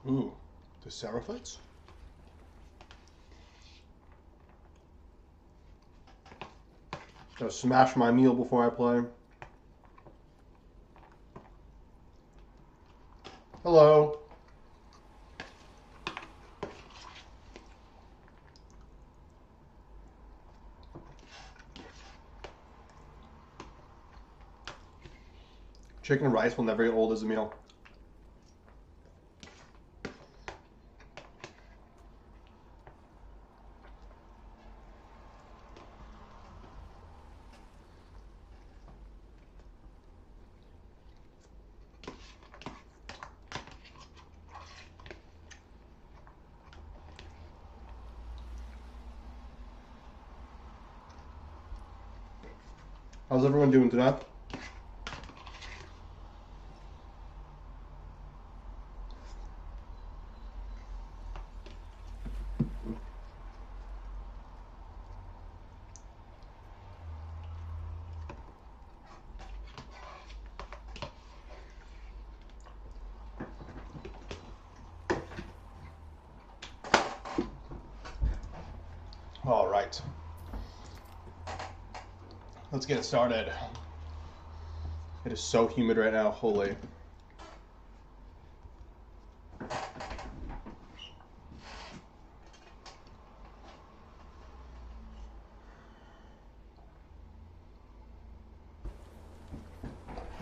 Ooh, the Seraphites? Gotta smash my meal before I play. Hello. Chicken and rice will never get old as a meal. How's everyone doing today? All right. Let's get it started. It is so humid right now, holy. I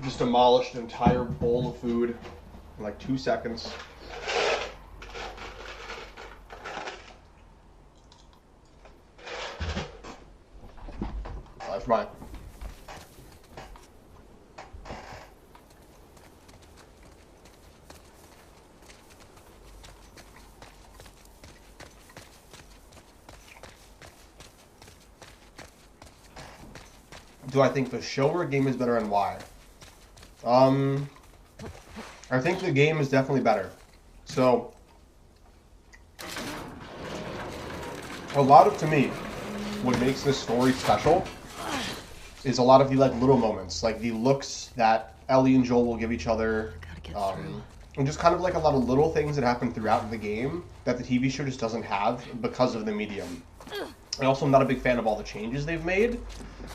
just demolished an entire bowl of food in like 2 seconds. That's mine. Do I think the show or game is better and why? I think the game is definitely better. So, to me, what makes this story special is a lot of the like little moments, like the looks that Ellie and Joel will give each other, and just kind of like a lot of little things that happen throughout the game that the TV show just doesn't have because of the medium. I also am not a big fan of all the changes they've made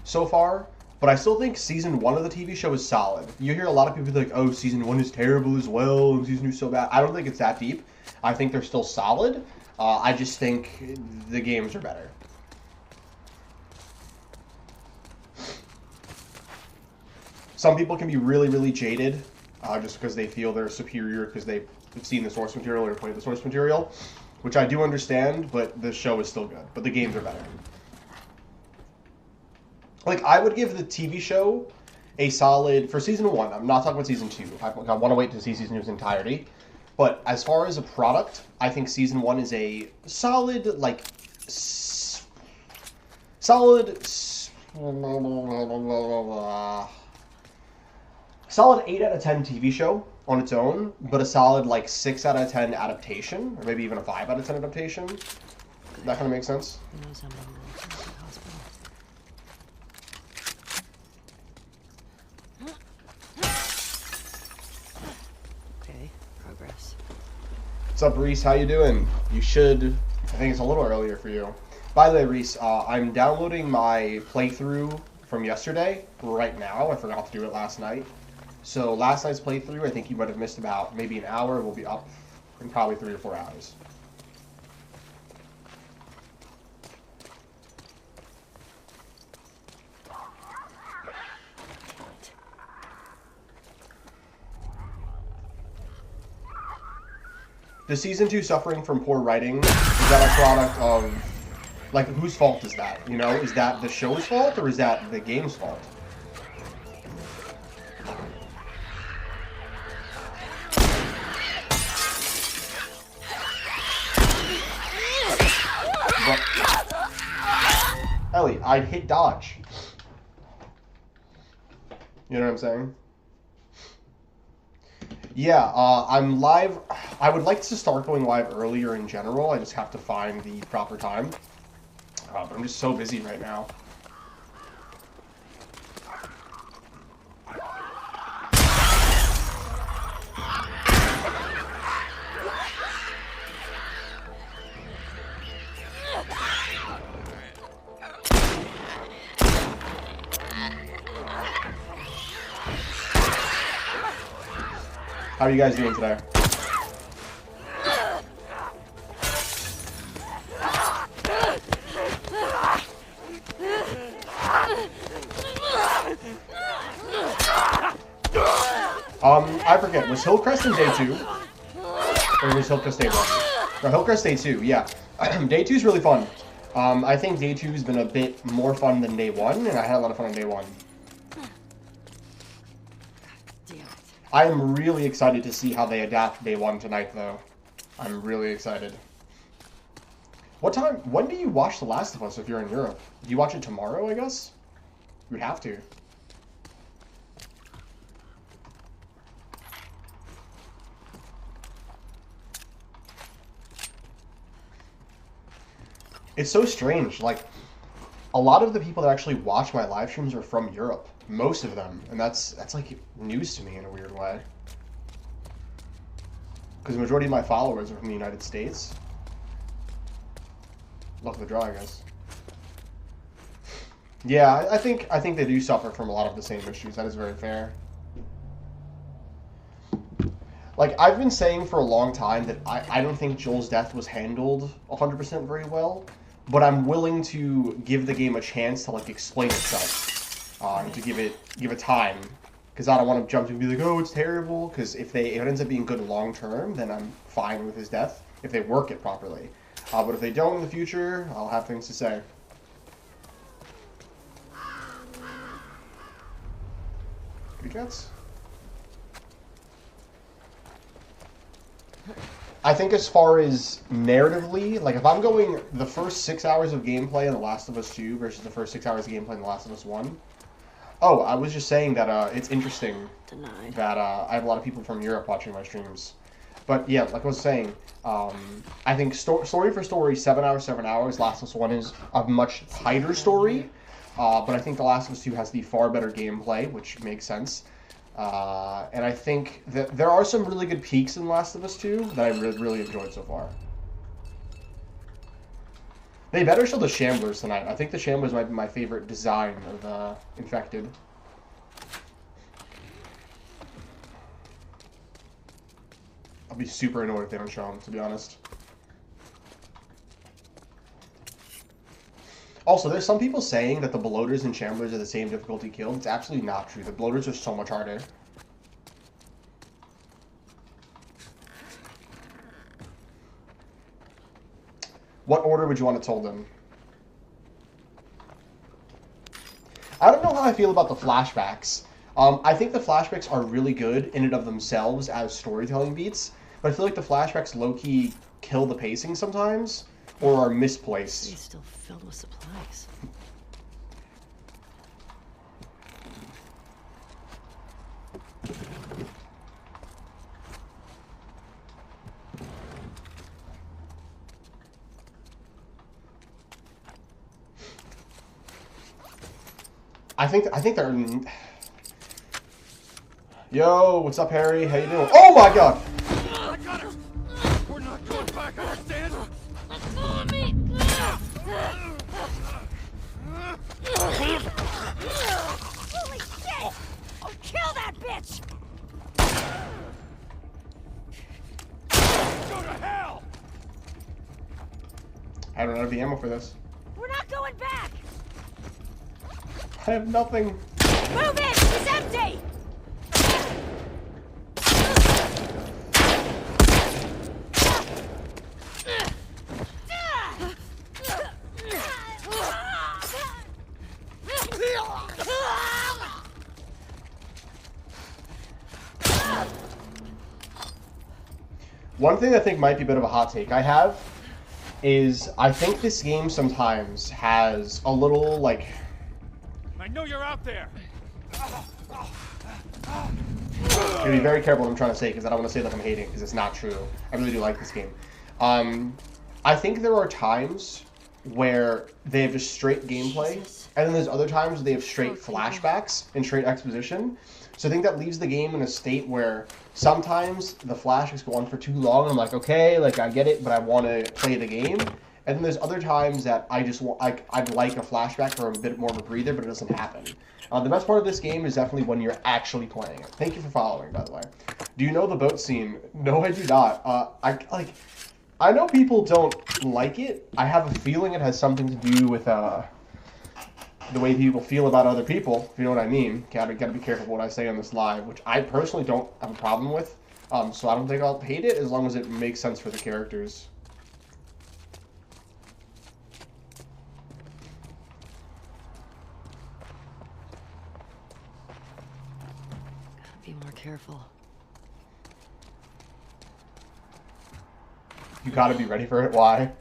so far, but I still think season 1 of the TV show is solid. You hear a lot of people be like, oh, season 1 is terrible as well, and season 2 is so bad. I don't think it's that deep. I think they're still solid. I just think the games are better. Some people can be really, really jaded just because they feel they're superior because they've seen the source material or played the source material, which I do understand, but the show is still good. But the games are better. Like, I would give the TV show a solid, for season 1, I'm not talking about season 2. I want to wait to see season 2's entirety. But as far as a product, I think season 1 is a solid, like, solid 8 out of 10 TV show on its own, but a solid, like, 6 out of 10 adaptation, or maybe even a 5 out of 10 adaptation. That kind of makes sense? What's up, Reese? How you doing? You should... I think it's a little earlier for you. By the way, Reese, I'm downloading my playthrough from yesterday right now. I forgot to do it last night. So last night's playthrough, I think you might have missed about maybe an hour. We'll be up in probably 3 or 4 hours. The season 2 suffering from poor writing, is that a product of, like, whose fault is that? You know, is that the show's fault or is that the game's fault? But, Ellie, I'd hit dodge. You know what I'm saying? Yeah, I'm live. I would like to start going live earlier in general. I just have to find the proper time. But I'm just so busy right now. How are you guys doing today? I forget. Was Hillcrest in day 2? Or was Hillcrest day 1? No, Hillcrest day 2, yeah. Day 2 is really fun. I think day 2 has been a bit more fun than day 1, and I had a lot of fun on day 1. I am really excited to see how they adapt day 1 tonight, though. I'm really excited. When do you watch The Last of Us if you're in Europe? Do you watch it tomorrow, I guess? You'd have to. It's so strange, like, a lot of the people that actually watch my live streams are from Europe. Most of them. And that's like news to me in a weird way. Because the majority of my followers are from the United States. Luck of the draw, I guess. Yeah, I think they do suffer from a lot of the same issues. That is very fair. Like, I've been saying for a long time that I don't think Joel's death was handled 100% very well. But I'm willing to give the game a chance to, like, explain itself. To give it time. Because I don't want to jump to and be like, oh, it's terrible. Because if it ends up being good long term, then I'm fine with his death. If they work it properly. But if they don't in the future, I'll have things to say. Regrets? I think as far as narratively, like if I'm going the first 6 hours of gameplay in The Last of Us 2 versus the first 6 hours of gameplay in The Last of Us 1. Oh, I was just saying that it's interesting that I have a lot of people from Europe watching my streams. But yeah, like I was saying, I think story for story, 7 hours, Last of Us 1 is a much tighter story. But I think The Last of Us 2 has the far better gameplay, which makes sense. And I think that there are some really good peaks in Last of Us 2 that I really enjoyed so far. They better show the Shamblers tonight. I think the Shamblers might be my favorite design of Infected. I'll be super annoyed if they don't show them, to be honest. Also, there's some people saying that the bloaters and Shamblers are the same difficulty kill. It's absolutely not true. The bloaters are so much harder. What order would you want it told in? I don't know how I feel about the flashbacks. I think the flashbacks are really good in and of themselves as storytelling beats, but I feel like the flashbacks low-key kill the pacing sometimes, or are misplaced. He's still filled with supplies. I think they're... Yo, what's up, Harry? How you doing? Oh my god! I got her! We're not going back, understand? Follow me! Holy shit! Oh, kill that bitch! Go to hell! I don't have the ammo for this. We're not going back! I have nothing. Move it! It's empty! One thing I think might be a bit of a hot take I have is I think this game sometimes has a little, like... I know you're out there! Gotta be very careful what I'm trying to say, because I don't want to say that I'm hating, because it's not true. I really do like this game. I think there are times where they have just straight gameplay, and then there's other times where they have straight flashbacks and straight exposition. So I think that leaves the game in a state where sometimes the flashbacks go on for too long, and I'm like, okay, like I get it, but I want to play the game. And then there's other times that I just want, I'd like a flashback or a bit more of a breather, but it doesn't happen. The best part of this game is definitely when you're actually playing it. Thank you for following, by the way. Do you know the boat scene? No, I do not. I know people don't like it. I have a feeling it has something to do with the way people feel about other people, if you know what I mean. Gotta be careful what I say on this live, which I personally don't have a problem with. So I don't think I'll hate it as long as it makes sense for the characters. Gotta be more careful. You gotta be ready for it. Why?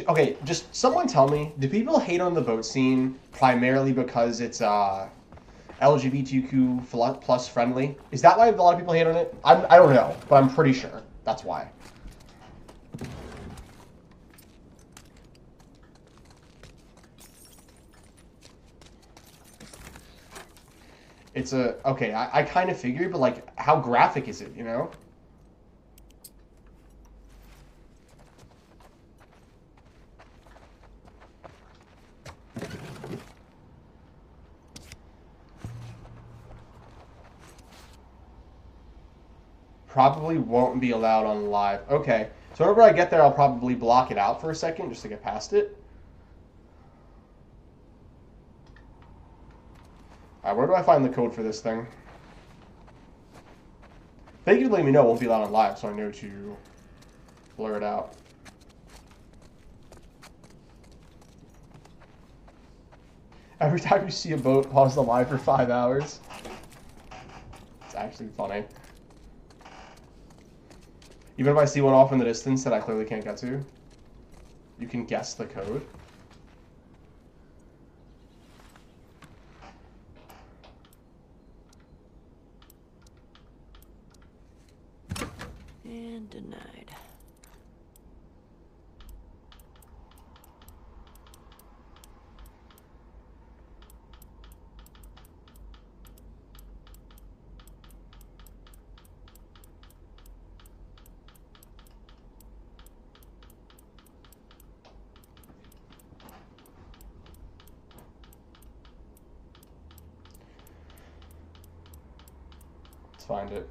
Okay, just someone tell me, do people hate on the boat scene primarily because it's LGBTQ plus friendly? Is that why a lot of people hate on it? I don't know, but I'm pretty sure that's why. It's okay, I kind of figured, but like, how graphic is it, you know? Probably won't be allowed on live. Okay, so whenever I get there, I'll probably block it out for a second just to get past it. Alright, where do I find the code for this thing? Thank you for letting me know it won't be allowed on live, so I know to blur it out. Every time you see a boat, pause the live for 5 hours. It's actually funny. Even if I see one off in the distance that I clearly can't get to, you can guess the code. And denied. Let's find it.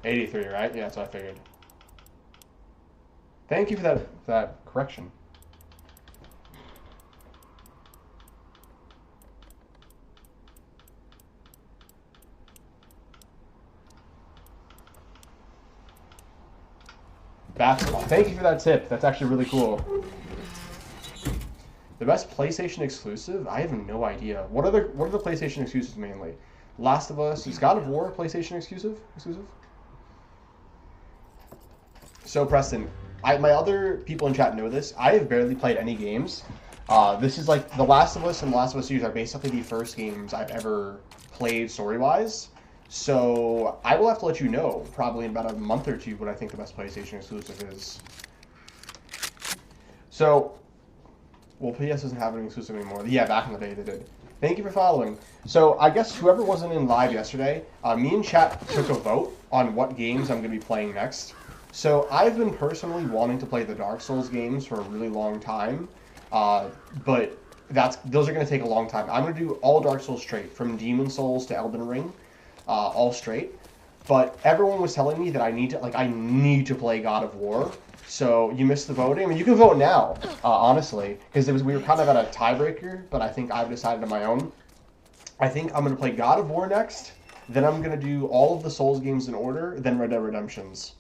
$83, right? Yeah, that's what I figured. Thank you for that correction. Basketball. Thank you for that tip. That's actually really cool. The best PlayStation exclusive? I have no idea. What are the PlayStation exclusives mainly? Last of Us. Is God of War PlayStation exclusive? So Preston, my other people in chat know this. I have barely played any games. This is like The Last of Us and The Last of Us 2 are basically the first games I've ever played story-wise. So I will have to let you know probably in about a month or two what I think the best PlayStation exclusive is. So, well, PS doesn't have an exclusive anymore. Yeah, back in the day they did. Thank you for following. So I guess whoever wasn't in live yesterday, me and chat took a vote on what games I'm going to be playing next. So I've been personally wanting to play the Dark Souls games for a really long time, but those are going to take a long time. I'm going to do all Dark Souls straight, from Demon Souls to Elden Ring. All straight, but everyone was telling me that I need to play God of War. So you missed the voting. I mean, you can vote now, honestly, because we were kind of at a tiebreaker. But I think I've decided on my own. I think I'm gonna play God of War next. Then I'm gonna do all of the Souls games in order. Then Red Dead Redemptions.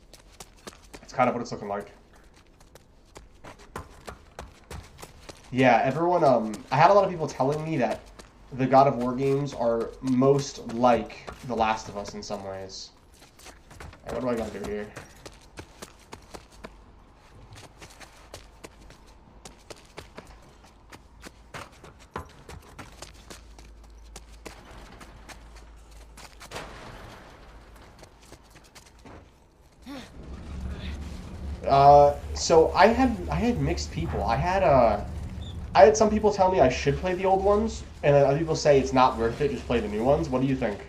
That's kind of what it's looking like. Yeah, everyone. I had a lot of people telling me that the God of War games are most like The Last of Us in some ways. Right, what do I gotta do here? So I had mixed people. I had some people tell me I should play the old ones, and then other people say it's not worth it, just play the new ones. What do you think?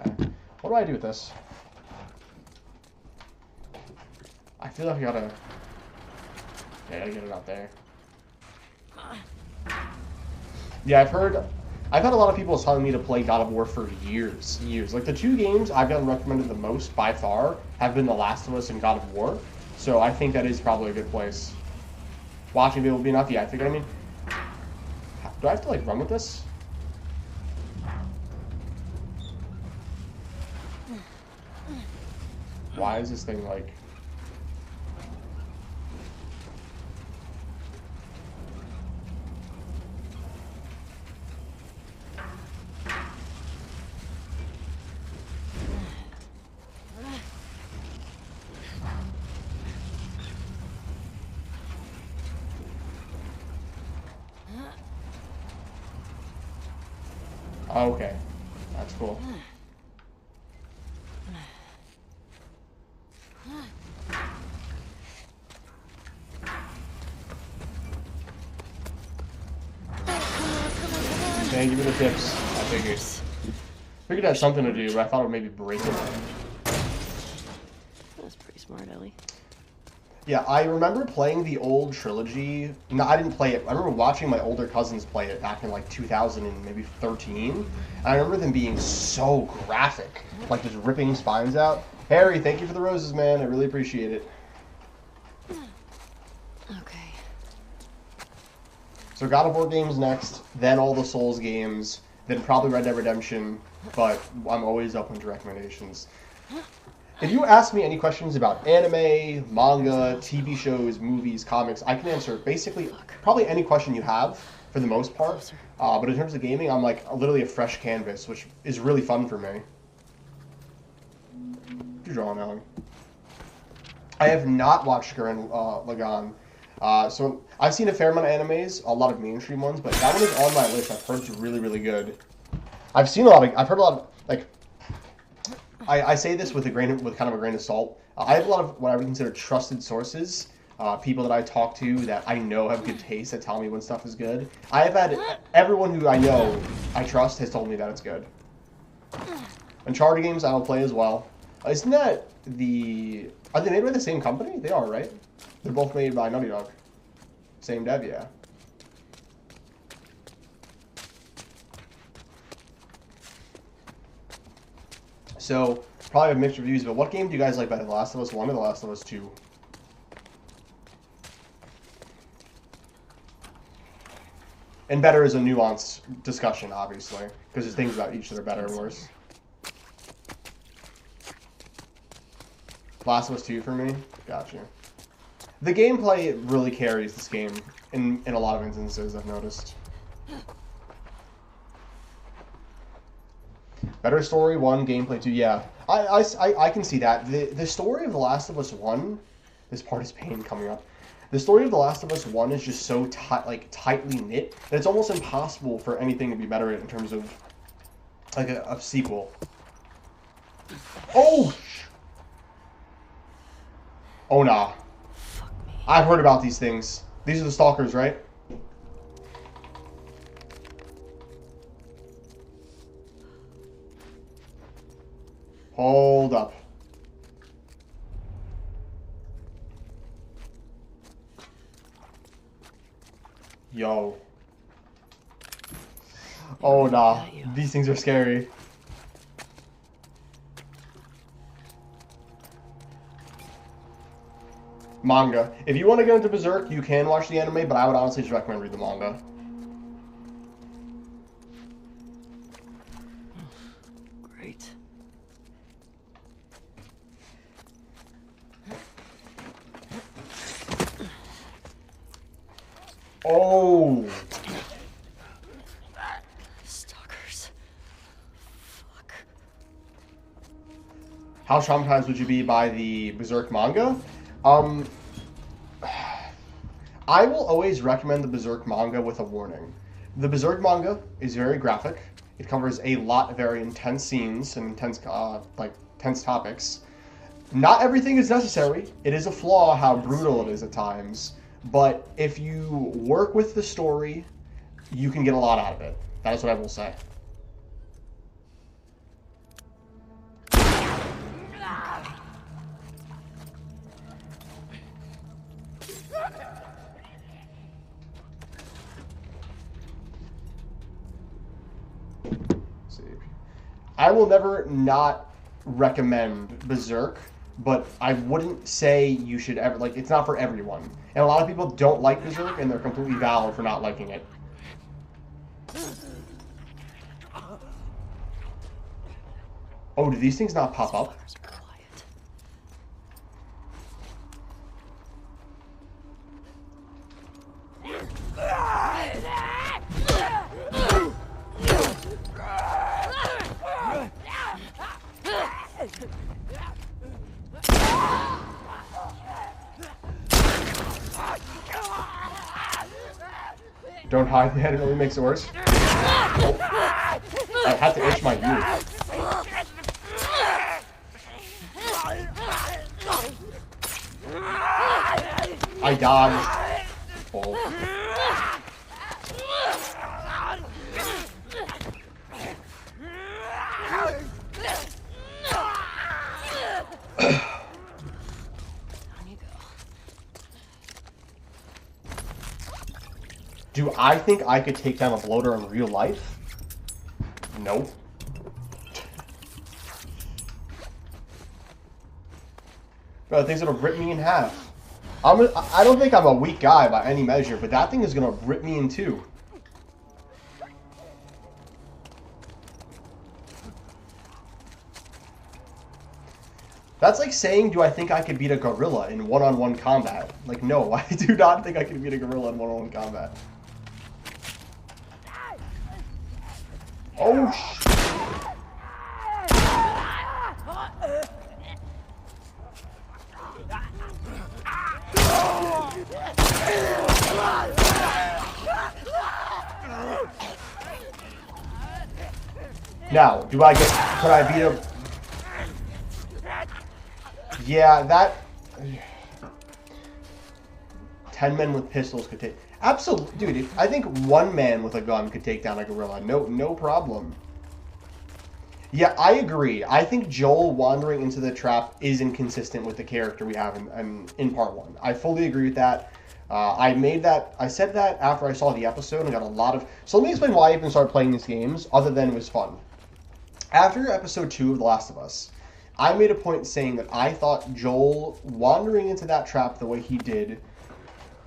Okay. What do I do with this? I feel like I gotta... Yeah, I gotta get it out there. Yeah, I've had a lot of people telling me to play God of War for years. Like, the 2 games I've gotten recommended the most, by far, have been The Last of Us and God of War. So I think that is probably a good place. Watching video will be enough? Yeah, I think, I mean... Do I have to, like, run with this? Why is this thing, like... Oh, okay. That's cool. Dang, give me the tips. I figured it had something to do, but I thought it would maybe break it. That's pretty smart, Ellie. Yeah, I remember playing the old trilogy. No, I didn't play it. I remember watching my older cousins play it back in like 2000 and maybe 13. And I remember them being so graphic, like just ripping spines out. Harry, thank you for the roses, man. I really appreciate it. Okay. So God of War games next, then all the Souls games, then probably Red Dead Redemption, but I'm always open to recommendations. If you ask me any questions about anime, manga, TV shows, movies, comics, I can answer basically probably any question you have for the most part. But in terms of gaming, I'm like literally a fresh canvas, which is really fun for me. You're drawing, Alan. I have not watched Gurren Lagann. So I've seen a fair amount of animes, a lot of mainstream ones, but that one is on my list. I've heard it's really, really good. I've heard a lot of, like, I say this with kind of a grain of salt. I have a lot of what I would consider trusted sources, people that I talk to that I know have good taste that tell me when stuff is good. I have had everyone who I know I trust has told me that it's good. Uncharted games I will play as well. Isn't that the... Are they made by the same company? They are, right? They're both made by Naughty Dog. Same dev, yeah. So, probably have mixed reviews, but what game do you guys like better, The Last of Us 1 or The Last of Us 2? And better is a nuanced discussion, obviously, because there's things about each that are better and worse. Last of Us 2 for me? Gotcha. The gameplay really carries this game in a lot of instances, I've noticed. Better story, 1, gameplay 2, yeah. I can see that. The story of The Last of Us 1, this part is pain coming up. The story of The Last of Us 1 is just so tightly knit that it's almost impossible for anything to be better in terms of like a sequel. Oh! Oh nah. I've heard about these things. These are the stalkers, right? Hold up. Yo. Oh nah. These things are scary. Manga. If you want to get into Berserk, you can watch the anime, but I would honestly just recommend read the manga. Great. Oh! Stalkers. Fuck. How traumatized would you be by the Berserk manga? I will always recommend the Berserk manga with a warning. The Berserk manga is very graphic. It covers a lot of very intense scenes and intense topics. Not everything is necessary. It is a flaw how brutal it is at times. But if you work with the story, you can get a lot out of it. That is what I will say. I will never not recommend Berserk, but I wouldn't say you should ever, like, it's not for everyone. And a lot of people don't like Berserk, and they're completely valid for not liking it. Oh, do these things not pop up? Don't hide the head, it only makes it worse. Oh. I had to itch my ear. I dodged. Oh. Do I think I could take down a bloater in real life? Nope. Bro, that thing's gonna rip me in half. I don't think I'm a weak guy by any measure, but that thing is gonna rip me in two. That's like saying, do I think I could beat a gorilla in one-on-one combat? Like, no, I do not think I could beat a gorilla in one-on-one combat. Oh, now, could I beat him? Yeah, that 10 men with pistols could take. Absolutely, dude. I think one man with a gun could take down a gorilla. No problem. Yeah, I agree. I think Joel wandering into the trap is inconsistent with the character we have in part one. I fully agree with that. I said that after I saw the episode and got a lot of. So let me explain why I even started playing these games, other than it was fun. After episode 2 of The Last of Us, I made a point saying that I thought Joel wandering into that trap the way he did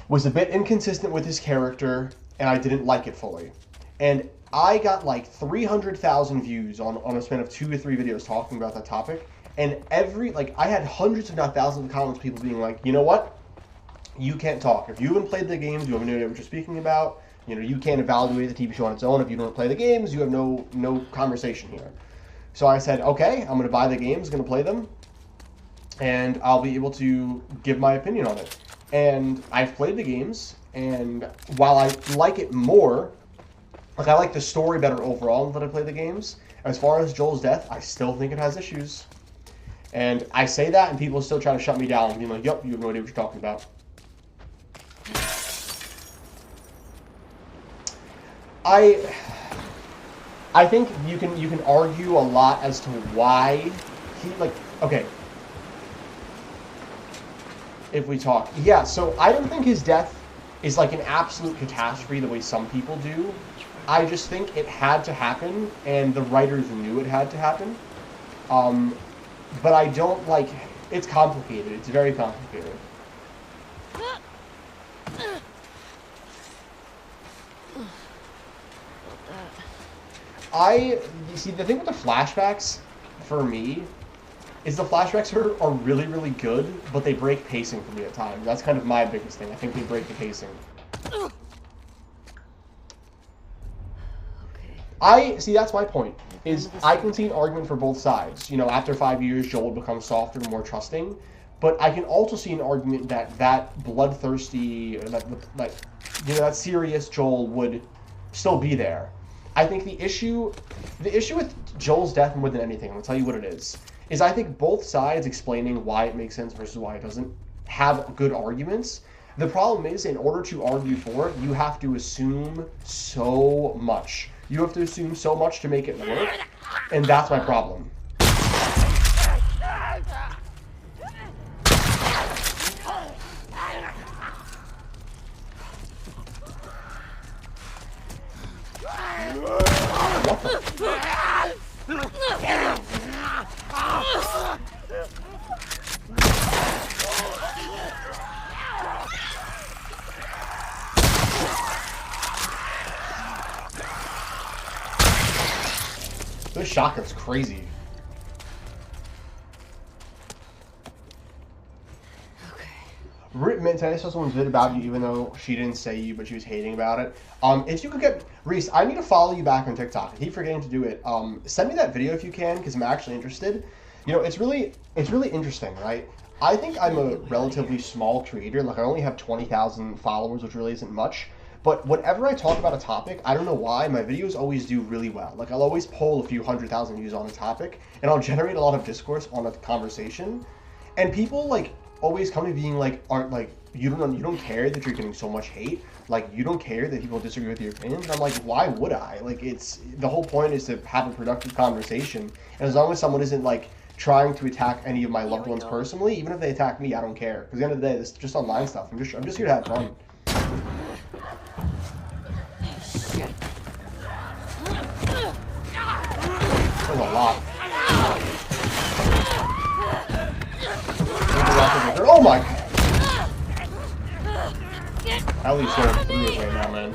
was a bit inconsistent with his character, and I didn't like it fully. And I got like 300,000 views on a span of 2 or 3 videos talking about that topic, and I had hundreds if not thousands of comments, people being like, you know what? You can't talk. If you haven't played the games, you have no idea what you're speaking about. You know, you can't evaluate the TV show on its own. If you don't play the games, you have no conversation here. So I said, okay, I'm going to buy the games, going to play them, and I'll be able to give my opinion on it. And I've played the games, and while I like it more, like I like the story better overall than I play the games, as far as Joel's death, I still think it has issues. And I say that, and people still try to shut me down, being like, yep, you have no idea what you're talking about. I think you can argue a lot as to why he, like, okay. If we talk. Yeah, so I don't think his death is like an absolute catastrophe the way some people do. I just think it had to happen, and the writers knew it had to happen. But I don't like, it's complicated. It's very complicated. See, the thing with the flashbacks, for me, is the flashbacks are really, really good, but they break pacing for me at times. That's kind of my biggest thing. I think they break the pacing. See, that's my point, is I can see an argument for both sides. You know, after 5 years, Joel becomes softer and more trusting, But I can also see an argument that that bloodthirsty, that serious Joel would still be there. I think the issue with Joel's death more than anything, I'm gonna tell you what it is I think both sides explaining why it makes sense versus why it doesn't have good arguments. The problem is, in order to argue for it, you have to assume so much. You have to assume so much to make it work, and that's my problem. This shotgun's crazy. Mint, I saw someone's vid about you, even though she didn't say you, but she was hating about it. If you could get Reese, I need to follow you back on TikTok. I keep forgetting to do it. Send me that video if you can, because I'm actually interested. You know, it's really interesting, right? I think I'm a relatively small creator. Like, I only have 20,000 followers, which really isn't much. But whenever I talk about a topic, I don't know why, my videos always do really well. Like, I'll always poll a few 100,000 views on a topic, and I'll generate a lot of discourse on a conversation. And people, like, always come to being like, aren't like, you don't care that you're getting so much hate, like, you don't care that people disagree with your opinions. And I'm like, why would I? Like, it's, the whole point is to have a productive conversation, and as long as someone isn't like trying to attack any of my loved ones personally, even if they attack me, I don't care, because at the end of the day, this is just online stuff. I'm just here to have fun. There's a lot. Oh my! Ellie's going through it right now, man.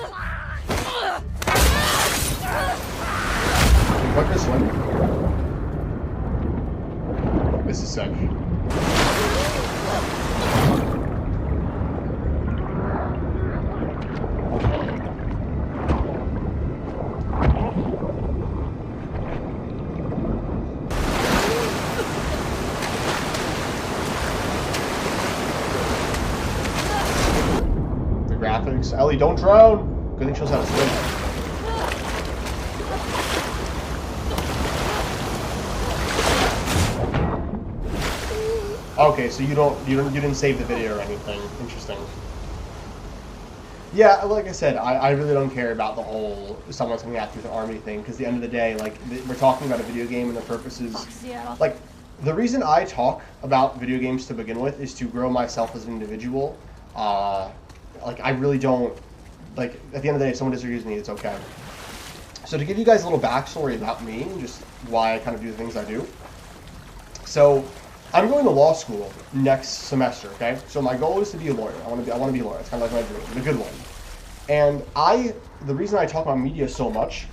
Fuck this one. This is sick. Graphics. Ellie, don't drown! Good thing she knows how to swim. Okay, so you didn't save the video or anything. Interesting. Yeah, like I said, I really don't care about the whole someone's coming after you with an army thing, because at the end of the day, like, we're talking about a video game and the purpose is, like, the reason I talk about video games to begin with is to grow myself as an individual. Like, I really don't, like, at the end of the day, if someone disagrees with me, it's okay. So to give you guys a little backstory about me, and just why I kind of do the things I do. So, I'm going to law school next semester, okay? So my goal is to be a lawyer. I want to be a lawyer. It's kind of like my dream, the good one. And the reason I talk about media so much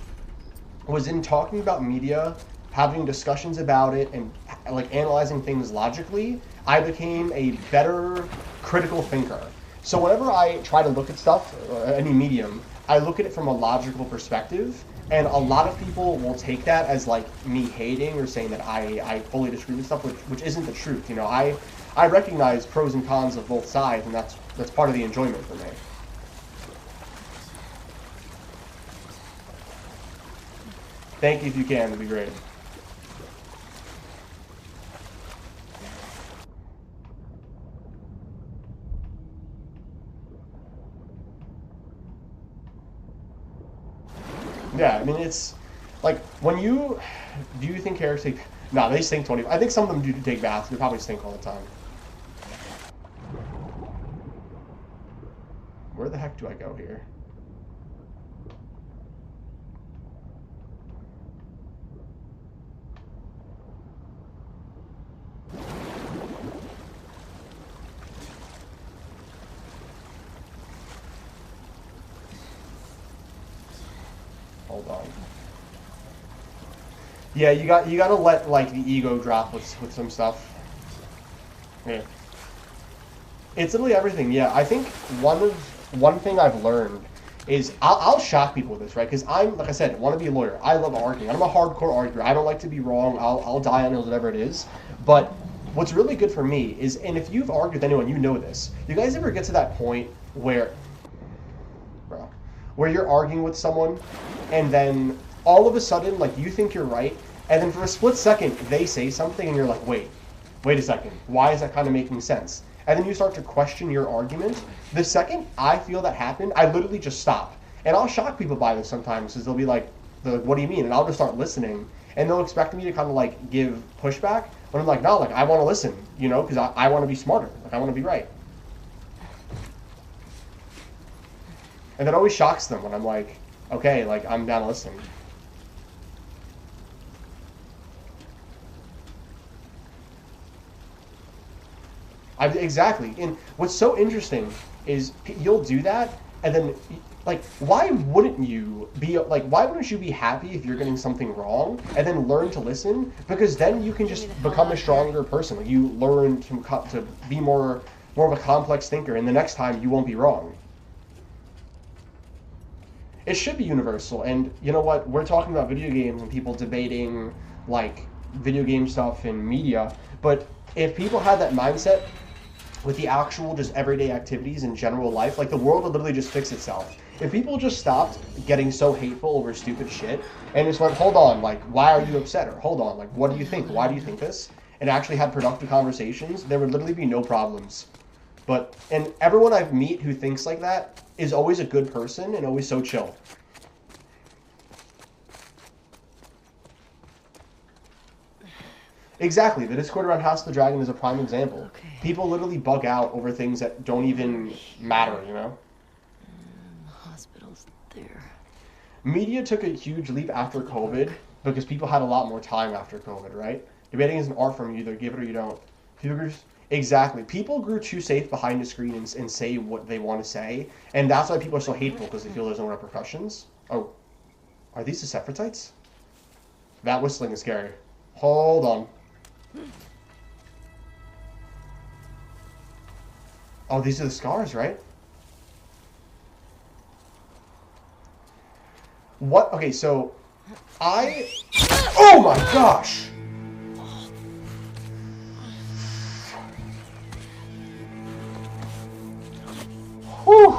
was in talking about media, having discussions about it, and, like, analyzing things logically, I became a better critical thinker. So whenever I try to look at stuff, any medium, I look at it from a logical perspective, and a lot of people will take that as like me hating or saying that I fully disagree with stuff, which isn't the truth. You know, I recognize pros and cons of both sides, and that's part of the enjoyment for me. Thank you if you can, it'd be great. Yeah, I mean, it's like, when do you think characters take, no, they stink 20, I think some of them do take baths, they probably stink all the time. Where the heck do I go here? Hold on. Yeah, you gotta let, like, the ego drop with some stuff. Yeah. It's literally everything. Yeah, I think one thing I've learned is I'll shock people with this, right? Because I'm, like I said, want to be a lawyer. I love arguing. I'm a hardcore arguer. I don't like to be wrong. I'll die on it, whatever it is. But what's really good for me is, and if you've argued with anyone, you know this. You guys ever get to that point where, bro, where you're arguing with someone, and then all of a sudden, like, you think you're right, and then for a split second, they say something, and you're like, wait a second, why is that kind of making sense? And then you start to question your argument. The second I feel that happen, I literally just stop. And I'll shock people by this sometimes, because they'll be like, what do you mean? And I'll just start listening, and they'll expect me to kind of like give pushback, but I'm like, no, like, I want to listen, you know, because I want to be smarter, like, I want to be right. And that always shocks them when I'm like, okay, like, I'm down to listen. Exactly. And what's so interesting is you'll do that, and then, like, why wouldn't you be happy if you're getting something wrong, and then learn to listen? Because then you can just become a stronger person. Like, you learn to be more of a complex thinker, and the next time you won't be wrong. It should be universal. And you know what? We're talking about video games and people debating, like, video game stuff in media, but if people had that mindset with the actual just everyday activities in general life, like, the world would literally just fix itself. If people just stopped getting so hateful over stupid shit and just went, hold on, like, why are you upset? Or hold on, like, what do you think? Why do you think this? And actually had productive conversations, there would literally be no problems. And everyone I meet who thinks like that is always a good person and always so chill. Exactly. The Discord around House of the Dragon is a prime example. Okay. People literally bug out over things that don't even matter, you know? The hospital's there. Media took a huge leap after COVID because people had a lot more time after COVID, right? Debating is an art form. You either give it or you don't. Exactly. People grew too safe behind the screen and say what they want to say, and that's why people are so hateful, because they feel there's no repercussions. Oh, are these the Sephratites? That whistling is scary. Hold on. Oh, these are the scars, right? What? Okay, so oh my gosh! Whew.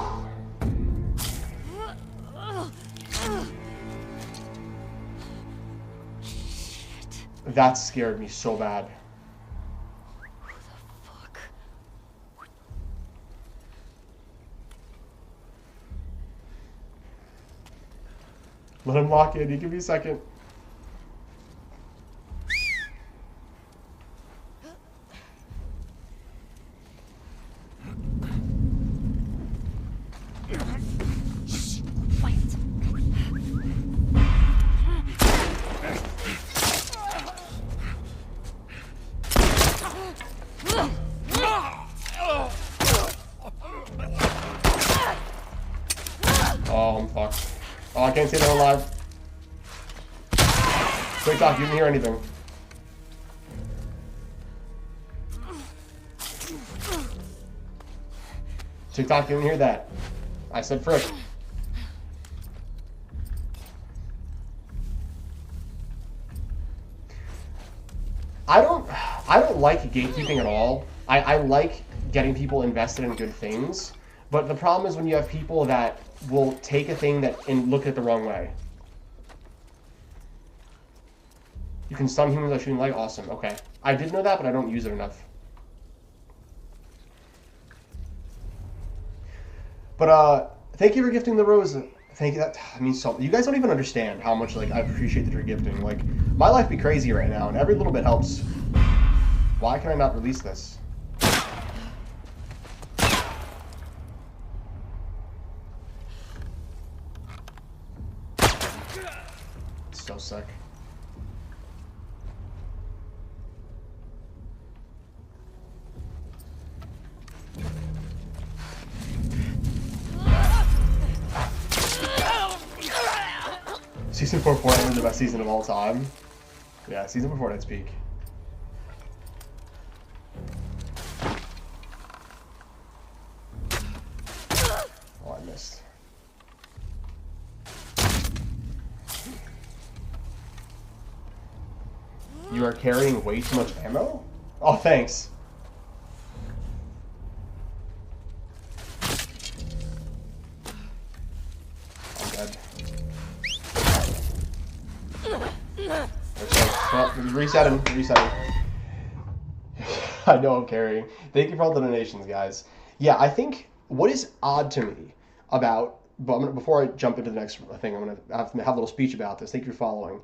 That scared me so bad. Who the fuck? Let him lock in. You give me a second. Oh, I'm fucked. Oh, I can't say they're alive. Quick talk, you didn't hear anything. TikTok, you didn't hear that. I said frick. I don't like gatekeeping at all. I like getting people invested in good things, but the problem is when you have people that will take a thing and look at it the wrong way. You can stun humans by shooting light. Awesome. Okay. I did know that, but I don't use it enough. But thank you for gifting the rose. Thank you. That means so. You guys don't even understand how much, like, I appreciate that you're gifting. Like, my life be crazy right now, and every little bit helps. Why can I not release this? It's so sick. Season 4 Fortnite was the best season of all time. Yeah, Season 4 Fortnite's peak. Oh, I missed. You are carrying way too much ammo? Oh, thanks. I'm dead. Well, resetting. I know I'm carrying. Thank you for all the donations, guys. Yeah, I think what is odd to me about, but before I jump into the next thing, I'm going to have a little speech about this. Thank you for following.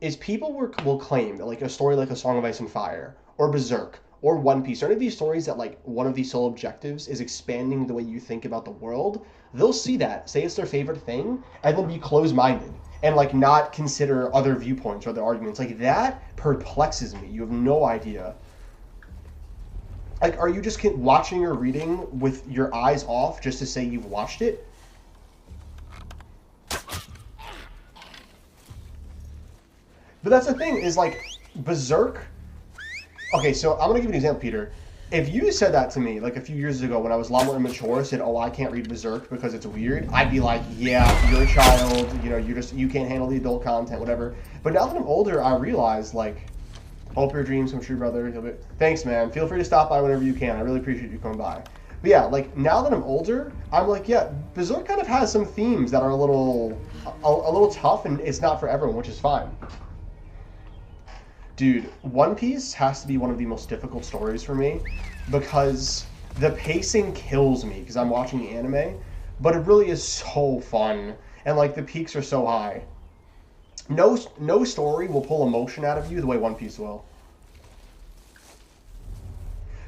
Is people will claim that like a story like A Song of Ice and Fire or Berserk or One Piece or any of these stories that like one of these sole objectives is expanding the way you think about the world, they'll see that, say it's their favorite thing, and then be closed-minded and like not consider other viewpoints or other arguments. Like that perplexes me. You have no idea. Like, are you just watching or reading with your eyes off just to say you've watched it? But that's the thing, is like, Berserk... Okay, so I'm going to give you an example, Peter. If you said that to me, like a few years ago when I was a lot more immature, said, oh, I can't read Berserk because it's weird, I'd be like, yeah, you're a child, you know, you can't handle the adult content, whatever. But now that I'm older, I realize, like, hope your dreams come true, brother. Thanks, man. Feel free to stop by whenever you can. I really appreciate you coming by. But yeah, like, now that I'm older, I'm like, yeah, Berserk kind of has some themes that are a little tough, and it's not for everyone, which is fine. Dude, One Piece has to be one of the most difficult stories for me because the pacing kills me because I'm watching the anime, but it really is so fun, and like the peaks are so high. No story will pull emotion out of you the way One Piece will.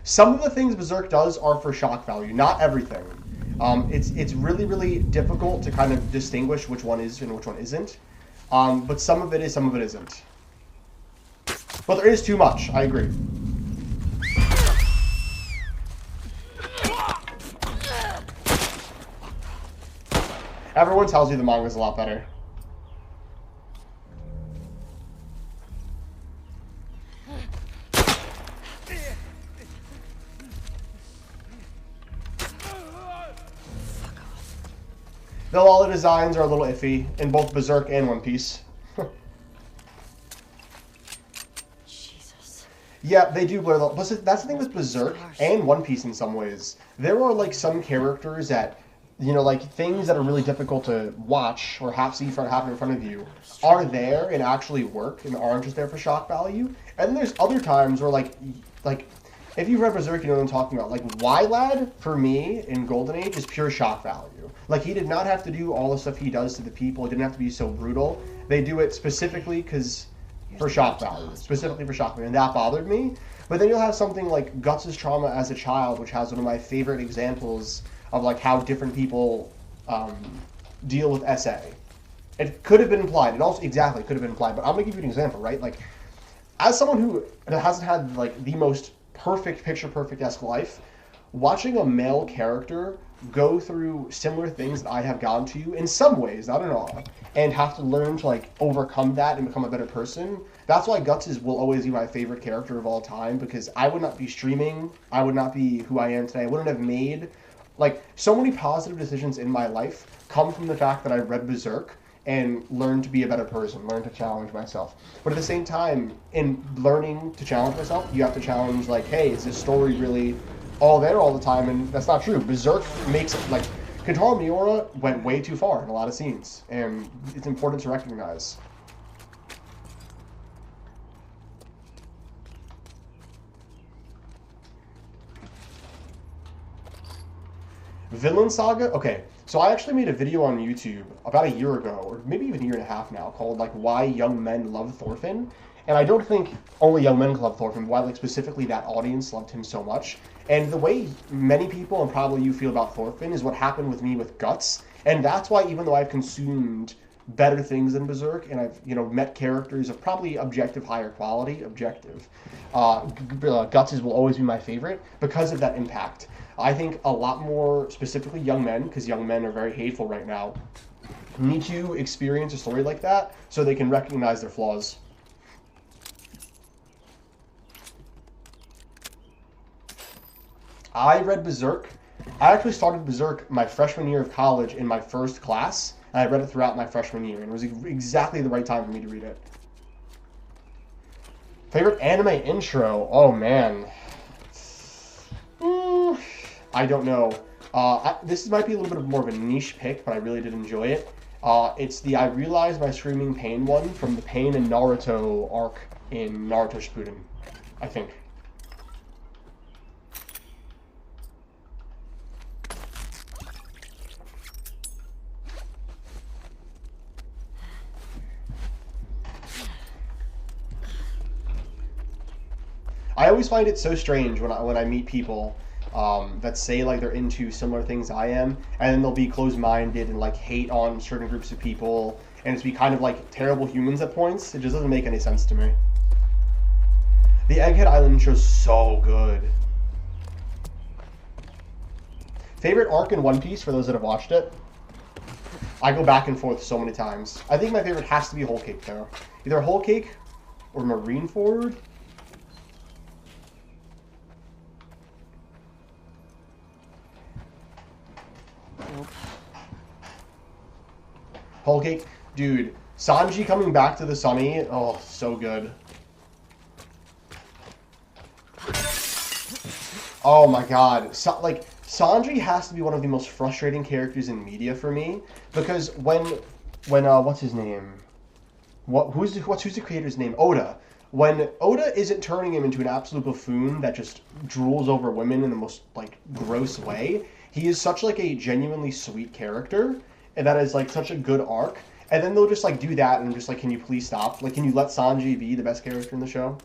Some of the things Berserk does are for shock value, not everything. It's really, really difficult to kind of distinguish which one is and which one isn't. But some of it is, some of it isn't. But there is too much, I agree. Everyone tells you the manga's a lot better. Though all the designs are a little iffy in both Berserk and One Piece. Yeah, they do blur the... But that's the thing with Berserk and One Piece in some ways. There are, like, some characters that, you know, like, things that are really difficult to watch or see happen in front of you are there and actually work and aren't just there for shock value. And then there's other times where, like, if you've read Berserk, you know what I'm talking about. Like, Y-Lad, for me, in Golden Age, is pure shock value. Like, he did not have to do all the stuff he does to the people. He didn't have to be so brutal. They do it specifically because... for shock value, specifically for shock value, and that bothered me. But then you'll have something like Guts' trauma as a child, which has one of my favorite examples of like how different people deal with SA. It could have been implied. It also exactly could have been implied. But I'm gonna give you an example, right? Like, as someone who hasn't had like the most perfect picture perfect-esque life, watching a male character go through similar things that I have gone to in some ways, not in all, and have to learn to like overcome that and become a better person. That's why Guts will always be my favorite character of all time, because I would not be streaming, I would not be who I am today, I wouldn't have made, like, so many positive decisions in my life come from the fact that I read Berserk and learned to be a better person, learned to challenge myself. But at the same time, in learning to challenge myself, you have to challenge, like, hey, is this story really all there all the time? And that's not true. Berserk makes it, like, Kentaro Miura went way too far in a lot of scenes, and it's important to recognize. Villain Saga? Okay, so I actually made a video on YouTube about a year ago, or maybe even a year and a half now, called, like, Why Young Men Love Thorfinn. And I don't think only young men love Thorfinn, but why, like, specifically that audience loved him so much. And the way many people, and probably you, feel about Thorfinn is what happened with me with Guts. And that's why, even though I've consumed better things than Berserk, and I've, you know, met characters of probably objective higher quality, Guts will always be my favorite because of that impact. I think a lot more, specifically young men, because young men are very hateful right now, need to experience a story like that so they can recognize their flaws. I read Berserk. I actually started Berserk my freshman year of college in my first class, and I read it throughout my freshman year, and it was exactly the right time for me to read it. Favorite anime intro? Oh man. I don't know. This might be a little bit more of a niche pick, but I really did enjoy it. It's the I Realize My Screaming Pain one from the Pain and Naruto arc in Naruto Shippuden, I think. I always find it so strange when I meet people that say like they're into similar things I am, and then they'll be closed-minded and like hate on certain groups of people, and it's be kind of like terrible humans at points. It just doesn't make any sense to me. The Egghead Island show's so good. Favorite arc in One Piece for those that have watched it? I go back and forth so many times. I think my favorite has to be Whole Cake though. Either Whole Cake or Marineford. Whole Cake, dude. Sanji coming back to the Sunny, oh, so good. Oh my god, like Sanji has to be one of the most frustrating characters in media for me because when what's his name? Who's the creator's name? Oda. When Oda isn't turning him into an absolute buffoon that just drools over women in the most like gross way, he is such like a genuinely sweet character. And that is like such a good arc, and then they'll just like do that and just like, can you please stop? Like, can you let Sanji be the best character in the show?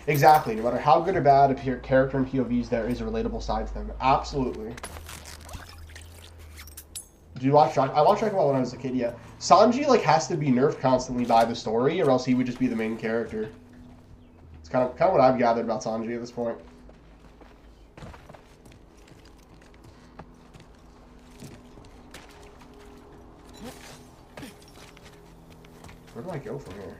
Exactly. No matter how good or bad a character in POVs, there is a relatable side to them. Absolutely. Do you watch Dragon? I watched Dragon Ball when I was a kid. Yeah, Sanji like has to be nerfed constantly by the story, or else he would just be the main character. It's kind of what I've gathered about Sanji at this point. Where do I go from here?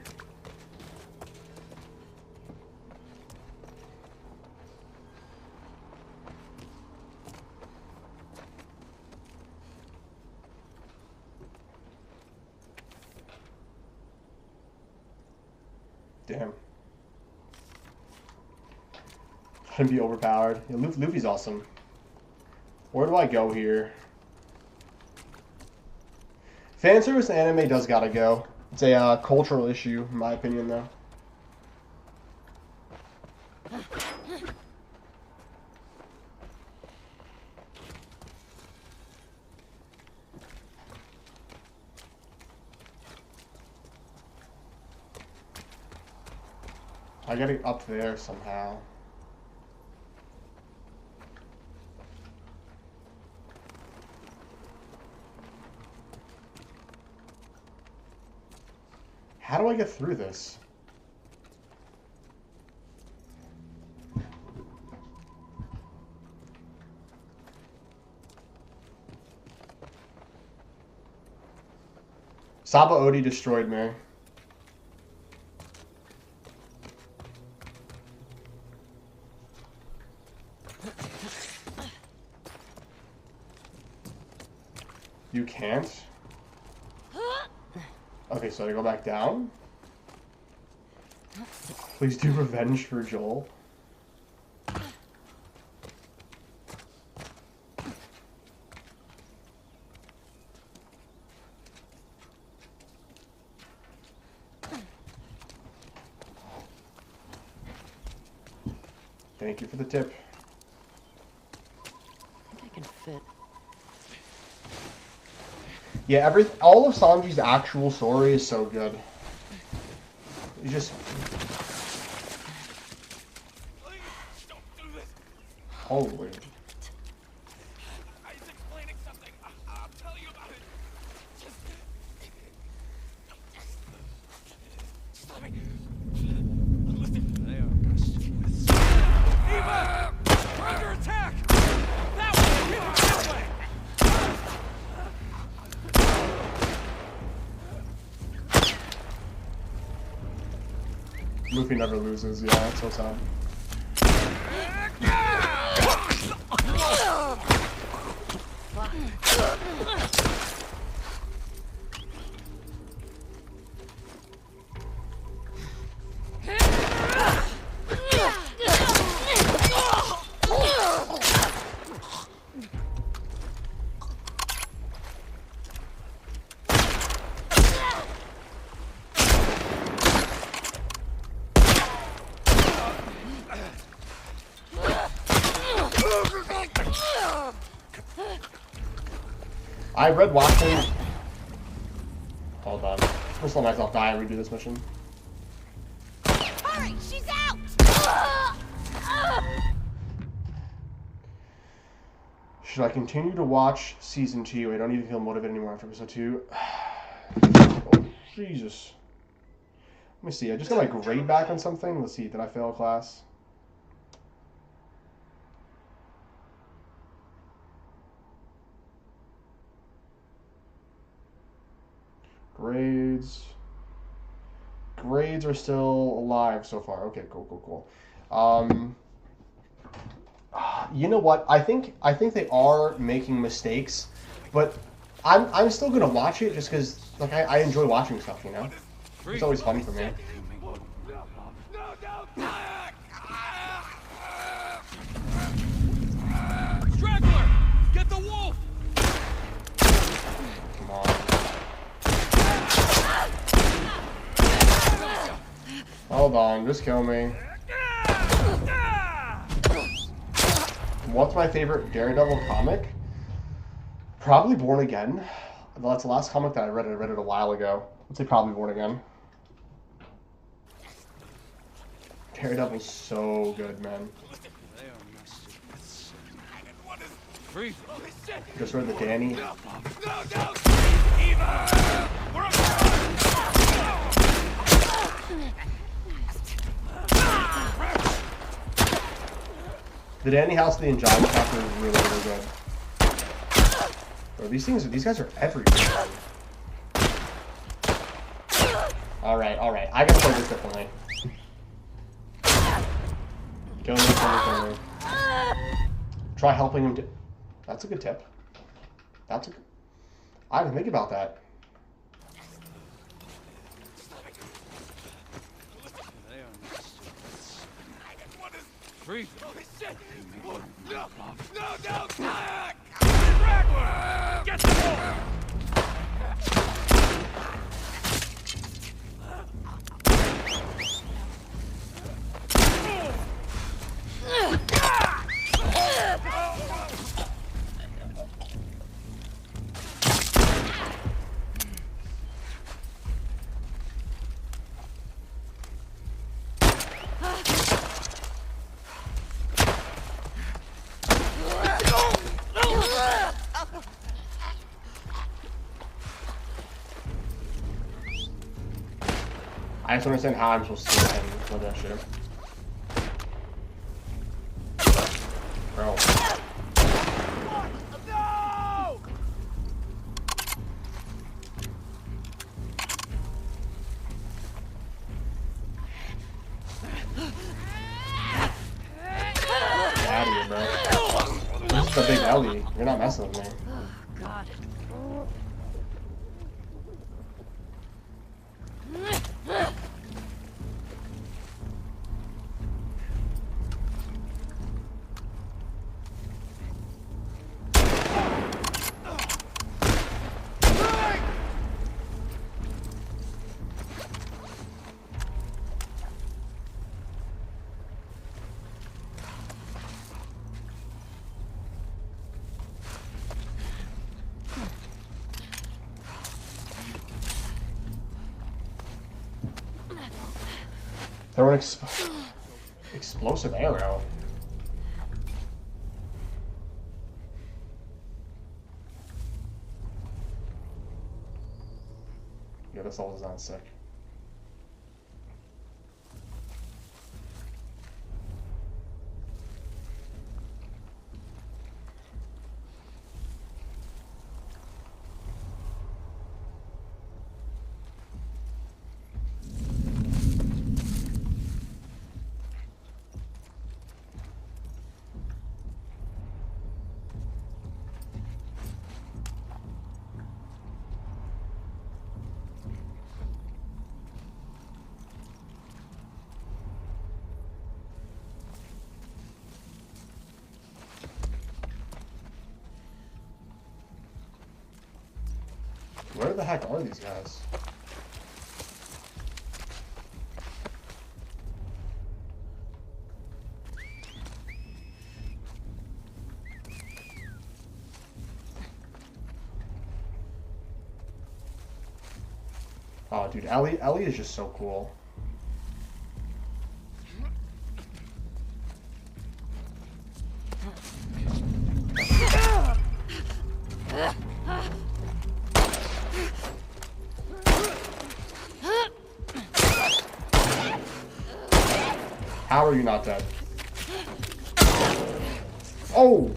Damn. Shouldn't be overpowered. Yeah, Luffy's awesome. Where do I go here? Fanservice in anime does gotta go. It's a cultural issue, in my opinion, though. I gotta get up there somehow. How do I get through this? Saba Odi destroyed me. You can't? Okay, so I go back down? Please do revenge for Joel. Thank you for the tip. I think I can fit. Yeah, all of Sanji's actual story is so good. You just... Don't do this. Holy... He's explaining something. I'll tell you about it. Just... Stop me. Listen. They are stupid. Eva! We're under attack! That way! Hit that way! Luffy never loses, yeah, it's so sad. I read watching. Hold on. Just let myself die and redo this mission. Hurry, she's out! Should I continue to watch season 2? I don't even feel motivated anymore after episode 2. Oh, Jesus. Let me see. I just got my grade back on something. Let's see. Did I fail a class? Grades. Grades are still alive so far. Okay, cool. You know what? I think they are making mistakes, but I'm still gonna watch it just because like I enjoy watching stuff. You know, it's always fun for me. Straggler, get the wolf. Come on. Hold on, just kill me. What's my favorite Daredevil comic? Probably Born Again. That's the last comic that I read. I read it a while ago. I'd say probably Born Again. Daredevil's so good, man. Just read the Danny. The Danny House of the Angelic chapter is really good. Bro, these guys are everywhere. Alright. I gotta play this differently. Kill me. Try helping him. That's a good tip. I didn't think about that. Free. No! Straggler! Get the wolf! I just don't understand how I'm supposed to do him with that shit. Bro. No! Get out of here, bro. This is the big Ellie. You're not messing with me. Oh, God. Throw an explosive arrow. Yeah, this all is not sick. Where the heck are these guys? Oh, dude, Ellie is just so cool. How are you not dead? Oh!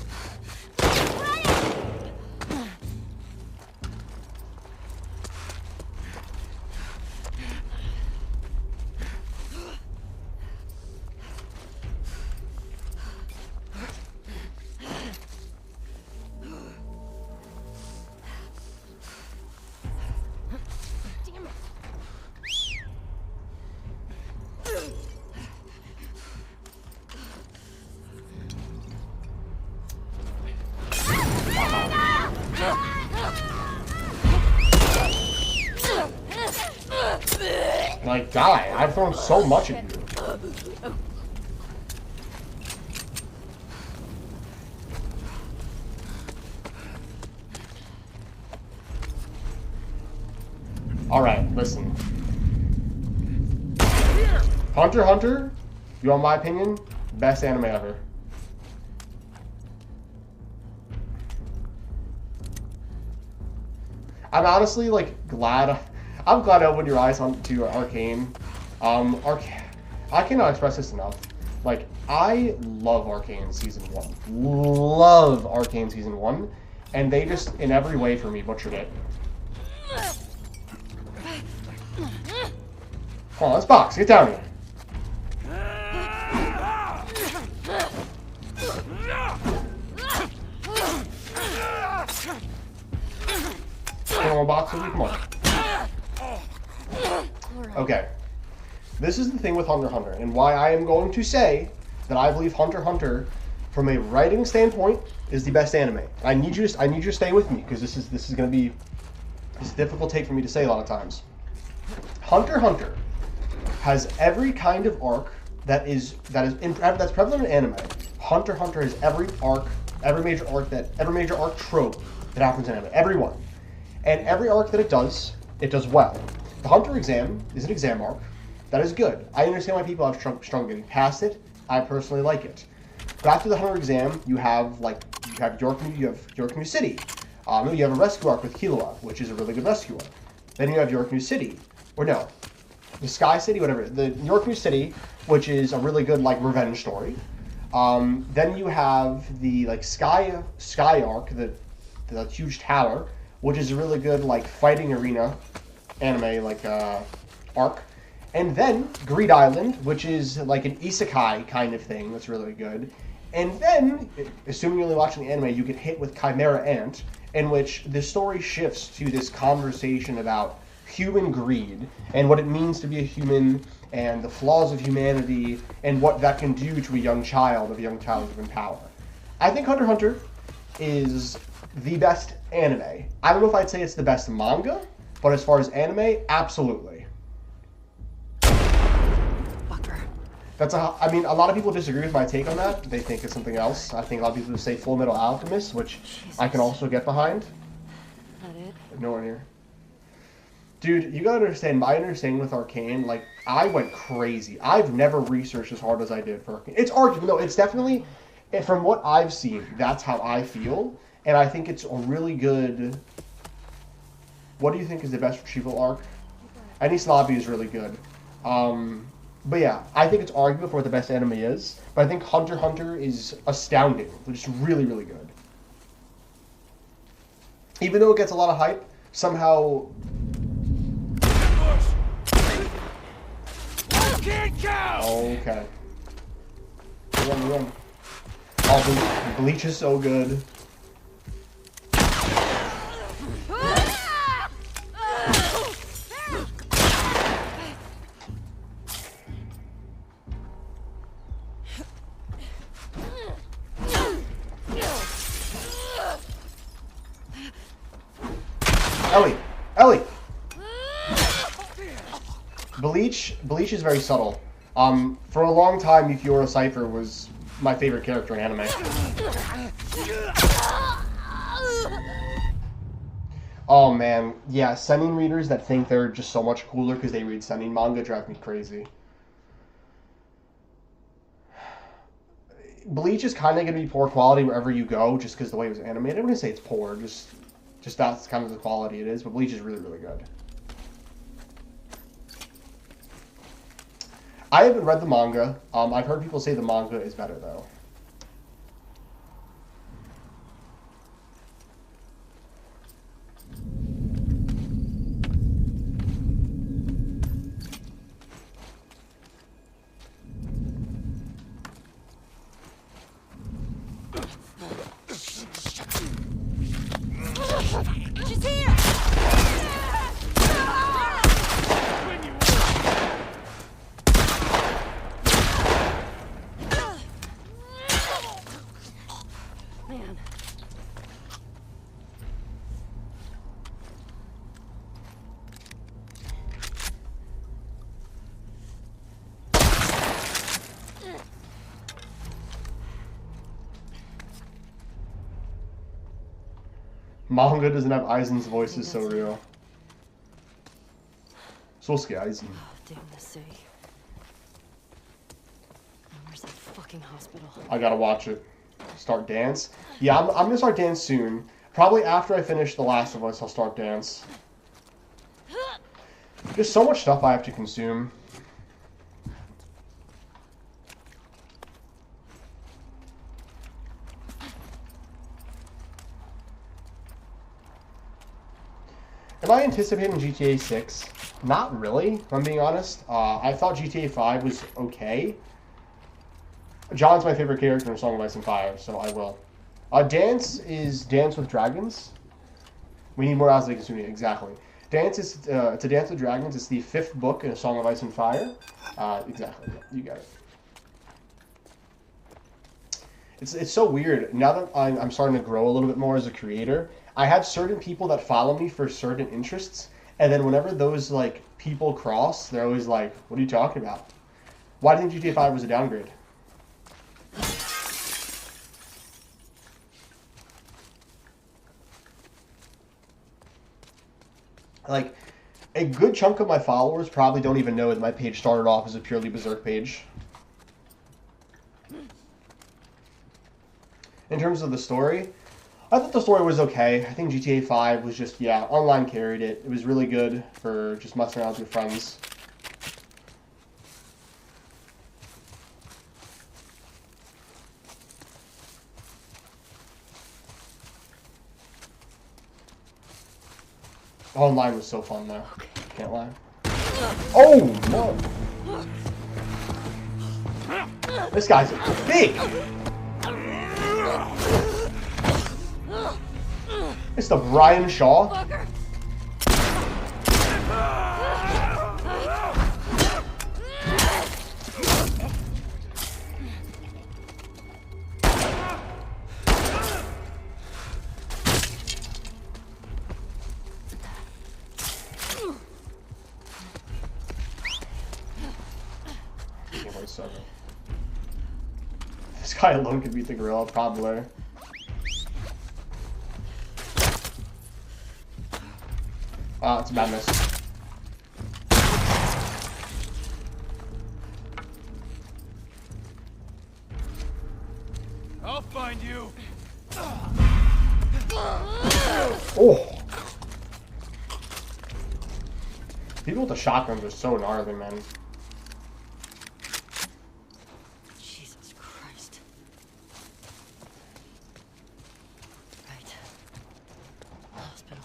Like, die. I've thrown so much at you. Alright, listen. Hunter x Hunter, you want my opinion? Best anime ever. I'm honestly, like, glad... I'm glad I opened your eyes to Arcane. I cannot express this enough. Like, I love Arcane Season 1. Love Arcane Season 1. And they just, in every way for me, butchered it. Come on, let's box. Get down here. Come on, box with you? Come on. Okay. This is the thing with Hunter x Hunter, and why I am going to say that I believe Hunter x Hunter, from a writing standpoint, is the best anime. I need you to stay with me, because this is going to be a difficult take for me to say a lot of times. Hunter x Hunter has every kind of arc that's prevalent in anime. Hunter x Hunter has every major arc trope that happens in anime. Every one. And every arc that it does well. The Hunter exam is an exam arc. That is good. I understand why people have struggled getting past it. I personally like it. But after the Hunter exam, you have York New City. You have a rescue arc with Killua, which is a really good rescue arc. Then you have York New City, or no, the Sky City, whatever. The York New City, which is a really good like revenge story. Then you have the like Sky arc, the huge tower, which is a really good like fighting arena anime like arc. And then Greed Island, which is like an isekai kind of thing that's really good. And then, assuming you're only watching the anime, you get hit with Chimera Ant, in which the story shifts to this conversation about human greed and what it means to be a human and the flaws of humanity and what that can do to a young child given power. I think Hunter x Hunter is the best anime. I don't know if I'd say it's the best manga, but as far as anime, absolutely. I mean, a lot of people disagree with my take on that. They think it's something else. I think a lot of people would say Full Metal Alchemist, which Jesus. I can also get behind. That it? Nowhere near. Dude, you gotta understand, my understanding with Arcane, like, I went crazy. I've never researched as hard as I did for Arcane. It's arguable. No, it's definitely, from what I've seen, that's how I feel. And I think it's a really good... What do you think is the best retrieval arc? Enies Lobby is really good. But yeah, I think it's arguable for what the best anime is. But I think Hunter x Hunter is astounding. It's just really, really good. Even though it gets a lot of hype, somehow... Okay. Run. Oh, Bleach is so good. Ellie! Bleach is very subtle. For a long time, Yukiura Cypher was my favorite character in anime. Oh man, yeah, Seinen readers that think they're just so much cooler because they read Seinen manga drive me crazy. Bleach is kind of going to be poor quality wherever you go, just because the way it was animated. I wouldn't say it's poor, just that's kind of the quality it is. But Bleach is really, really good. I haven't read the manga. I've heard people say the manga is better though. She's here! Man. Manga doesn't have Aizen's voice is so real. Sosuke Aizen. Oh, damn the city. Where's that fucking hospital? I gotta watch it. Start Dance. Yeah, I'm gonna start Dance soon. Probably after I finish The Last of Us, I'll start Dance. There's so much stuff I have to consume. Am I anticipating GTA 6? Not really, if I'm being honest. I thought GTA 5 was okay. John's my favorite character in Song of Ice and Fire, so I will. Dance is Dance with Dragons. We need more Aztec Kasumi, exactly. Dance is, it's a Dance with Dragons. It's the 5th book in A Song of Ice and Fire. Exactly, you got it. It's so weird. Now that I'm starting to grow a little bit more as a creator, I have certain people that follow me for certain interests, and then whenever those like people cross, they're always like, "What are you talking about? Why do you think GTA 5 was a downgrade?" Like, a good chunk of my followers probably don't even know that my page started off as a purely Berserk page. In terms of the story, I thought the story was okay. I think GTA 5 was just, yeah, online carried it. It was really good for just messing around with your friends. Online was so fun though. Can't lie. Oh no! This guy's big! It's the Brian Shaw. Fucker. This guy alone could beat the gorilla, probably. It's a bad miss. I'll find you. Oh! People with the shotguns are so gnarly, man. Jesus Christ. Right. Hospital.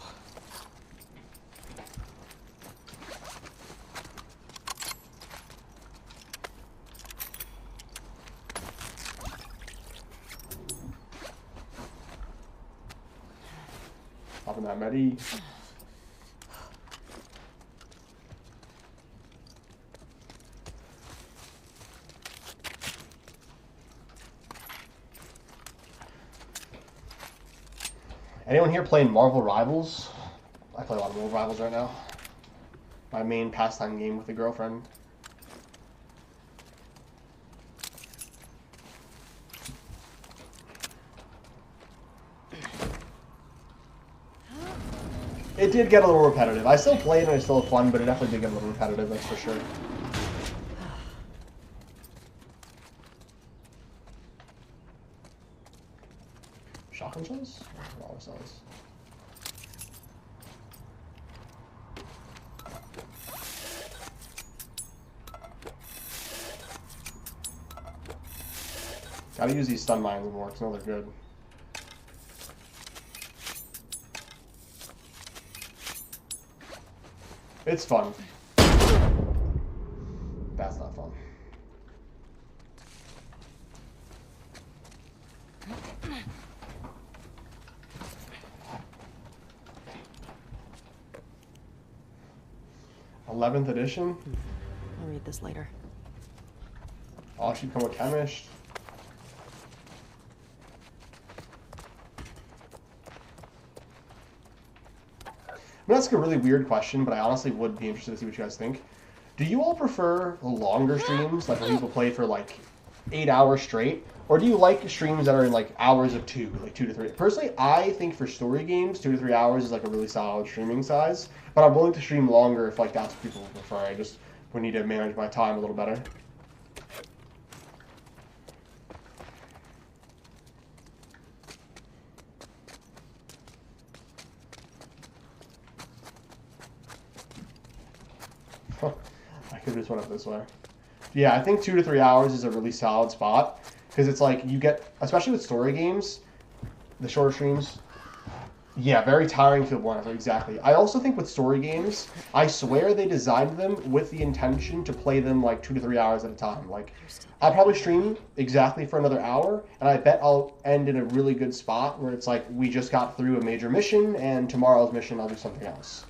Popping that Medi. Anyone here playing Marvel Rivals? I play a lot of Marvel Rivals right now. My main pastime game with a girlfriend. It did get a little repetitive. I still played and I still had fun, but it definitely did get a little repetitive, that's for sure. Shotgun shells? All cells. Gotta use these stun mines more, because I know they're good. It's fun. That's not fun. '11th edition? I'll read this later. Oh, she'd become a chemist. I'm gonna ask a really weird question, but I honestly would be interested to see what you guys think. Do you all prefer the longer streams, like when people play for like 8 hours straight? Or do you like streams that are in like hours of 2, like 2 to 3? Personally, I think for story games, 2 to 3 hours is like a really solid streaming size. But I'm willing to stream longer if like that's what people prefer. I just would need to manage my time a little better. I could have just went up this way. Yeah, I think 2 to 3 hours is a really solid spot. Because it's like you get, especially with story games, the shorter streams. Yeah, very tiring to one. Exactly. I also think with story games, I swear they designed them with the intention to play them like 2 to 3 hours at a time. Like, I'll probably stream exactly for another hour, and I bet I'll end in a really good spot where it's like we just got through a major mission, and tomorrow's mission I'll do something else.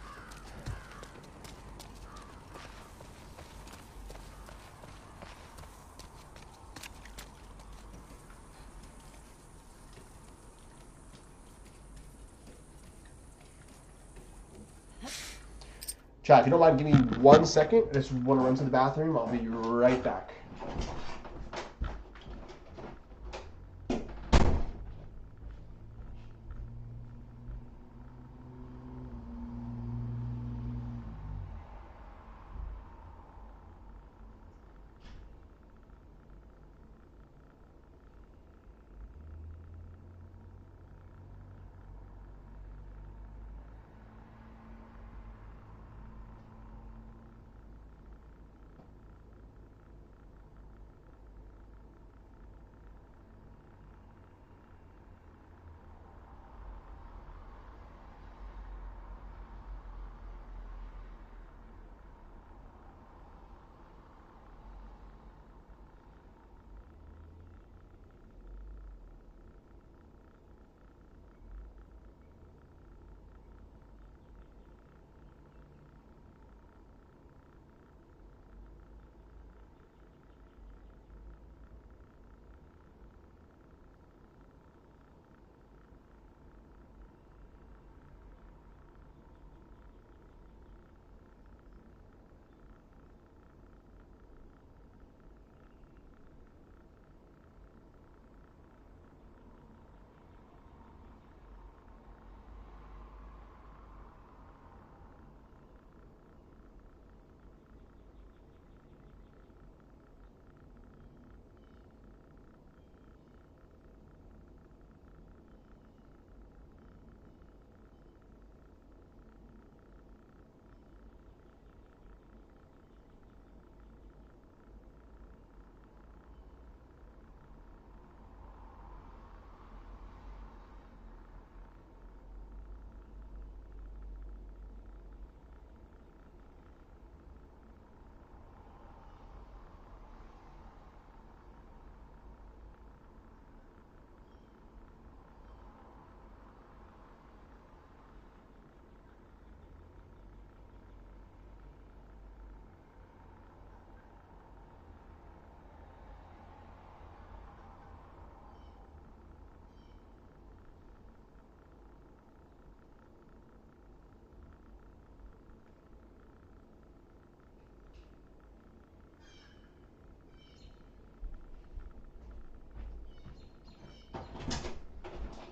Chat, if you don't mind, give me 1 second. I just want to run to the bathroom. I'll be right back.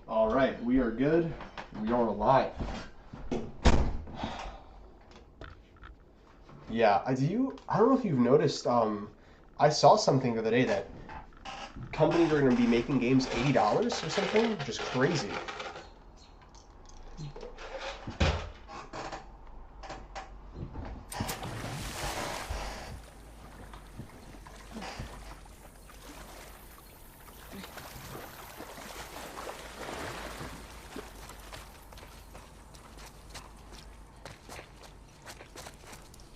All right, we are good. We are live. Yeah, I don't know if you've noticed, I saw something the other day that companies are going to be making games $80 or something, which is crazy.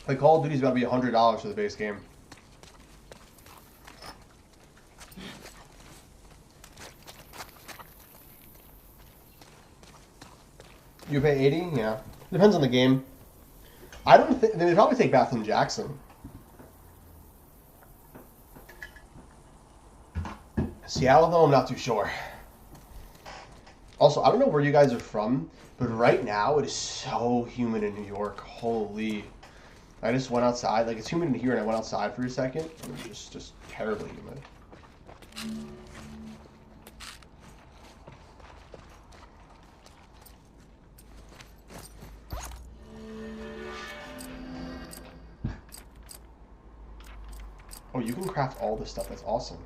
Like Call of Duty's about to be $100 for the base game. You pay 80? Yeah. Depends on the game. I don't think they probably take Bathroom Jackson. Seattle though, I'm not too sure. Also, I don't know where you guys are from, but right now it is so humid in New York. Holy. I just went outside, like it's humid in here, and I went outside for a second, and it was just terribly humid. Oh, you can craft all this stuff. That's awesome.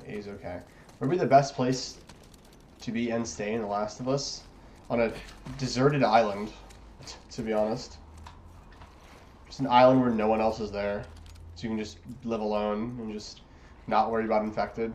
Is okay. Would be the best place to be and stay in The Last of Us? On a deserted island, to be honest. Just an island where no one else is there. So you can just live alone and just not worry about infected.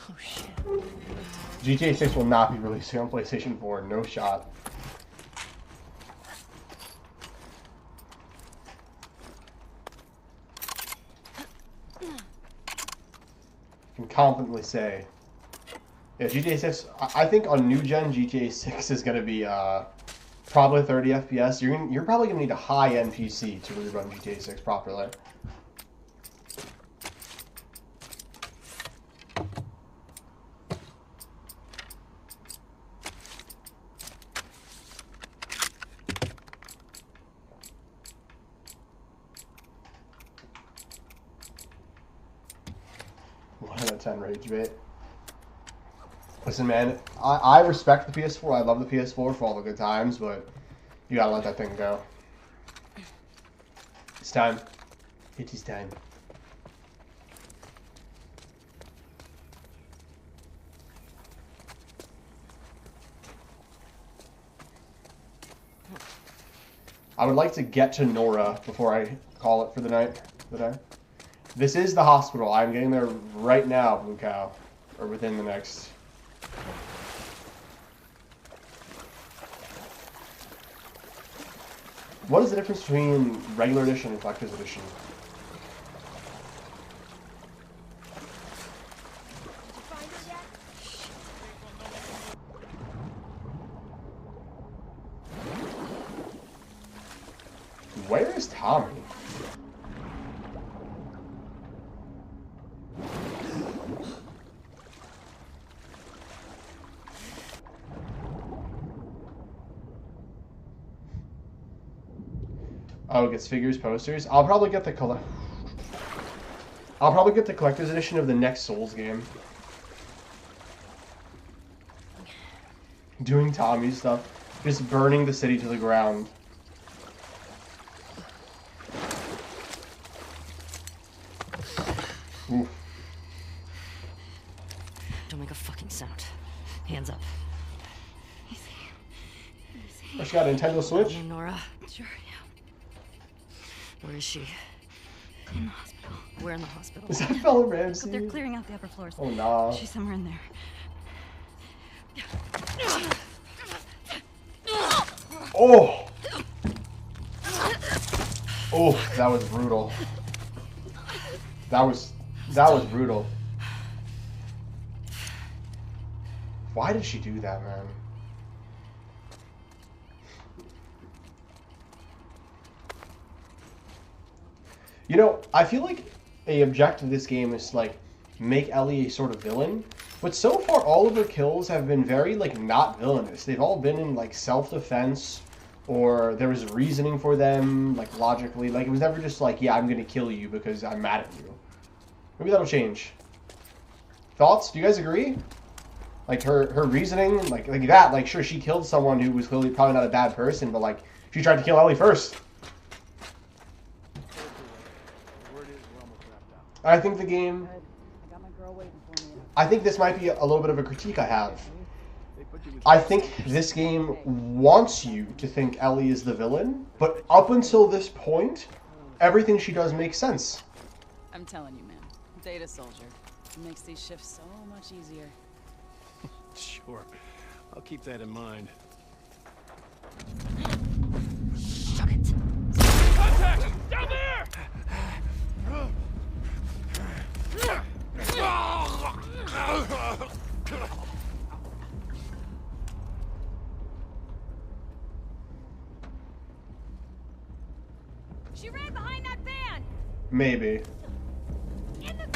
Oh shit. GTA 6 will not be releasing on PlayStation 4. No shot. I can confidently say, yeah, GTA 6. I think on new gen GTA 6 is going to be probably 30 FPS. You're probably going to need a high-end PC to really run GTA 6 properly. One out of 10 rage bait. Listen, man, I respect the PS4. I love the PS4 for all the good times, but you gotta let that thing go. It's time. It is time. I would like to get to Nora before I call it for the night. This is the hospital. I'm getting there right now, Blue Cow. Or within the next... What is the difference between regular edition and collector's edition? Where is Tommy? Oh, it gets figures, posters. I'll probably get the collector's edition of the next Souls game. Doing Tommy stuff, just burning the city to the ground. Oof. Don't make a fucking sound. Hands up. Oh, she got a Nintendo Switch? Hey, Nora. Sure, yeah. Where is she? In the hospital. We're in the hospital. Is that Bella But they're Ramsey? clearing out the upper floors. Oh, nah. She's somewhere in there. Oh! Oh, that was brutal. That was brutal. Why did she do that, man? You know, I feel like a objective of this game is to, like, make Ellie a sort of villain. But so far, all of her kills have been very, like, not villainous. They've all been in, like, self-defense, or there was reasoning for them, like, logically. Like, it was never just like, yeah, I'm gonna kill you because I'm mad at you. Maybe that'll change. Thoughts? Do you guys agree? Like, her reasoning, like that, like, sure, she killed someone who was clearly probably not a bad person, but, like, she tried to kill Ellie first. I think the game... I think this might be a little bit of a critique I have. I think this game wants you to think Ellie is the villain, but up until this point, everything she does makes sense. I'm telling you, man. Data soldier. It makes these shifts so much easier. Sure. I'll keep that in mind. Shut it. Contact! Down there! She ran behind that van. Maybe. In the...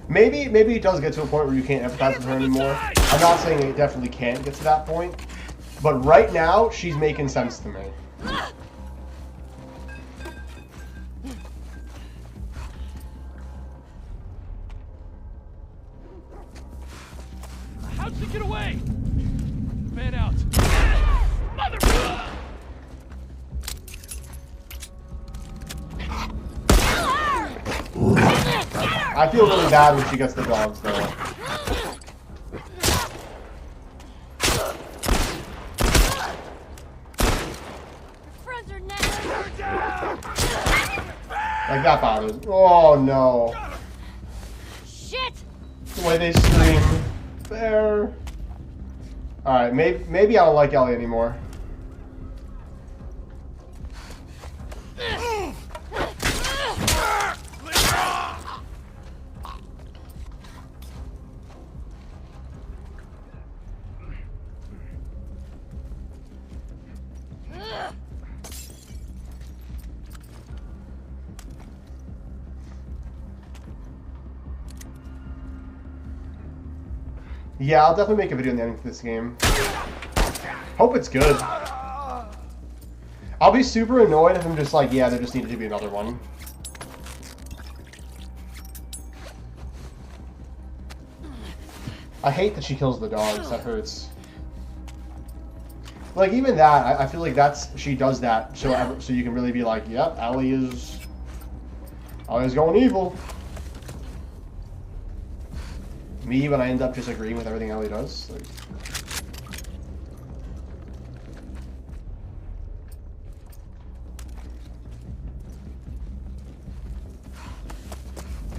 Maybe it does get to a point where you can't empathize with her anymore. I'm not saying it definitely can't get to that point, but right now, she's making sense to me. How'd she get away? Man out. Mother... I feel really bad when she gets the dogs, though. Friends are next. Like, that bothers. Oh, no. Shit. The way they scream. There. Alright, maybe I don't like Ellie anymore. Yeah, I'll definitely make a video on the ending for this game. Hope it's good. I'll be super annoyed if I'm just like, yeah, there just needed to be another one. I hate that she kills the dogs. That hurts. Like, even that, I feel like she does that so you can really be like, yep, Ellie's going evil. Me, when I end up just agreeing with everything Ellie does. Like...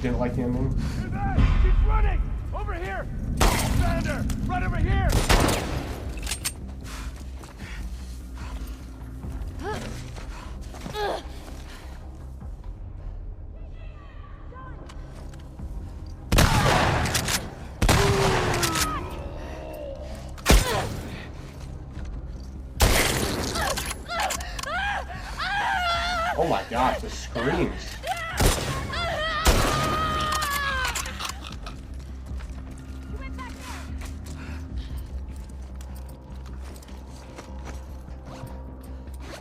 Didn't like the ending. Hey, man! Keep running! Over here! Sander! Run over here! Oh my gosh, the screams.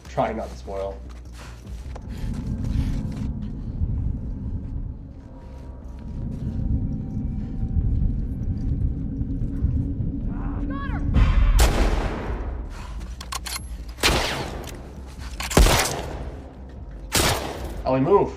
Trying not to spoil. Ellie, move.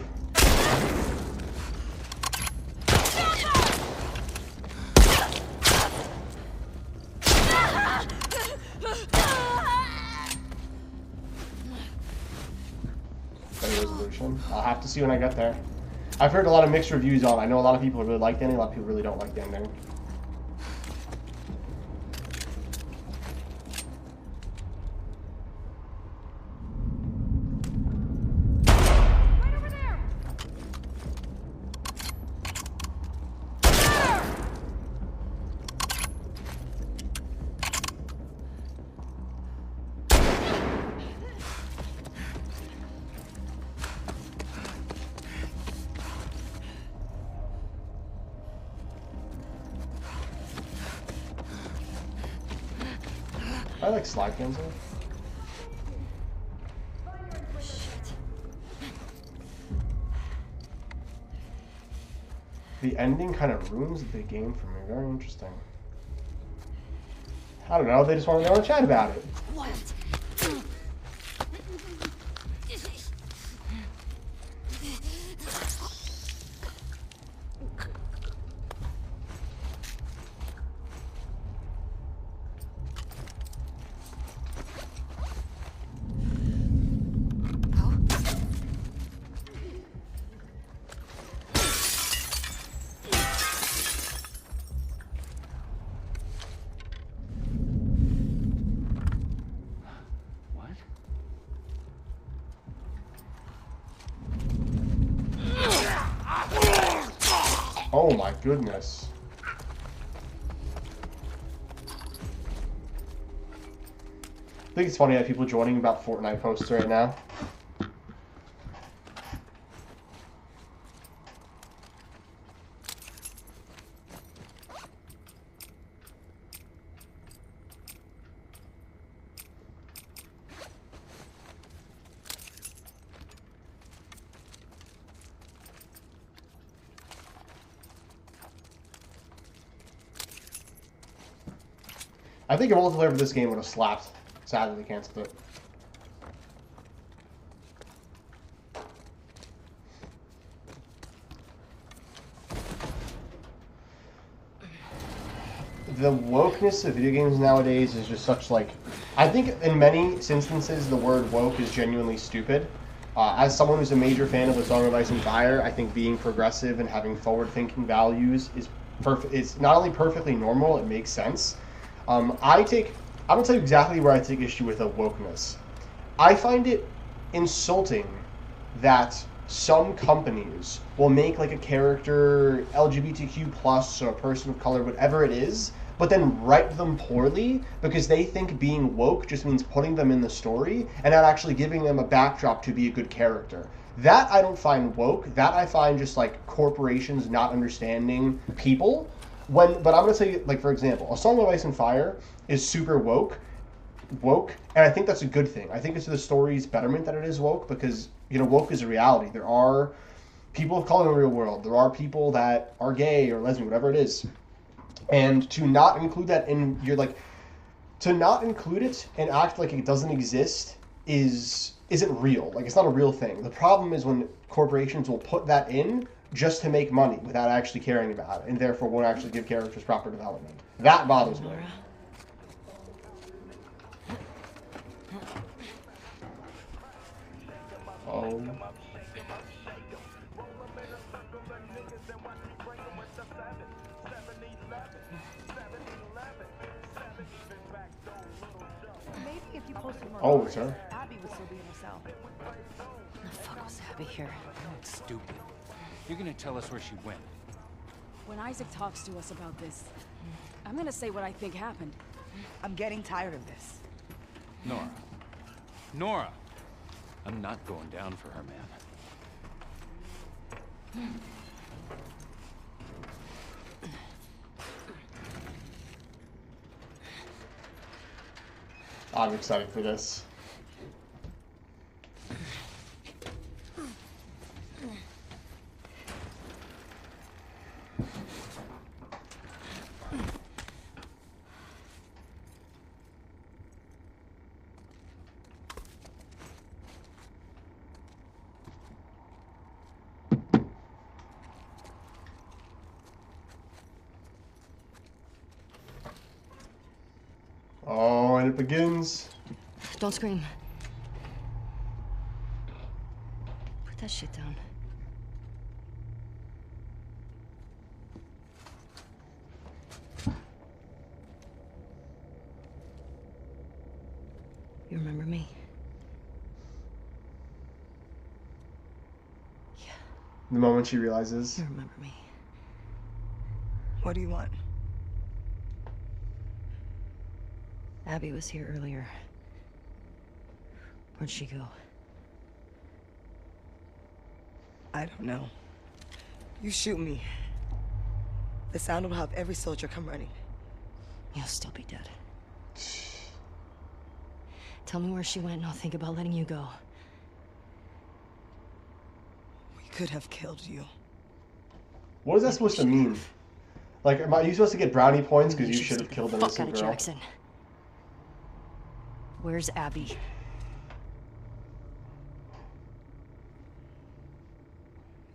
prediction. I'll have to see when I get there. I've heard a lot of mixed reviews on it. I know a lot of people really like the ending, a lot of people really don't like the ending. I like slide games though. The ending kind of ruins the game for me. Very interesting. I don't know. They just want to chat about it. What? Oh my goodness. I think it's funny that people joining about Fortnite posts right now. I think a multiplayer for this game would have slapped. Sadly, they canceled it. The wokeness of video games nowadays is just such like... I think in many instances the word woke is genuinely stupid. As someone who's a major fan of A Song of Ice and Fire, I think being progressive and having forward-thinking values is it's not only perfectly normal, it makes sense. I'm gonna tell you exactly where I take issue with the wokeness. I find it insulting that some companies will make like a character LGBTQ plus or a person of color, whatever it is, but then write them poorly because they think being woke just means putting them in the story and not actually giving them a backdrop to be a good character. That I don't find woke. That I find just like corporations not understanding people. But I'm gonna tell you, like for example, A Song of Ice and Fire is super woke, and I think that's a good thing. I think it's to the story's betterment that it is woke because, you know, woke is a reality. There are people of color in the real world. There are people that are gay or lesbian, whatever it is. And to not include that in to not include it and act like it doesn't exist isn't real. Like, it's not a real thing. The problem is when corporations will put that in just to make money without actually caring about it, and therefore won't actually give characters proper development. That bothers me. Oh. Maybe if you posted more Oh, photos, sir. Abby would still be in her cell. The fuck was Abby here? That's stupid. You're gonna tell us where she went. When Isaac talks to us about this, I'm gonna say what I think happened. I'm getting tired of this. Nora. Nora! I'm not going down for her, man. I'm excited for this. Oh, and it begins. Don't scream. Put that shit down. You remember me? Yeah. The moment she realizes. You remember me. What do you want? Abby was here earlier. Where'd she go? I don't know. You shoot me. The sound will have every soldier come running. You'll still be dead. Tell me where she went and I'll think about letting you go. We could have killed you. What is that supposed to mean? Like, are you supposed to get brownie points because you should have Stay the killed an fuck innocent out of girl? Jackson. Where's Abby?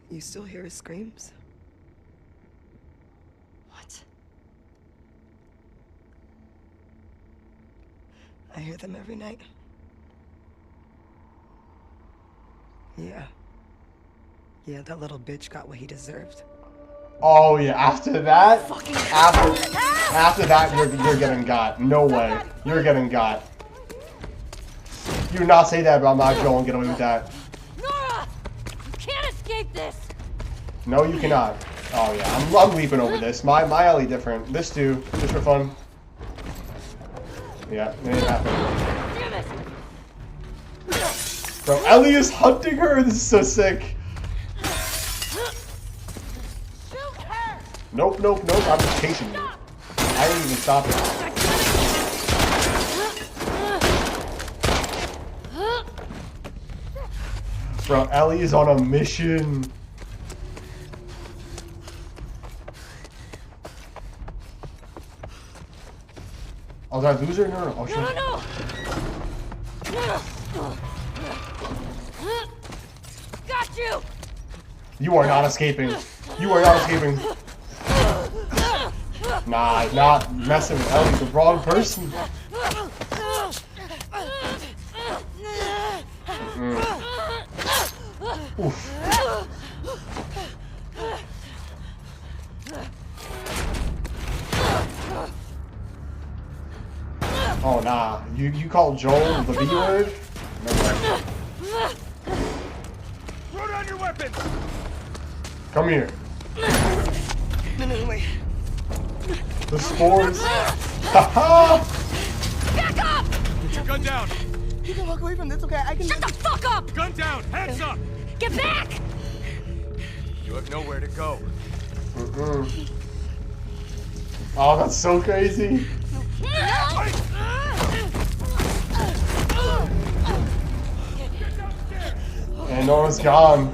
You still hear his screams? What? I hear them every night. Yeah. Yeah, that little bitch got what he deserved. Oh yeah, after that, after that, you're getting got. No way, you're getting got. You do not say that about my Joel and get away with that. Nora! You can't escape this! No, you cannot. Oh yeah, I'm leaping over this. My Ellie different. This too, just for fun. Yeah, it ain't happening. Damn it! Bro, Ellie is hunting her. This is so sick. Shoot her! Nope, nope, nope. I'm just chasing you. I didn't even stop it. Bro, Ellie is on a mission. Oh, did I lose her? No. Oh, shit. No! Got you! You are not escaping. You are not escaping. Nah, not messing with Ellie. The wrong person. Oof. Oh nah, you called Joel the B word? No way. Throw down your weapons! Come here. No, wait. The spores. Haha! Back up! Put your gun down! You can walk away from this, okay? I can. Shut the fuck up! Gun down! Hands up! Get back! You have nowhere to go. Oh, that's so crazy. And Nora's gone.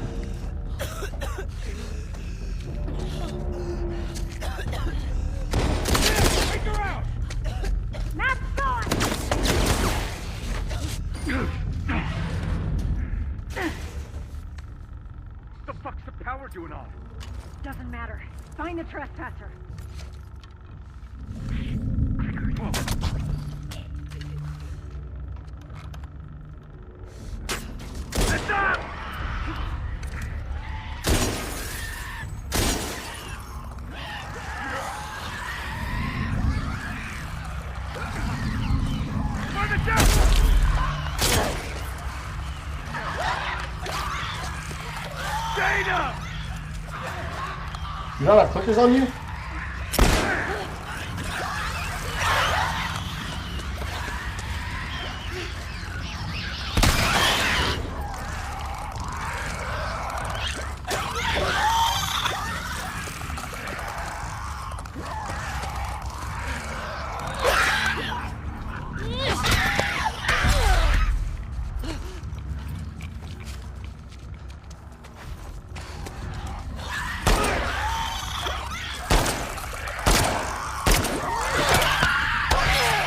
Take her out! Matt's gone! What the fuck's the power doing on? Doesn't matter. Find the trespasser. Heads up! Burn it down! Dana! You don't have clickers on you?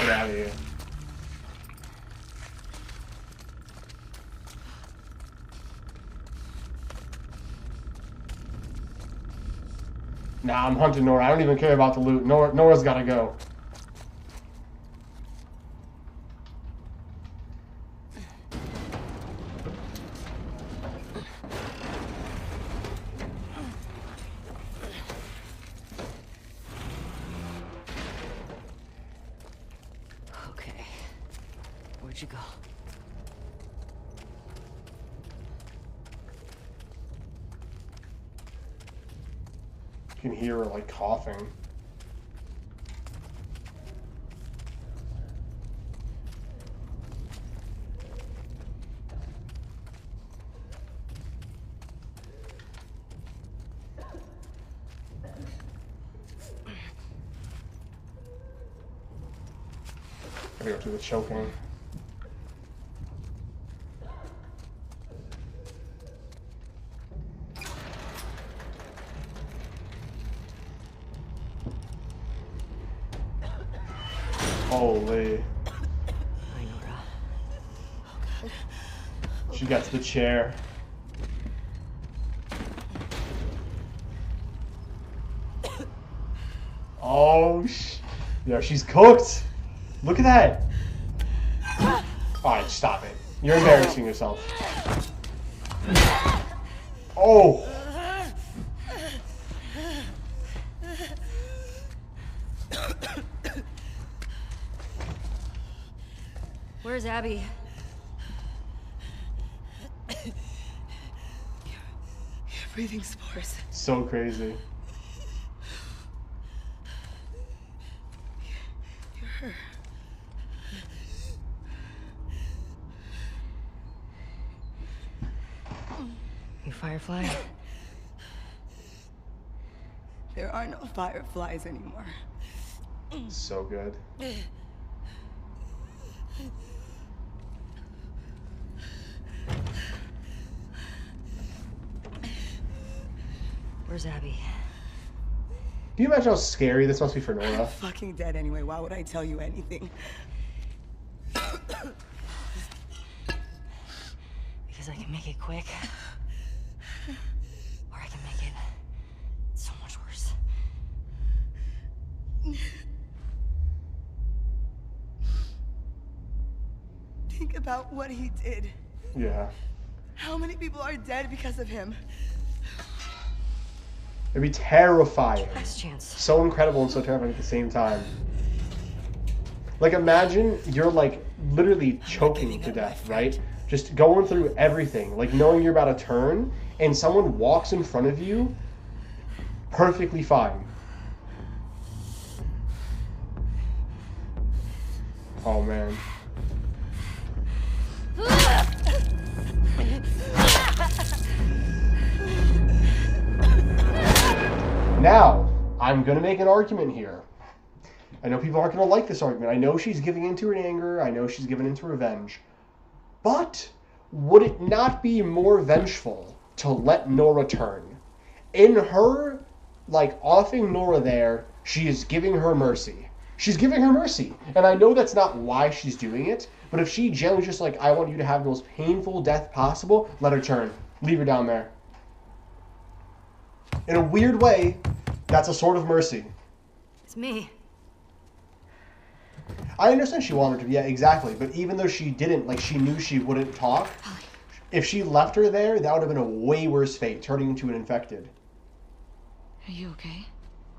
Get out of here. Nah, I'm hunting Nora. I don't even care about the loot. Nora's gotta go. you go. You can hear her like coughing. Gotta go through the choking. Holy. Hi, Nora. She gets the chair. Oh, yeah, she's cooked. Look at that. Alright, stop it. You're embarrassing yourself. Oh. Where's Abby? Your breathing spores. So crazy. You're her. You Firefly? There are no fireflies anymore. So good. Where's Abby? Can you imagine how scary this must be for I'm Nora? fucking dead anyway. Why would I tell you anything? Because I can make it quick. Or I can make it so much worse. Think about what he did. Yeah. How many people are dead because of him? It'd be terrifying. Last chance. So incredible and so terrifying at the same time. Like, imagine you're, like, literally choking to death, right? Just going through everything, like, knowing you're about to turn, and someone walks in front of you, perfectly fine. Oh, man. Now, I'm gonna make an argument here. I know people aren't gonna like this argument. I know she's giving into her anger. I know she's giving into revenge. But would it not be more vengeful to let Nora turn? In her, like, offing Nora there, she is giving her mercy. She's giving her mercy. And I know that's not why she's doing it, but if she genuinely just like, I want you to have the most painful death possible, let her turn. Leave her down there. In a weird way, that's a sort of mercy. It's me. I understand she wanted to, yeah, exactly. But even though she didn't, like, she knew she wouldn't talk, if she left her there, that would have been a way worse fate, turning into an infected. Are you okay?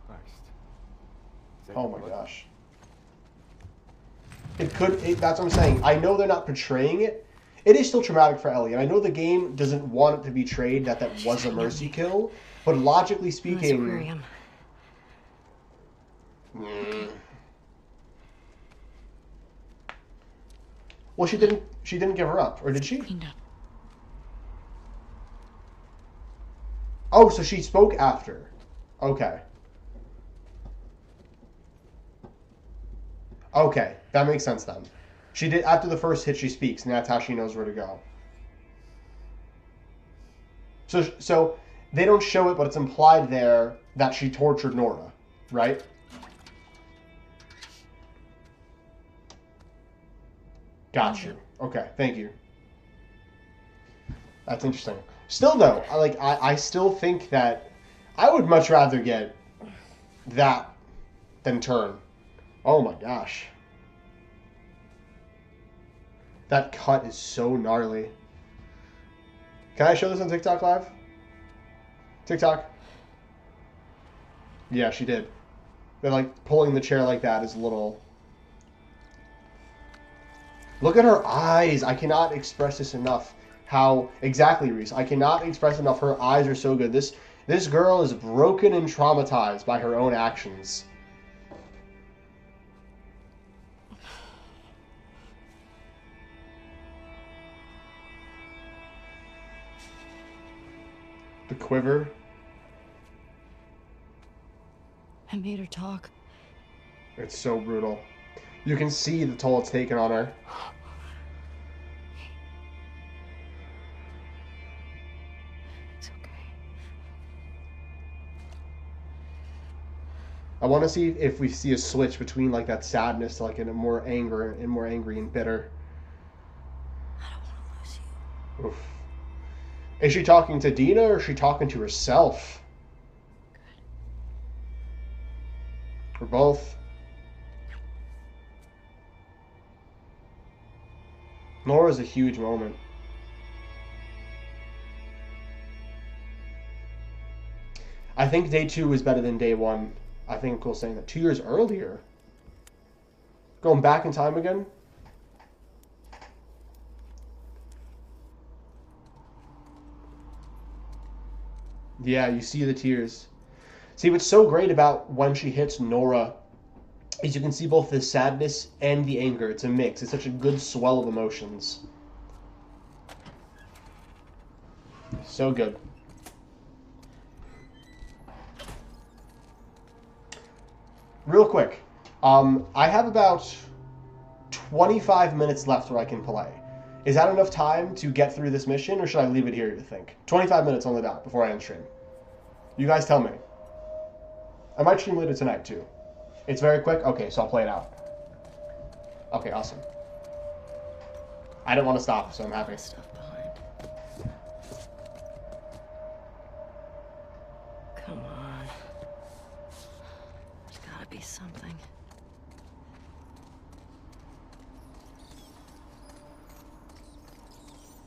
Christ. Oh my gosh. That's what I'm saying. I know they're not portraying it. It is still traumatic for Ellie, and I know the game doesn't want it to be portrayed that was a mercy kill, but logically speaking... Well, she didn't give her up, or did she? Cleaned up. Oh, so she spoke after. Okay. Okay, that makes sense then. She did, after the first hit she speaks, and that's how she knows where to go. So they don't show it, but it's implied there that she tortured Nora, right? Got you. Okay, thank you. That's interesting. Still though, I still think that I would much rather get that than turn. Oh my gosh. That cut is so gnarly. Can I show this on TikTok Live? TikTok? Yeah, she did. They're like pulling the chair like that is a little... Look at her eyes. I cannot express this enough. How exactly, Reese? I cannot express enough. Her eyes are so good. This girl is broken and traumatized by her own actions. The quiver. I made her talk. It's so brutal. You can see the toll it's taken on her. It's okay. I want to see if we see a switch between like that sadness to like in a more anger and more angry and bitter. I don't want to lose you. Oof. Is she talking to Dina or is she talking to herself? Or both? Nora's a huge moment. I think day 2 is better than day 1. I think I'm cool saying that. 2 years earlier. Going back in time again. Yeah, you see the tears. See, what's so great about when she hits Nora is you can see both the sadness and the anger. It's a mix. It's such a good swell of emotions. So good. Real quick, I have about 25 minutes left where I can play. Is that enough time to get through this mission, or should I leave it here, you think? 25 minutes on the dot before I end stream. You guys tell me. I might stream later tonight, too. It's very quick? Okay, so I'll play it out. Okay, awesome. I didn't want to stop, so I'm happy. Stuff behind. Come on. There's gotta be something.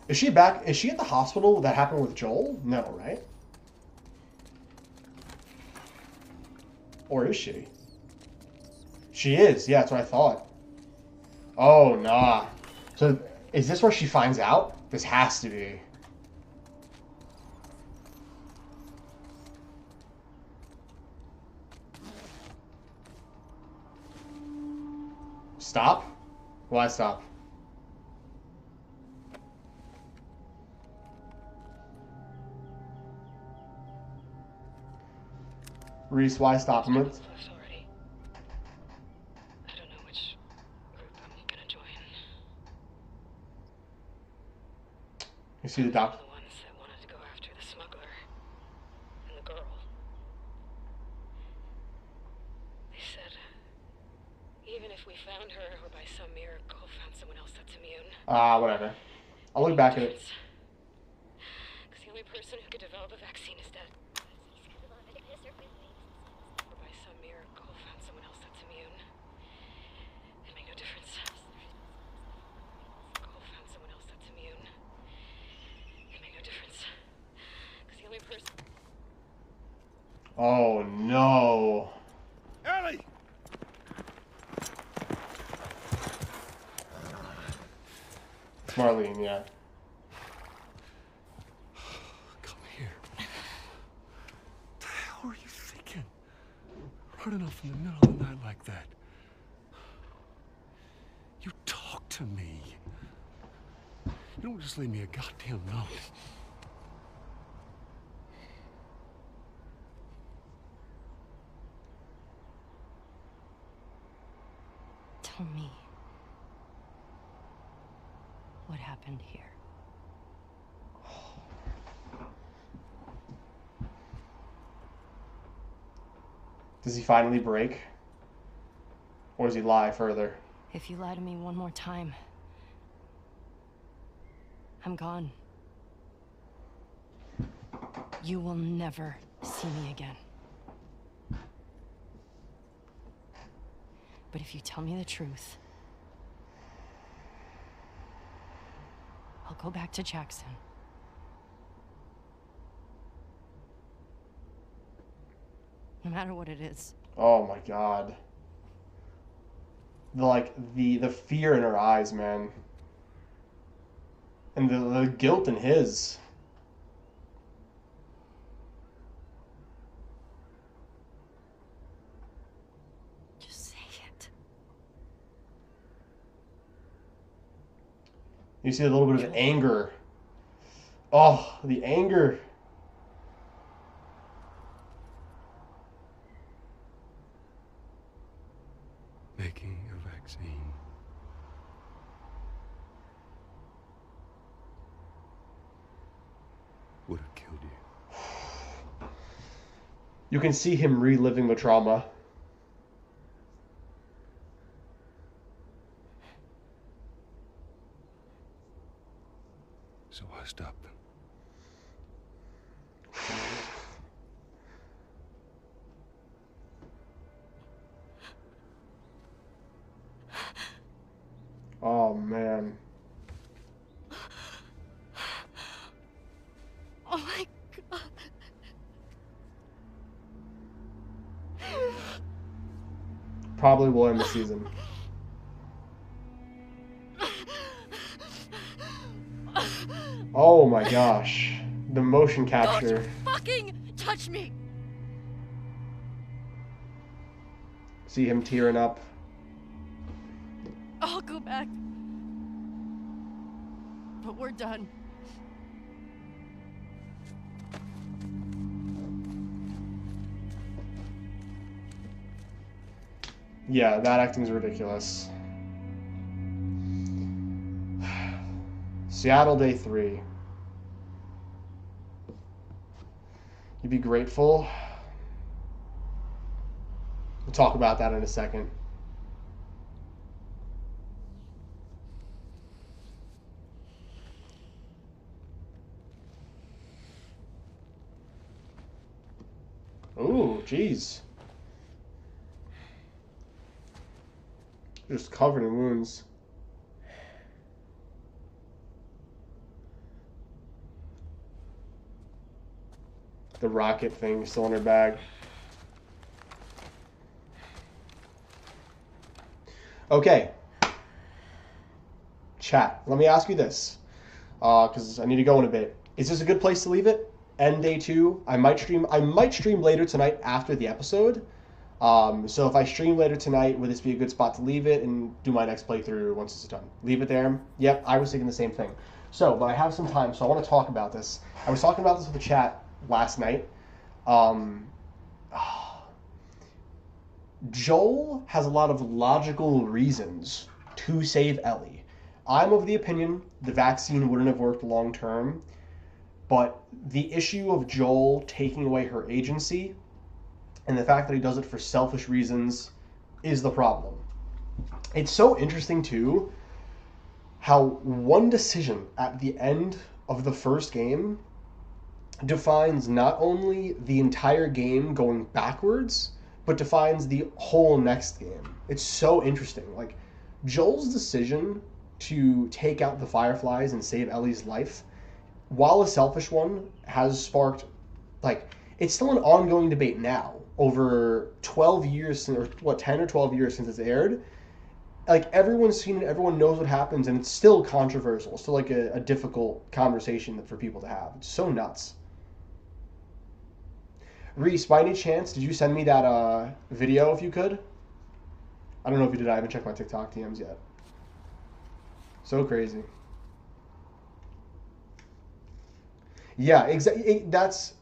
Is she back? Is she at the hospital that happened with Joel? No, right? Or is she? She is. Yeah, that's what I thought. Oh, nah. So, is this where she finds out? This has to be. Stop? Why stop? Reese, why stop him? Already. I don't know which group I'm gonna join. You see the doc? The ones that wanted to go after the smuggler and the girl. They said even if we found her or by some miracle found someone else that's immune. Whatever. I'll look back at it. Because the only person who could develop a vaccine is dead. Or by some miracle found someone else that's immune. It made no difference. Found someone else that's immune. It made no difference. Because the only person. Oh no. Ellie! It's Marlene, yeah. Come here. What the hell are you thinking? Running off in the middle of the night like that. You talk to me. You don't just leave me a goddamn note. Tell me. What happened here? Does he finally break? Or does he lie further? If you lie to me one more time, I'm gone. You will never see me again. But if you tell me the truth, I'll go back to Jackson. No matter what it is. Oh my god. The fear in her eyes, man. And the guilt in his. Just say it. You see a little bit of anger. Oh, the anger. Making a vaccine. Would have killed you. You can see him reliving the trauma. So I stopped them. Oh, man. Oh my God. Probably will end the season. Oh my gosh. The motion capture. Don't fucking touch me. See him tearing up. I'll go back. But we're done. Yeah, that acting's ridiculous. Seattle Day 3. You'd be grateful. We'll talk about that in a second. Ooh, jeez. Just covered in wounds. The rocket thing still in her bag. Okay. Chat, let me ask you this. Because I need to go in a bit. Is this a good place to leave it? End day 2. I might stream later tonight after the episode. So if I stream later tonight, would this be a good spot to leave it and do my next playthrough once it's done? Leave it there? Yep, I was thinking the same thing. So, but I have some time, so I want to talk about this. I was talking about this with the chat last night. Joel has a lot of logical reasons to save Ellie. I'm of the opinion the vaccine wouldn't have worked long term, but the issue of Joel taking away her agency and the fact that he does it for selfish reasons is the problem. It's so interesting, too, how one decision at the end of the first game defines not only the entire game going backwards, but defines the whole next game. It's so interesting. Like, Joel's decision to take out the Fireflies and save Ellie's life, while a selfish one, has sparked, like, it's still an ongoing debate now, over 12 years, or what, 10 or 12 years since it's aired. Like, everyone's seen it, everyone knows what happens, and it's still controversial. It's still, like, a difficult conversation for people to have. It's so nuts. Reese, by any chance, did you send me that video if you could? I don't know if you did. I haven't checked my TikTok DMs yet. So crazy. Yeah, exactly. That's...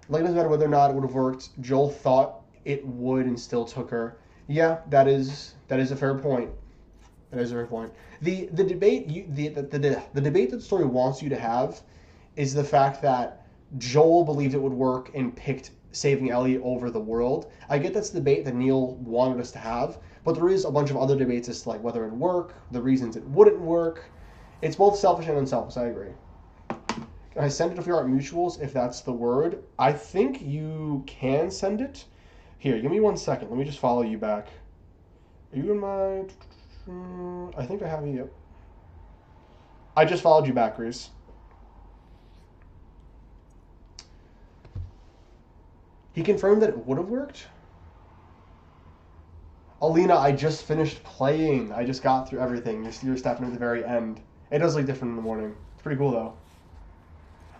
Like, it doesn't matter whether or not it would have worked. Joel thought it would and still took her. Yeah, that is a fair point. That is a fair point. The debate the debate that the story wants you to have is the fact that Joel believed it would work and picked saving Ellie over the world. I get that's the debate that Neil wanted us to have, but there is a bunch of other debates as to like whether it would work, the reasons it wouldn't work. It's both selfish and unselfish, I agree. Can I send it if we aren't mutuals, if that's the word? I think you can send it. Here, give me 1 second. Let me just follow you back. Are you in my... I think I have you, yep. I just followed you back, Reese. He confirmed that it would have worked? Alina, I just finished playing. I just got through everything. You're stepping at the very end. It does look different in the morning. It's pretty cool, though.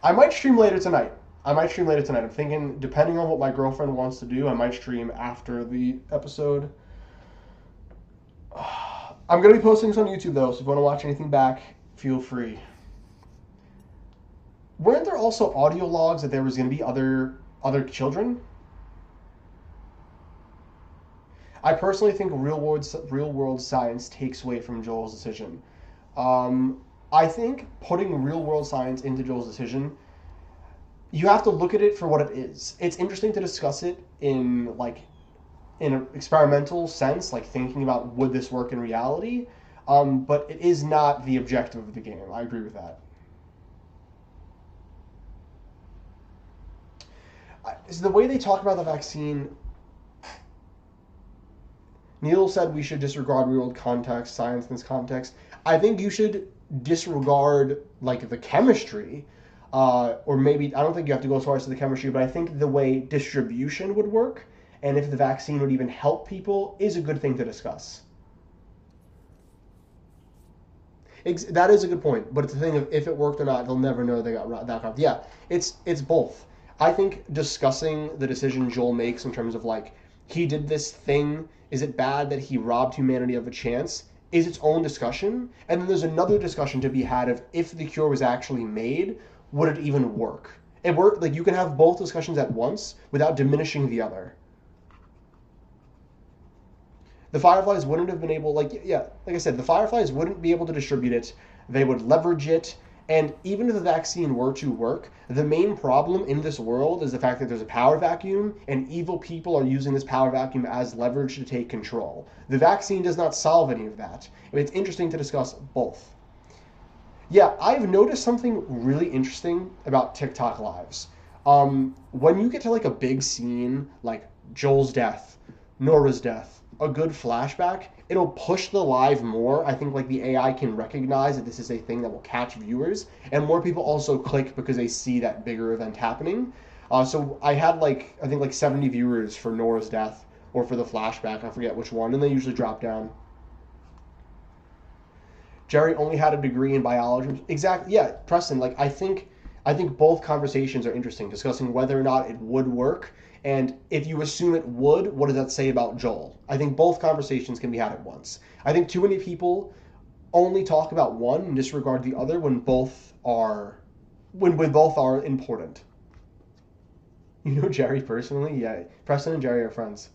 I might stream later tonight. I'm thinking, depending on what my girlfriend wants to do, I might stream after the episode. I'm going to be posting this on YouTube, though, so if you want to watch anything back, feel free. Weren't there also audio logs that there was going to be other children? I personally think real world science takes away from Joel's decision. I think putting real world science into Joel's decision, you have to look at it for what it is. It's interesting to discuss it in an experimental sense, like thinking about would this work in reality, but it is not the objective of the game. I agree with that. Is the way they talk about the vaccine. Neil said we should disregard real world context, science in this context. I think you should disregard like the chemistry, or maybe I don't think you have to go as far as to the chemistry, but I think the way distribution would work and if the vaccine would even help people is a good thing to discuss. That is a good point, but it's the thing of if it worked or not, they'll never know they got that card. Yeah, it's both. I think discussing the decision Joel makes in terms of like he did this thing. Is it bad that he robbed humanity of a chance? Is its own discussion. And then there's another discussion to be had of if the cure was actually made, would it even work? It worked, like you can have both discussions at once without diminishing the other. The Fireflies wouldn't have been able, like I said, the Fireflies wouldn't be able to distribute it. They would leverage it. And even if the vaccine were to work, the main problem in this world is the fact that there's a power vacuum, and evil people are using this power vacuum as leverage to take control. The vaccine does not solve any of that. It's interesting to discuss both. Yeah, I've noticed something really interesting about TikTok lives. When you get to like a big scene, like Joel's death, Nora's death, a good flashback, it'll push the live more. I think like the AI can recognize that this is a thing that will catch viewers, and more people also click because they see that bigger event happening. So I had I think 70 viewers for Nora's death or for the flashback, I forget which one, and they usually drop down. Jerry only had a degree in biology. Exactly. Yeah, Preston, I think both conversations are interesting, discussing whether or not it would work. And if you assume it would, what does that say about Joel? I think both conversations can be had at once. I think too many people only talk about one and disregard the other when both are important. You know Jerry personally? Yeah, Preston and Jerry are friends.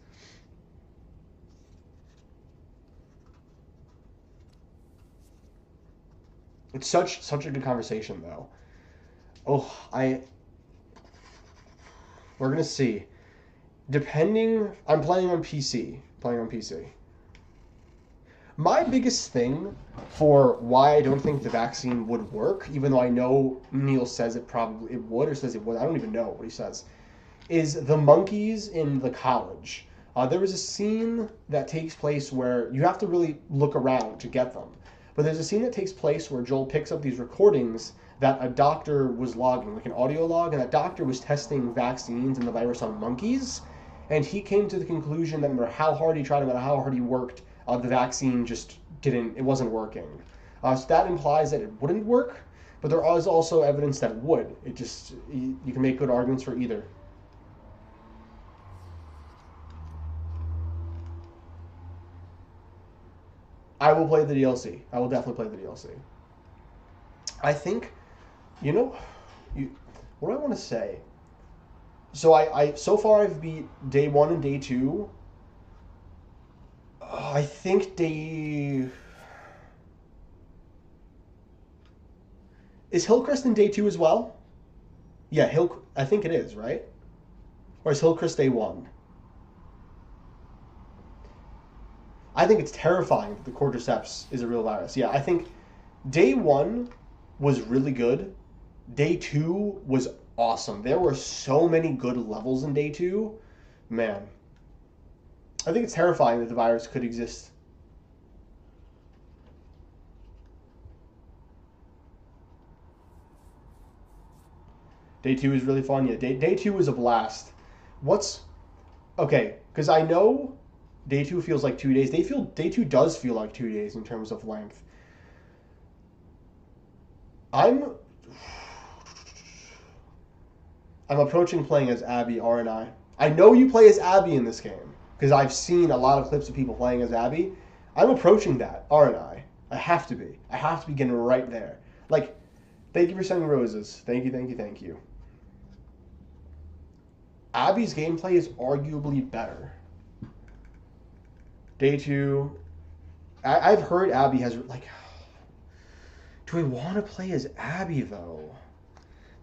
It's such a good conversation though. We're gonna see. I'm playing on PC. My biggest thing for why I don't think the vaccine would work, even though I know Neil says it would, or says it would, I don't even know what he says, is the monkeys in the college. There was a scene that takes place where you have to really look around to get them. But there's a scene that takes place where Joel picks up these recordings that a doctor was logging, like an audio log, and that doctor was testing vaccines and the virus on monkeys. And he came to the conclusion that no matter how hard he tried, no matter how hard he worked, the vaccine just it wasn't working. So that implies that it wouldn't work, but there is also evidence that it would. You can make good arguments for either. I will play the DLC. I will definitely play the DLC. I think, what do I want to say? So so far I've beat day 1 and day 2. I think is Hillcrest in day 2 as well? Yeah, I think it is, right? Or is Hillcrest day 1? I think it's terrifying that the cordyceps is a real virus. Yeah, I think day 1 was really good. Day 2 was awesome. There were so many good levels in day 2. Man. I think it's terrifying that the virus could exist. Day 2 is really fun. Yeah, day 2 was a blast. Okay, because I know Day 2 feels like 2 days. Day 2 does feel like 2 days in terms of length. I'm approaching playing as Abby, aren't I? I know you play as Abby in this game because I've seen a lot of clips of people playing as Abby. I'm approaching that, aren't I? I have to be. I have to be getting right there. Like, thank you for sending roses. Thank you, thank you, thank you. Abby's gameplay is arguably better. Day 2, I've heard Abby has, like, do I want to play as Abby, though?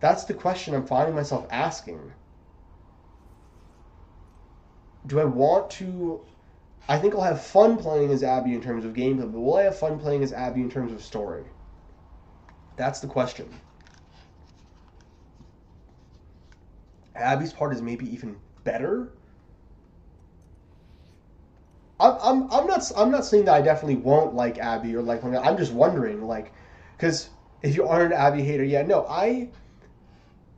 That's the question I'm finding myself asking. Do I want to... I think I'll have fun playing as Abby in terms of gameplay, but will I have fun playing as Abby in terms of story? That's the question. Abby's part is maybe even better? I'm not saying that I definitely won't like Abby or like... I'm just wondering, like... Because if you aren't an Abby hater, yeah, no,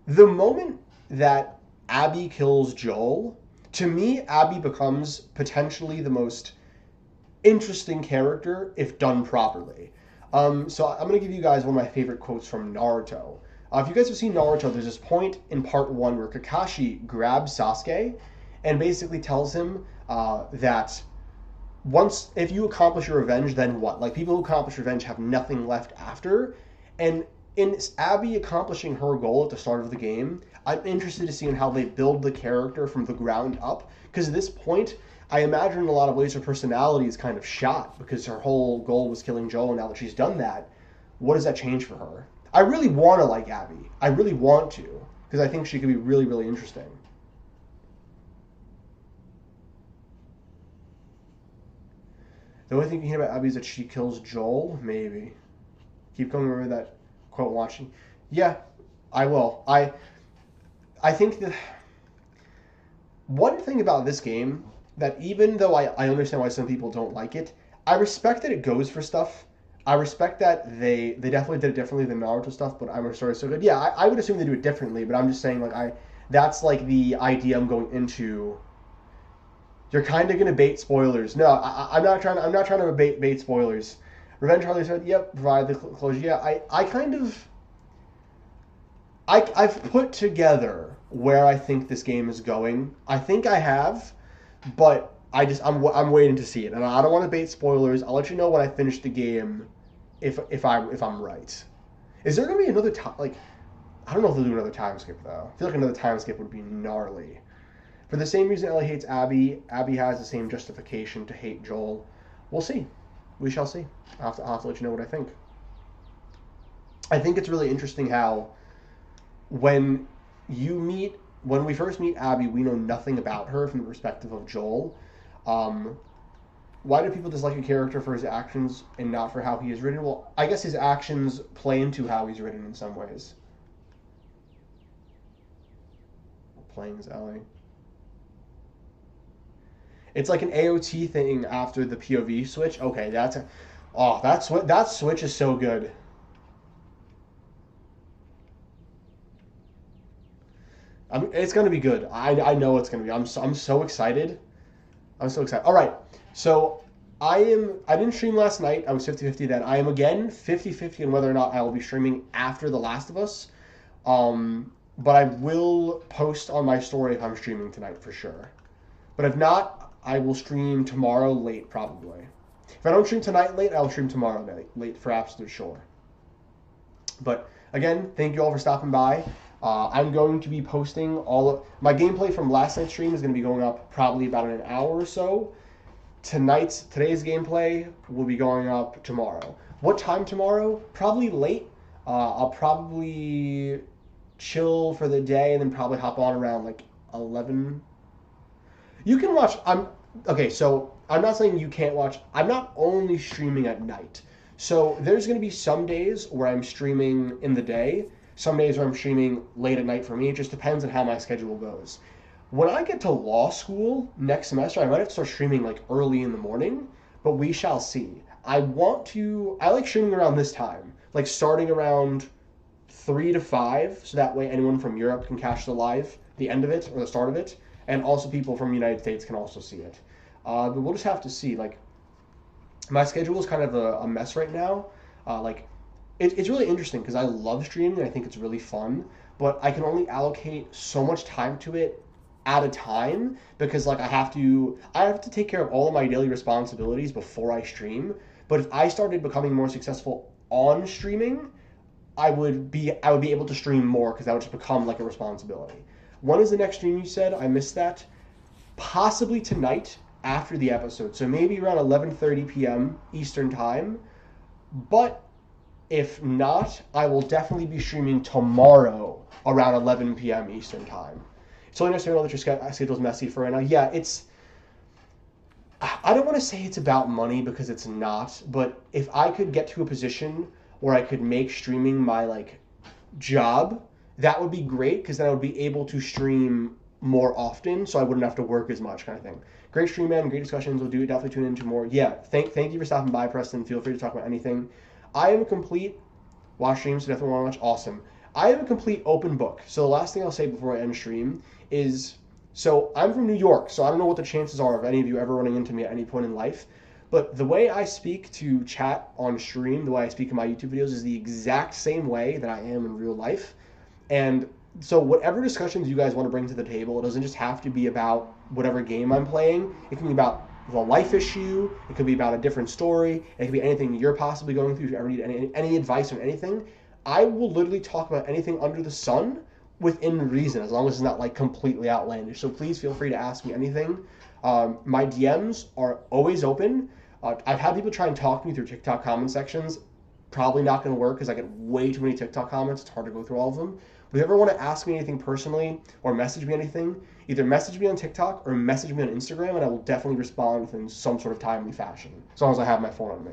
the moment that Abby kills Joel, to me, Abby becomes potentially the most interesting character if done properly. So I'm going to give you guys one of my favorite quotes from Naruto. If you guys have seen Naruto, there's this point in part 1 where Kakashi grabs Sasuke and basically tells him that if you accomplish your revenge, then what? Like, people who accomplish revenge have nothing left after. And in Abby accomplishing her goal at the start of the game, I'm interested to see in how they build the character from the ground up. Because at this point, I imagine in a lot of ways her personality is kind of shot because her whole goal was killing Joel, and now that she's done that, what does that change for her? I really want to like Abby. I really want to, because I think she could be really, really interesting. The only thing you can hear about Abby is that she kills Joel? Maybe. Keep going over that quote watching. Yeah, I will. I think that one thing about this game, that even though I understand why some people don't like it, I respect that it goes for stuff. I respect that they definitely did it differently than Naruto stuff, but I'm sorry, so good. Yeah, I would assume they do it differently, but I'm just saying, like, that's like the idea I'm going into. You're kind of gonna bait spoilers. No, I'm not trying to bait spoilers. Revenge Harley said, "Yep, provide the closure." Yeah, I've put together where I think this game is going. I think I have, but I'm waiting to see it, and I don't want to bait spoilers. I'll let you know when I finish the game, if I'm right. Is there gonna be another time? Like, I don't know if they'll do another time skip though. I feel like another time skip would be gnarly. For the same reason Ellie hates Abby, Abby has the same justification to hate Joel. We'll see. We shall see. I'll have to let you know what I think. I think it's really interesting how when we first meet Abby, we know nothing about her from the perspective of Joel. Why do people dislike a character for his actions and not for how he is written? Well, I guess his actions play into how he's written in some ways. Playing as Ellie. It's like an AOT thing after the POV switch. Okay, that switch is so good. It's gonna be good. I know it's gonna be. I'm so excited. I'm so excited. All right, so I didn't stream last night. I was 50-50 then. I am again 50-50 on whether or not I will be streaming after The Last of Us. But I will post on my story if I'm streaming tonight for sure. But if not, I will stream tomorrow late, probably. If I don't stream tonight late, I'll stream tomorrow late for absolute sure. But again, thank you all for stopping by. I'm going to be posting my gameplay from last night's stream is going to be going up probably about in an hour or so. Today's gameplay will be going up tomorrow. What time tomorrow? Probably late. I'll probably chill for the day and then probably hop on around like 11. You can watch. Okay, so I'm not saying you can't watch. I'm not only streaming at night. So there's going to be some days where I'm streaming in the day, some days where I'm streaming late at night for me. It just depends on how my schedule goes. When I get to law school next semester, I might have to start streaming like early in the morning, but we shall see. I like streaming around this time, like starting around 3 to 5, so that way anyone from Europe can catch the end of it, or the start of it. And also people from the United States can also see it. But we'll just have to see. Like, my schedule is kind of a mess right now. Like, it's really interesting because I love streaming and I think it's really fun, but I can only allocate so much time to it at a time because like I have to take care of all of my daily responsibilities before I stream. But if I started becoming more successful on streaming, I would be able to stream more because that would just become like a responsibility. When is the next stream you said? I missed that. Possibly tonight after the episode. So maybe around 11:30 p.m. Eastern time. But if not, I will definitely be streaming tomorrow around 11 p.m. Eastern time. It's only necessary to know that your schedule's messy for right now. Yeah, it's... I don't want to say it's about money because it's not, but if I could get to a position where I could make streaming my, like, job, that would be great because then I would be able to stream more often so I wouldn't have to work as much kind of thing. Great stream, man. Great discussions. We'll do it. Definitely tune into more. Yeah, thank you for stopping by, Preston. Feel free to talk about anything. I am a complete... Watch streams, so definitely want to watch. Awesome. I am a complete open book. So the last thing I'll say before I end stream is... So I'm from New York, so I don't know what the chances are of any of you ever running into me at any point in life. But the way I speak to chat on stream, the way I speak in my YouTube videos is the exact same way that I am in real life. And so whatever discussions you guys want to bring to the table, it doesn't just have to be about whatever game I'm playing. It can be about the life issue. It could be about a different story. It could be anything you're possibly going through. If you ever need any advice on anything, I will literally talk about anything under the sun within reason, as long as it's not like completely outlandish. So please feel free to ask me anything. My DMs are always open. I've had people try and talk to me through TikTok comment sections. Probably not going to work because I get way too many TikTok comments. It's hard to go through all of them. But if you ever want to ask me anything personally or message me anything, either message me on TikTok or message me on Instagram, and I will definitely respond within some sort of timely fashion, as long as I have my phone on me.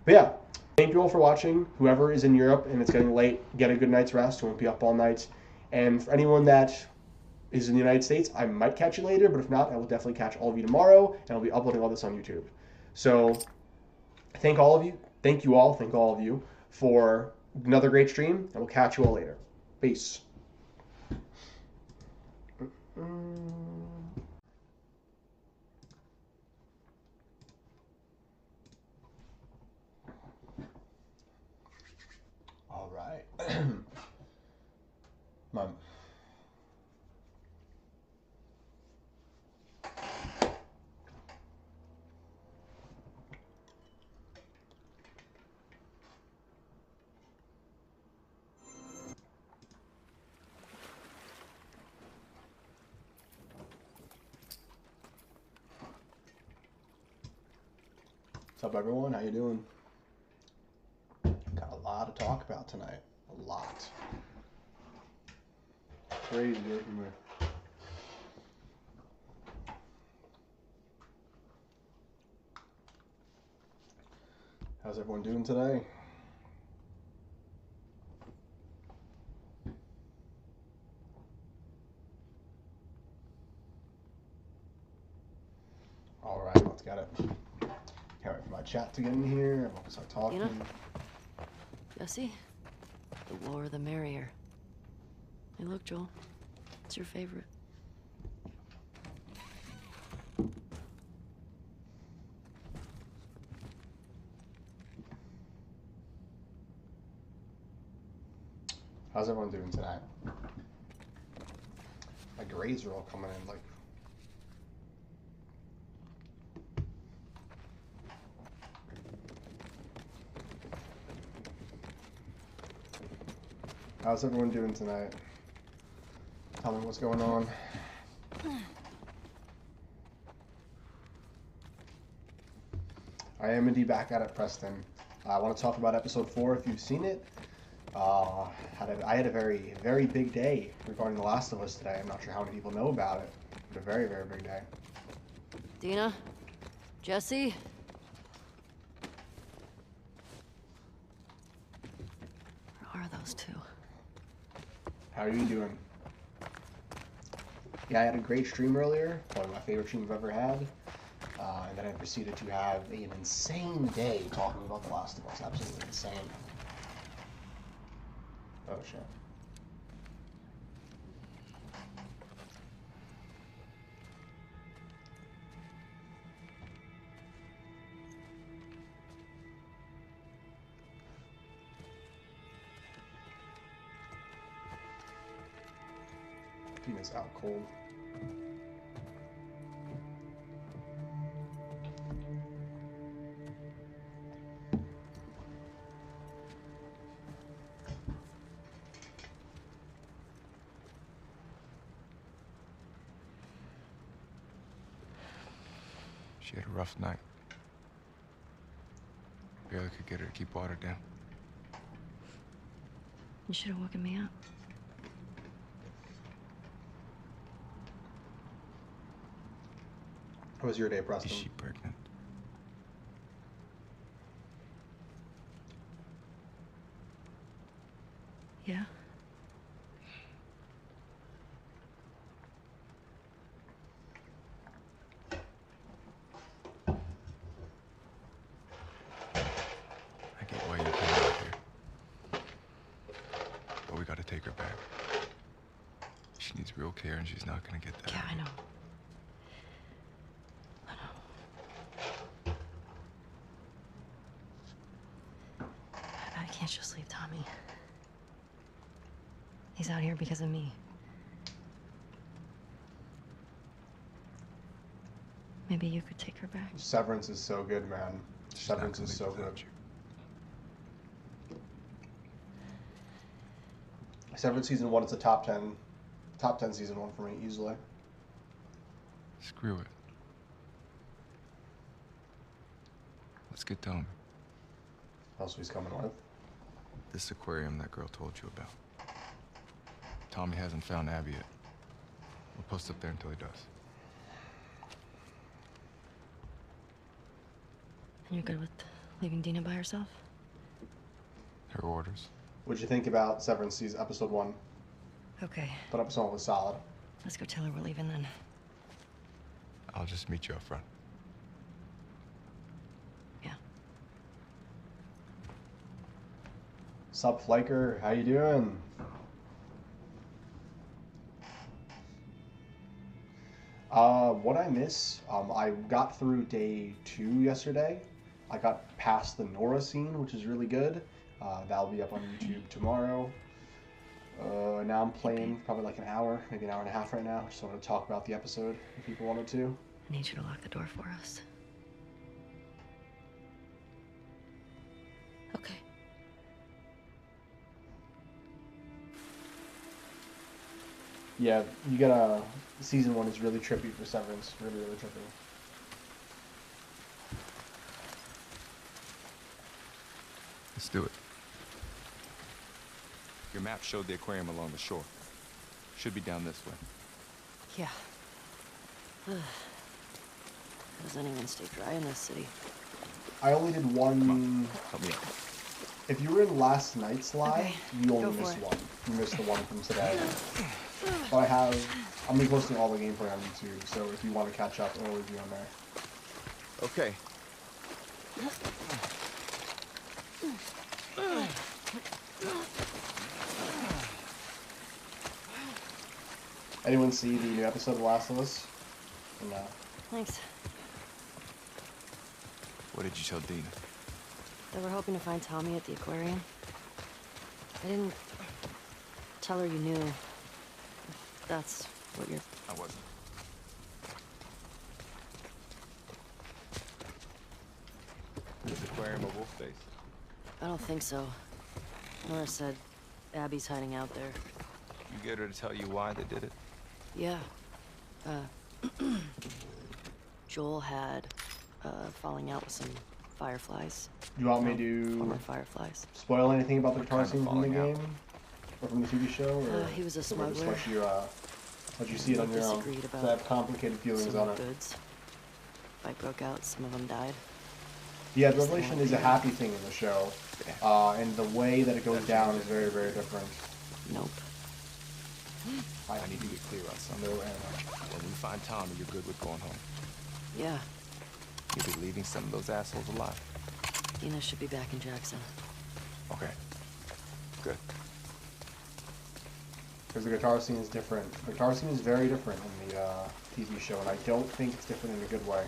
But yeah, thank you all for watching. Whoever is in Europe and it's getting late, get a good night's rest. You won't be up all night. And for anyone that is in the United States, I might catch you later, but if not, I will definitely catch all of you tomorrow, and I'll be uploading all this on YouTube. So thank all of you for another great stream, and we'll catch you all later. Peace. All right. Mom. What's up, everyone? How you doing? Got a lot to talk about tonight. A lot. Crazy working with. How's everyone doing today? All right, let's get it. Can't wait for my chat to get in here. Everyone can start talking. You know, Jesse, the more the merrier. Hey, look, Joel. It's your favorite. How's everyone doing tonight? My grades are all coming in like... How's everyone doing tonight? Tell me what's going on. I am indeed back at it, Preston. I want to talk about episode 4 if you've seen it. I had a very, very big day regarding The Last of Us today. I'm not sure how many people know about it, but a very, very big day. Dina? Jesse? Where are those two? How are you doing? Yeah, I had a great stream earlier, probably my favorite stream I've ever had. And then I proceeded to have an insane day talking about The Last of Us. Absolutely insane. Oh, shit. Dina's out cold. She had a rough night. Barely could get her to keep water down. You should have woken me up. How was your day, Preston? Is she pregnant? Yeah? I get why you came out here. But we gotta take her back. She needs real care and she's not gonna get that. Yeah, I know. I can't just leave Tommy. He's out here because of me. Maybe you could take her back. Severance is so good, man. She's not Severance gonna is leave so without good. you. Severance season 1 is a top 10 season 1 for me, easily. Screw it. Let's get Tommy. What else he's coming with? This aquarium that girl told you about. Tommy hasn't found Abby yet. We'll post up there until he does. And you're good with leaving Dina by herself? Her orders. What'd you think about Severance season episode 1? Okay, That episode was solid. let's go tell her we're leaving then. I'll just meet you up front. Yeah. Sup, Flaker? How you doing? What I miss? I got through day 2 yesterday. I got past the Nora scene, which is really good. That'll be up on YouTube tomorrow. Now I'm playing probably like an hour, maybe an hour and a half right now. Just wanted to talk about the episode if people wanted to. I need you to lock the door for us. Okay. Yeah, you gotta. Season 1 is really trippy for Severance. Really, really trippy. Let's do it. Your map showed the aquarium along the shore. Should be down this way. Yeah. How does anyone stay dry in this city? I only did one. Help me out. If you were in last night's live, Okay, you go only for missed it. one. You missed the one from today. But I'm gonna be posting all the gameplay on YouTube, so if you want to catch up, it'll always be on there. Okay. Anyone see the new episode of The Last of Us? No. Thanks. What did you tell Dina? They were hoping to find Tommy at the aquarium. I didn't tell her you knew. If that's what you're... I wasn't. Is the aquarium a wolf face? I don't think so. Nora said Abby's hiding out there. You get her to tell you why they did it? Yeah. Joel had falling out with some fireflies. Do you want me Former to fireflies. spoil anything about the What guitar kind of scenes in the falling out? game? Or from the TV show? Or He was a or just smuggler. let you see it on your own? Disagreed about So I have complicated feelings Some on it. goods. Fight broke out, some of them died. Yeah, the Revelation is a happy thing in the show. And the way that it goes down is very, very different. Nope. I need to get clear on something. No ammo. When we find Tommy, you're good with going home. Yeah, You'll be leaving some of those assholes alive. Dina should be back in Jackson. Okay. Good. Because the guitar scene is different. The guitar scene is very different in the TV show, and I don't think it's different in a good way.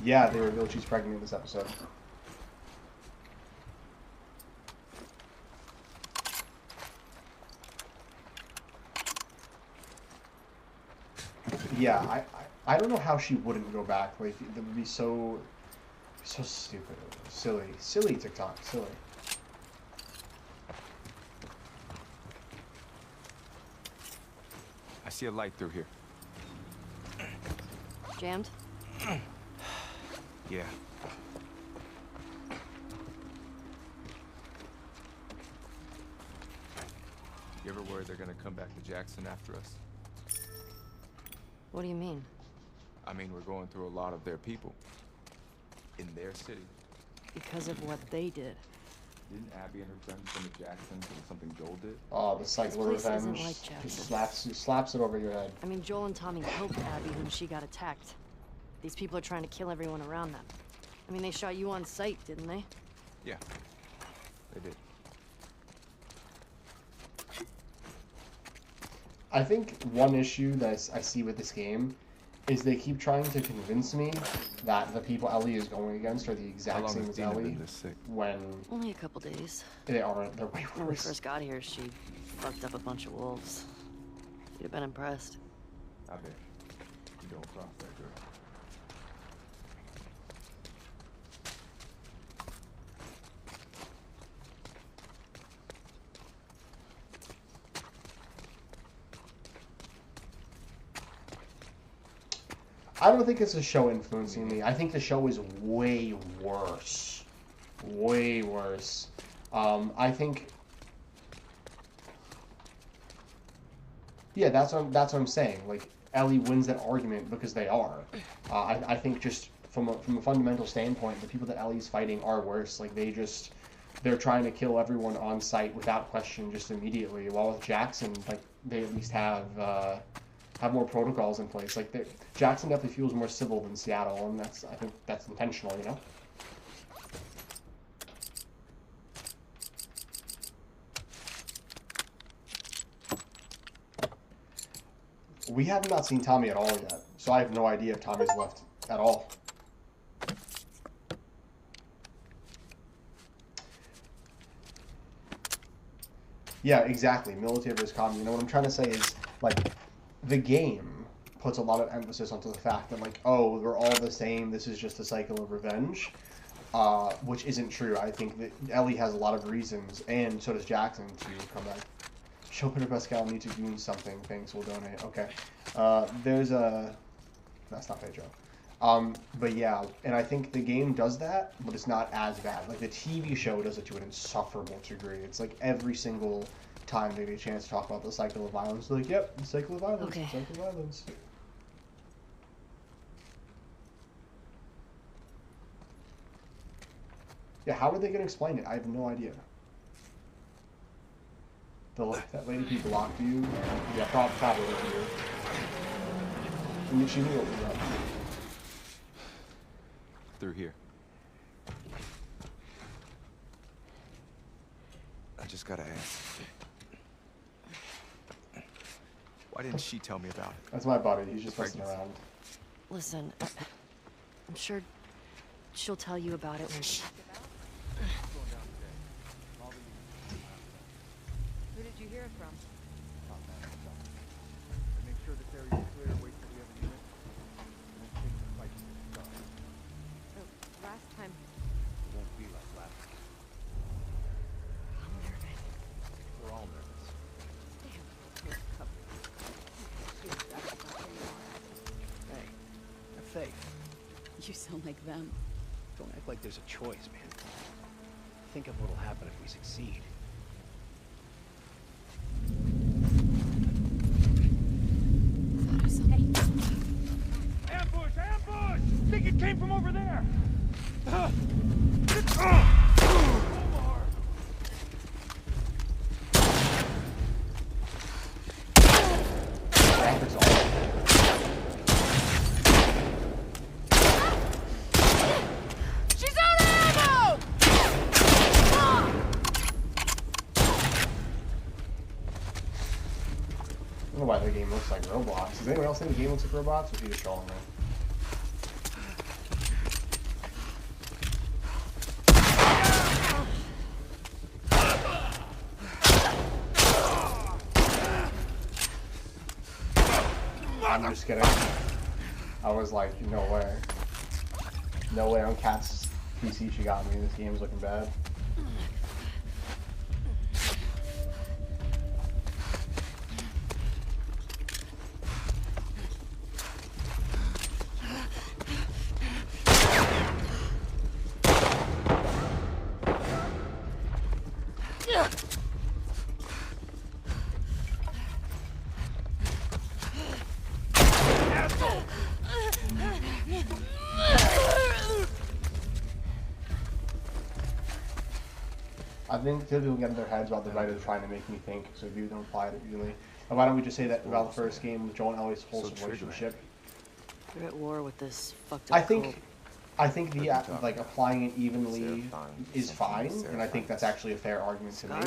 Yeah, they revealed she's pregnant in this episode. yeah, I don't know how she wouldn't go back. Like, that would be so stupid, silly TikTok, silly. I see a light through here. Jammed? Yeah. You ever worried they're gonna come back to Jackson after us? What do you mean? I mean, we're going through a lot of their people. In their city. Because of what they did. Didn't Abby and her friends come to Jackson because of something Joel did? Oh, the cycle of This place isn't revenge. like Jackson. Just slaps it over your head. I mean, Joel and Tommy helped Abby when she got attacked. These people are trying to kill everyone around them. I mean, they shot you on sight, didn't they? Yeah, they did. I think one issue that I see with this game is they keep trying to convince me that the people Ellie is going against are the exact same as Ellie. When only a couple days. They aren't. They're way worse. When we first got here, she fucked up a bunch of wolves. You'd have been impressed. I bet. You don't cross that girl. I don't think it's the show influencing me. I think the show is way worse. Way worse. I think... Yeah, that's what I'm saying. Like, Ellie wins that argument because they are. I think just from a fundamental standpoint, the people that Ellie's fighting are worse. Like, they're trying to kill everyone on sight without question just immediately. While with Jackson, like, they at least have more protocols in place. Like, Jackson definitely feels more civil than Seattle, and I think that's intentional, you know? We have not seen Tommy at all yet, so I have no idea if Tommy's left at all. Yeah, exactly. Military versus commie. You know what I'm trying to say is, like, the game puts a lot of emphasis onto the fact that, like, oh, we're all the same, this is just a cycle of revenge, which isn't true. I think that Ellie has a lot of reasons, and so does Jackson, to come back. Show Peter Pascal needs to do something. Thanks, we'll donate. Okay. There's a... That's not Pedro. But yeah, and I think the game does that, but it's not as bad. Like, the TV show does it to an insufferable degree. It's like every single time they get a chance to talk about the cycle of violence, they're like, yep, the cycle of violence, okay. The cycle of violence. Yeah, how are they going to explain it? I have no idea. That lady who blocked you? Yeah, probably you. I mean, she knew what was up. Through here. I just gotta ask. Why didn't she tell me about it? That's my buddy. He's just messing around. Listen, I'm sure she'll tell you about it when she... Who did you hear it from? Make sure this area is clear, wait till we have a unit, and then take the fight to the start. Last time. It won't be like last time. I'm nervous. We're all nervous. Hey, have faith. You sound like them. Don't act like there's a choice, man. Think of what'll happen if we succeed. Ambush! Ambush! Think it came from over there! Graphics all. She's out of ammo! I don't know why the game looks like Roblox. Does anyone else think the game looks like Roblox, or is he just trolling me? I'm just kidding. I was like, no way. No way on Kat's PC she got me. This game's looking bad. I think people get in their heads about the writer trying to make me think, so if you don't apply it evenly. And why don't we just say that about the first game, Joel and Ellie's wholesome relationship? They're at war with this fucked up I think the like applying it evenly is fine, and I think that's actually a fair argument to make.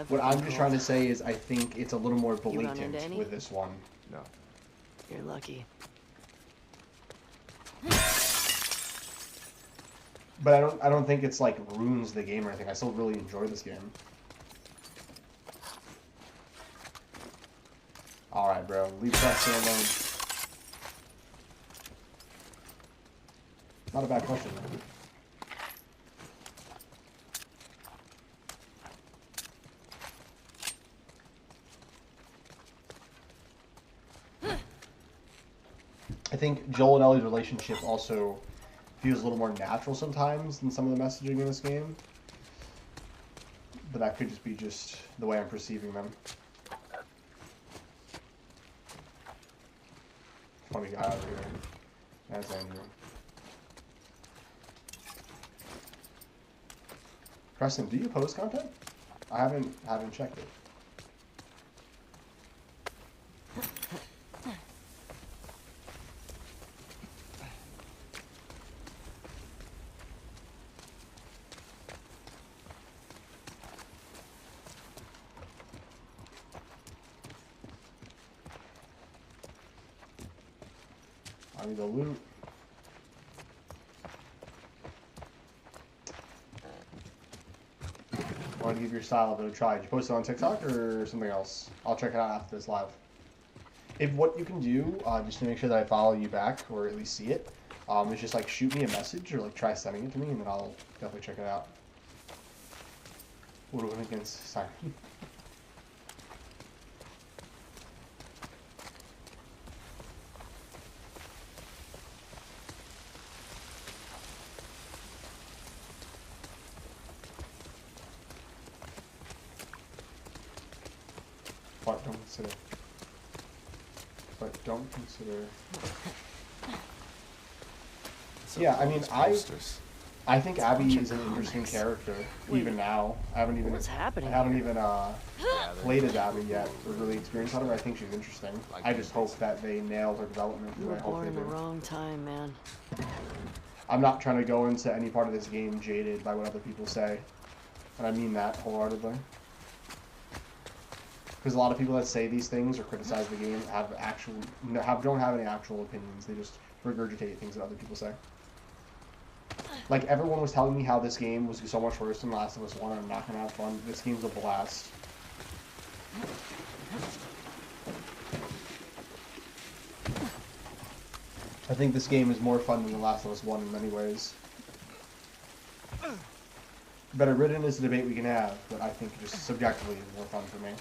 What I'm just trying to say is I think it's a little more blatant with this one. No. You're lucky. But I don't think it's like ruins the game or anything. I still really enjoy this game. All right, bro. Leave Preston alone. Not a bad question, man. I think Joel and Ellie's relationship also feels a little more natural sometimes than some of the messaging in this game. But that could just be just the way I'm perceiving them. Funny guy over here. That's Andrew. Preston, do you post content? I haven't checked it. I need the loot. I want to give your style a bit of a try. Did you post it on TikTok or something else? I'll check it out after this live. If what you can do, just to make sure that I follow you back or at least see it, is just like shoot me a message or like try sending it to me, and then I'll definitely check it out. What do we against Siren? But don't consider. Yeah, I mean, I think Abby is an interesting character. Even now, I haven't even played as Abby yet or really experienced on her. I think she's interesting. I just hope that they nail her development. You were born in the wrong time, man. I'm not trying to go into any part of this game jaded by what other people say, and I mean that wholeheartedly. Because a lot of people that say these things or criticize the game don't have any actual opinions. They just regurgitate things that other people say. Like, everyone was telling me how this game was so much worse than Last of Us 1, and I'm not going to have fun. This game's a blast. I think this game is more fun than The Last of Us 1 in many ways. Better written is a debate we can have, but I think just subjectively is more fun for me.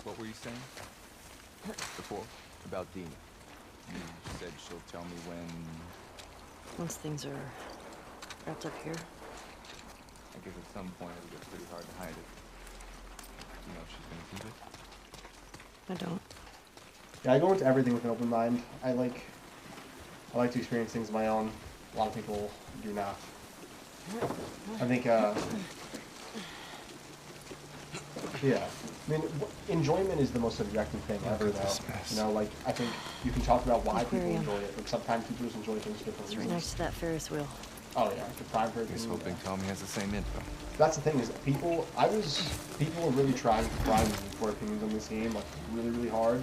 What were you saying? Before? About Dina. You said she'll tell me when... Once things are wrapped up here. I guess at some point it'll get pretty hard to hide it. You know if she's gonna keep it? I don't. Yeah, I go into everything with an open mind. I like to experience things of my own. A lot of people do not. I think, yeah. I mean, enjoyment is the most subjective thing ever, though. You know, like, I think you can talk about why people enjoy it, but sometimes people just enjoy things different It's right next to that Ferris wheel. Oh, yeah, the prime for it. He's hoping Tommy has the same info. That's the thing, is that people are really trying to pry me for opinions on this game, like, really, really hard.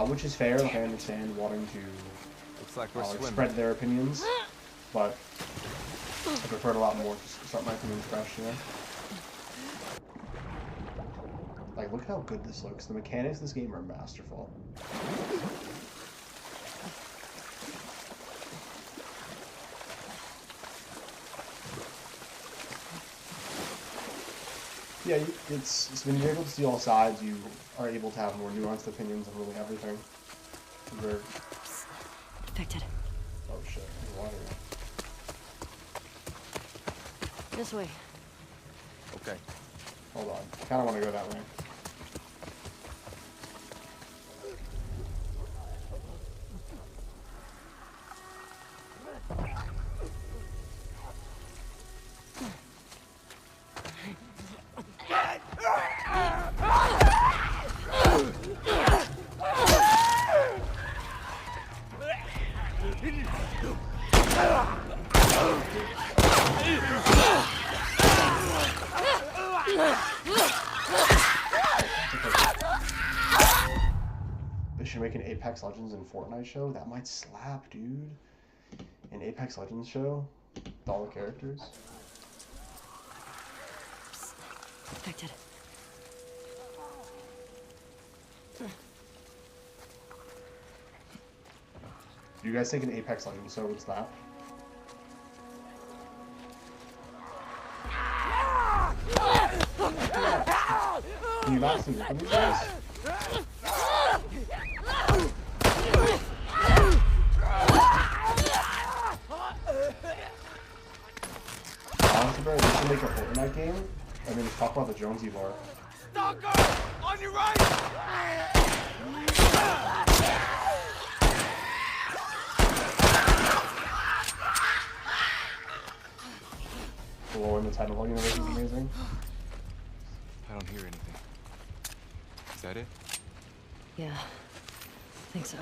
Which is fair, like, I understand wanting to looks like we're spread their opinions, but I prefer it a lot more to start my opinions fresh, you know? Like, look how good this looks. The mechanics of this game are masterful. Yeah, it's when you're able to see all sides, you are able to have more nuanced opinions of really everything. We're... Infected. Oh shit, water. This way. Okay. Hold on. I kind of want to go that way. They should make an Apex Legends and Fortnite show. That might slap, dude. An Apex Legends show with all the characters. Infected. Do you guys think an Apex Legends show would slap? Can you not see me? Can you guys? Honestly, bro, we should make a Fortnite game and then just talk about the Jonesy lore. Stalker! On your right! The lore in the Titanfall universe is amazing. I don't hear anything. Is that it? Yeah. I think so.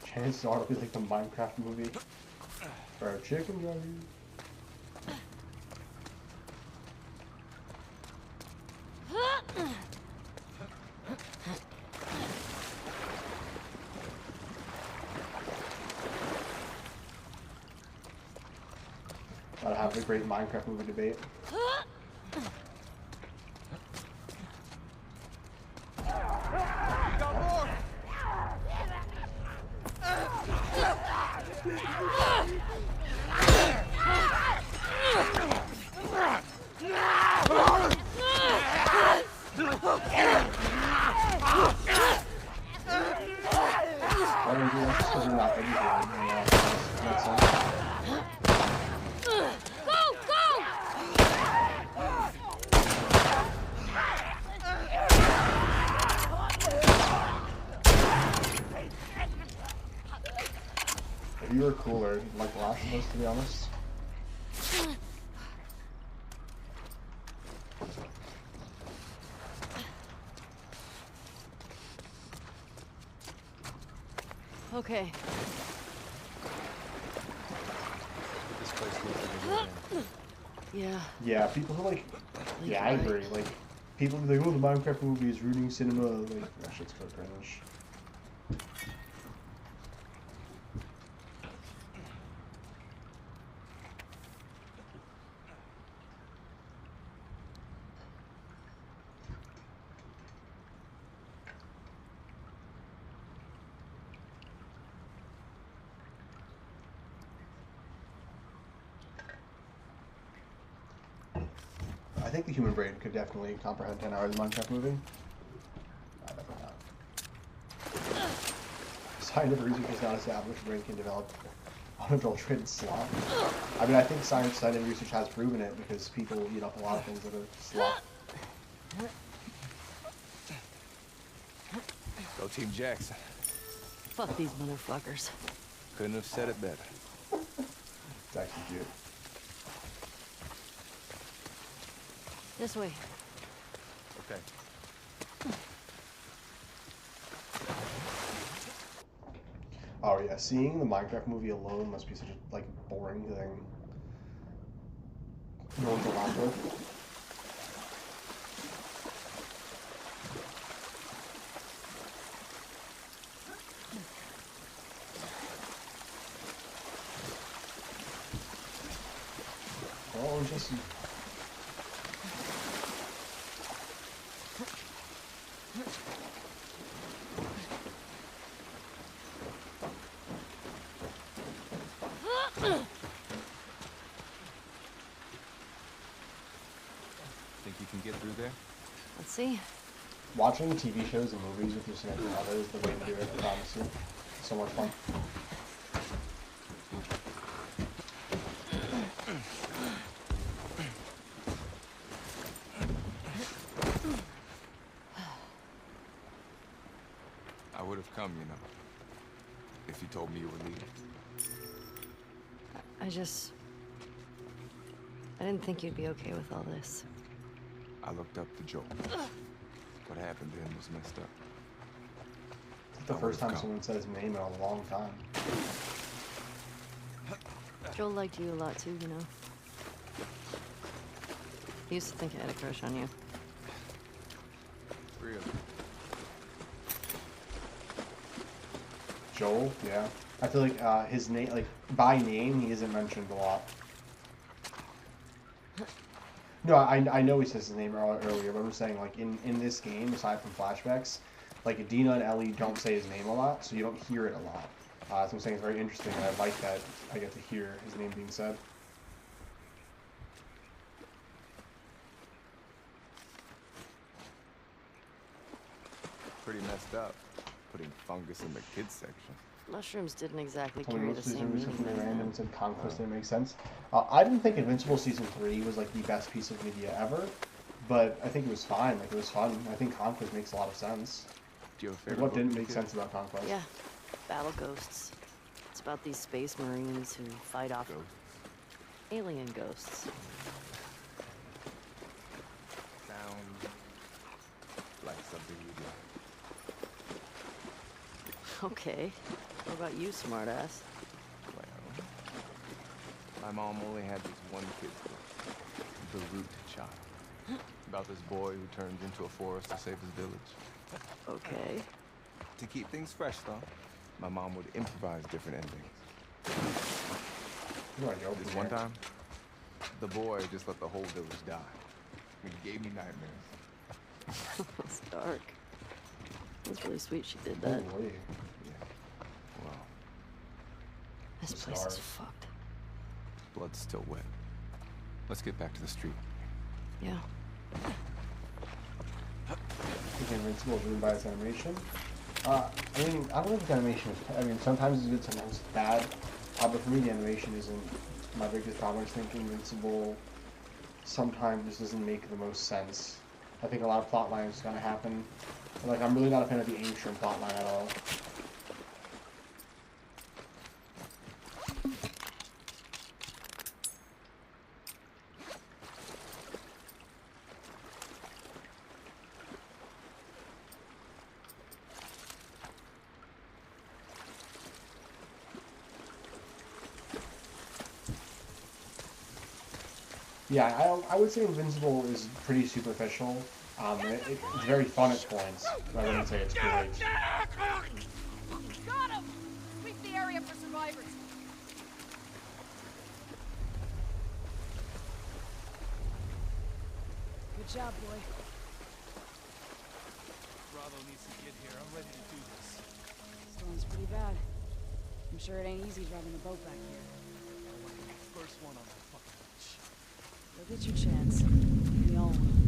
Chances are it'll be like the Minecraft movie. Or chicken drive. Gotta have a great Minecraft movie debate. Got more! Why don't we do that? Because we're not everything. Yeah, makes sense. If you were cooler, like the last of us, to be honest. Okay. This place looks like a dead end. Yeah. Yeah, people who like, yeah, I agree. Like, people who think, oh, the Minecraft movie is ruining cinema. Like, that shit's so cringe. I think the human brain could definitely comprehend 10 hours of Minecraft movie. Definitely not. Scientific research has not established the brain can develop unadulterated slop. I mean, I think scientific research has proven it because people eat up a lot of things that are slop. Go Team Jackson. Fuck these motherfuckers. Couldn't have said it better. It's actually cute. This way. Okay. Oh yeah, seeing the Minecraft movie alone must be such a like boring thing. No one to laugh with. Well, just... Think you can get through there? Let's see. Watching TV shows and movies with your significant other is the way to do it, I promise you. It's so much fun. I would have come, you know, if you told me you were leaving. I didn't think you'd be okay with all this. I looked up to Joel. What happened to him was messed up. It's the first time someone said his name in a long time. Joel liked you a lot too, you know. He used to think I had a crush on you. Really? Joel, yeah. I feel like his name, like by name, he isn't mentioned a lot. No, I know he says his name earlier, but I'm saying like in this game, aside from flashbacks, like Dina and Ellie don't say his name a lot, so you don't hear it a lot. So I'm saying it's very interesting, and I like that I get to hear his name being said. Pretty messed up. Putting fungus in the kids section. Mushrooms didn't exactly Tell me carry most the of these same movies meaning are back random then. and said Conquest didn't make sense. I didn't think Invincible Season 3 was like the best piece of media ever, but I think it was fine. Like, it was fun. I think Conquest makes a lot of sense. Do you have a Like, favorite what book didn't as a make kid? sense about Conquest? Yeah, battle ghosts. It's about these space marines who fight off Ghosts? alien ghosts. Sounds like something you'd like. Okay. What about you, smartass? Well, my mom only had this one kid's book, The Root Child, about this boy who turns into a forest to save his village. Okay. To keep things fresh, though, my mom would improvise different endings. You are joking. This one time, the boy just let the whole village die. It gave me nightmares. It's dark. It's really sweet she did that. Holy. Well, This It's place is dark. fucked. blood's still wet. Let's get back to the street. Yeah. I think Invincible is ruined by its animation. I mean, I don't know if the animation is... I mean, sometimes it's good, sometimes it's bad. But for me, the animation isn't my biggest problem. I just think Invincible sometimes just doesn't make the most sense. I think a lot of plot lines gonna happen. Like, I'm really not a fan of the ancient plot line at all. Yeah, I would say Invincible is pretty superficial. It's very fun at points, but I wouldn't say it's great. Got him! Sweep the area for survivors. Good job, boy. Bravo needs to get here. I'm ready to do this. Storm's pretty bad. I'm sure it ain't easy driving the boat back here. I want to be the first one on that fucking beach. You'll get your chance. We all will.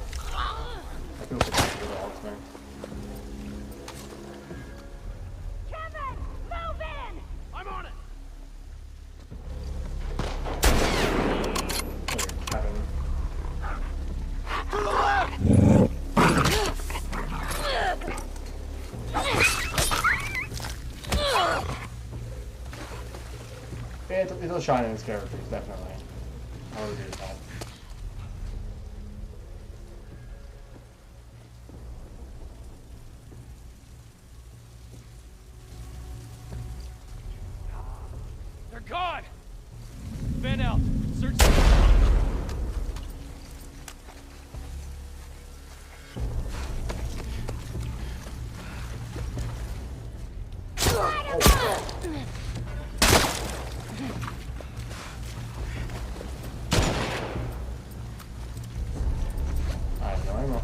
I feel so bad for the dogs, man. Kevin! Move in! I'm on it! Like, Kevin. Yeah, it'll shine in its characters, definitely. I would agree with that. gone! Van out. Search. I have no ammo.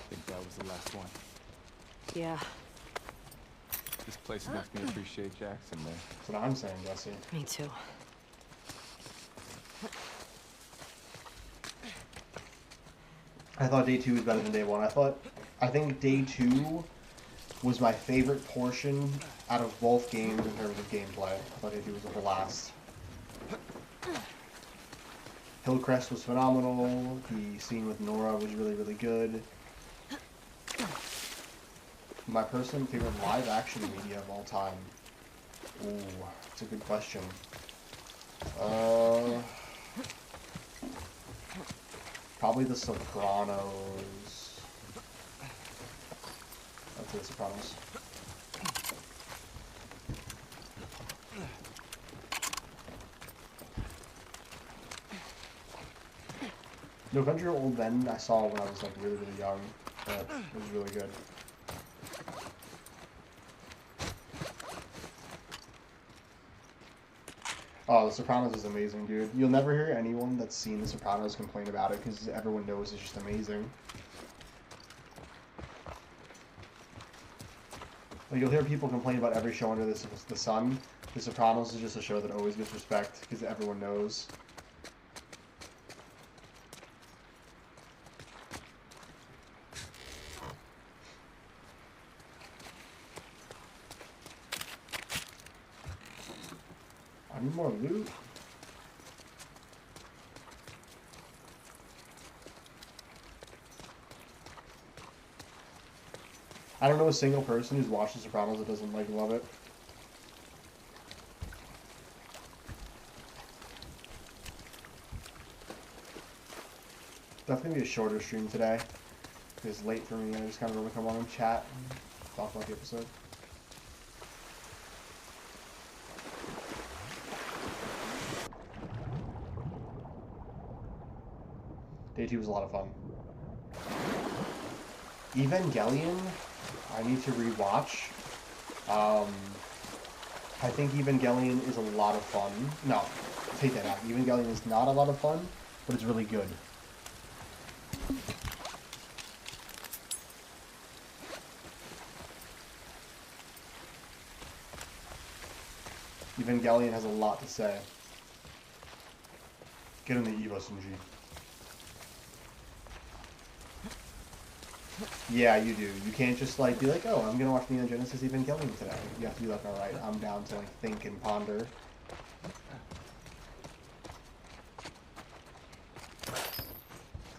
I think that was the last one. Yeah, This place makes me appreciate Jackson, man. That's what I'm saying, Jesse. me too. I thought day 2 was better than day 1. I think day 2 was my favorite portion out of both games in terms of gameplay. I thought day 2 was a blast. Hillcrest was phenomenal. The scene with Nora was really, really good. My personal favorite live action media of all time. Ooh, that's a good question. Probably The Sopranos. That's The Sopranos. No Country for Old Men I saw when I was like really, really young, but it was really good. Oh, The Sopranos is amazing, dude. You'll never hear anyone that's seen The Sopranos complain about it because everyone knows it's just amazing. Like, you'll hear people complain about every show under the sun. The Sopranos is just a show that always gets respect because everyone knows. I need more loot. I don't know a single person who's watched The Sopranos that doesn't like love it. Definitely be a shorter stream today. It's late for me. I just kind of want to come on and chat and talk about the episode. Day 2 was a lot of fun. Evangelion, I need to rewatch. I think Evangelion is a lot of fun. No, take that out. Evangelion is not a lot of fun, but it's really good. Evangelion has a lot to say. Get in the Evo Sunji. Yeah, you do. You can't just like be like, oh, I'm gonna watch Neon Genesis Evangelion today. You have to be like, alright, I'm down to like think and ponder.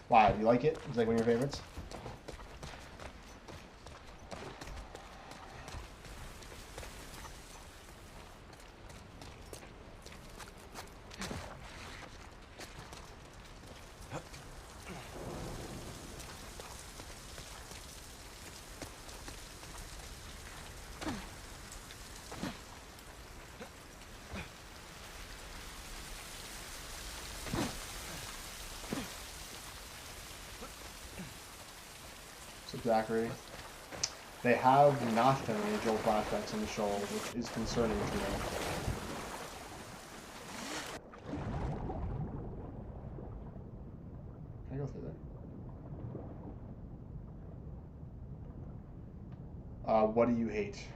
Why? Do you like it? Is it like one of your favorites? Zachary. They have not done any Joel flashbacks in the show, which is concerning to me. Can I go through there? What do you hate?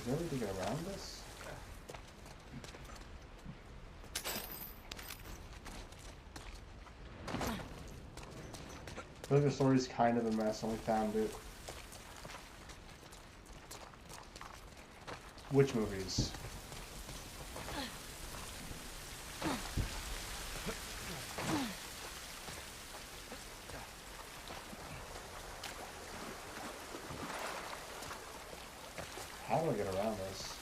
there a way to get around this? I feel like the story's kind of a mess, and we found it. Which movies? How do I get around this?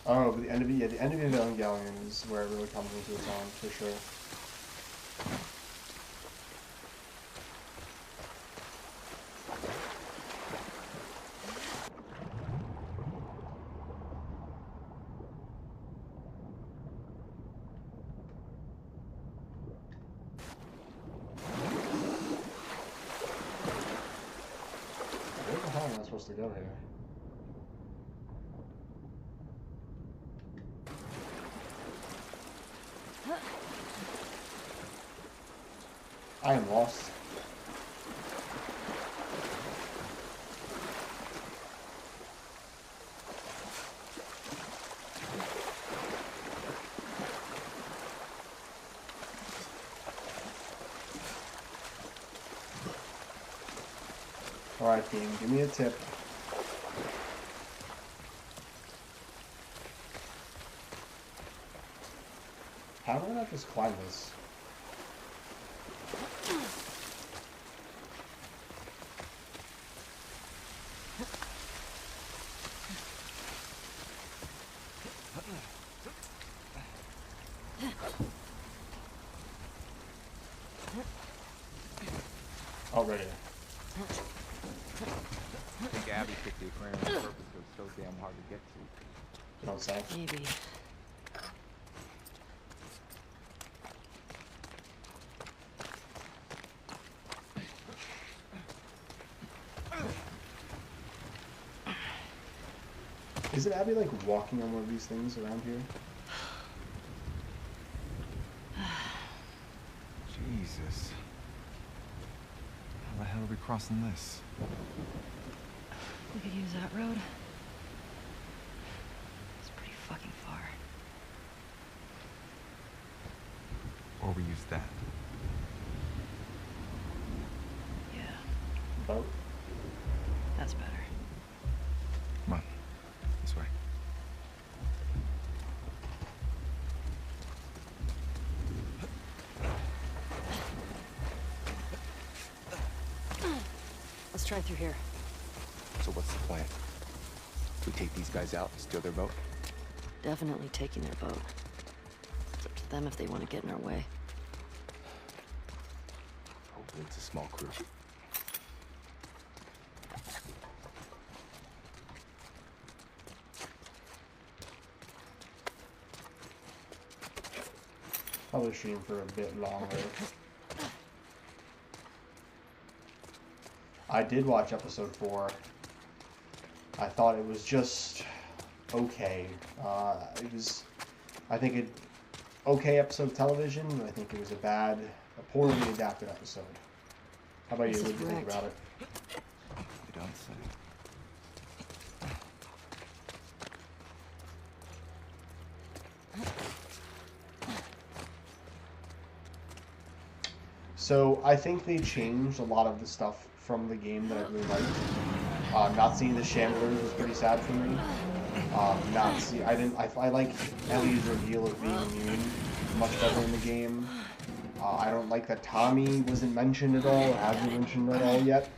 Oh, but the end of Evangelion is where it really comes into its own, for sure. Where the hell am I supposed to go here? I am lost. Alright, team, give me a tip. How do I not just climb this? Oh, right here. I think Abby picked the aquarium on purpose because it's so damn hard to get to. You don't say? Maybe. Isn't Abby like walking on one of these things around here? Jesus. How the hell are we crossing this? We could use that road. It's pretty fucking far. Or we use that. Yeah, Boat? that's better. Come on. This way. Let's try through here. So what's the plan? We take these guys out and steal their boat? Definitely taking their boat. It's up to them if they want to get in our way. Hopefully it's a small crew. Probably stream for a bit longer. I did watch episode 4. I thought it was just okay. It was, I think it, okay episode of television. I think it was a poorly adapted episode. How about you? What do you think about it? You don't say. So I think they changed a lot of the stuff from the game that I really liked. Not seeing the Shamblers was pretty sad for me. I like Ellie's reveal of being immune much better in the game. I don't like that Tommy wasn't mentioned at all, or hasn't been mentioned at all yet.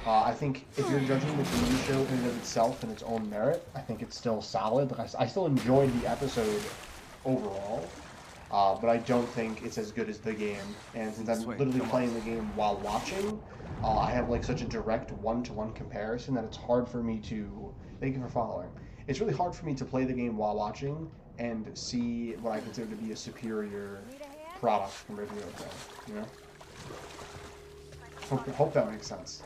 I think if you're judging the TV show in and of itself and its own merit, I think it's still solid. I still enjoyed the episode overall. But I don't think it's as good as the game. And since I'm literally playing the game while watching, I have like such a direct one-to-one comparison that it's hard for me to... Thank you for following. It's really hard for me to play the game while watching and see what I consider to be a superior product compared to the other thing, you know? Hope that makes sense.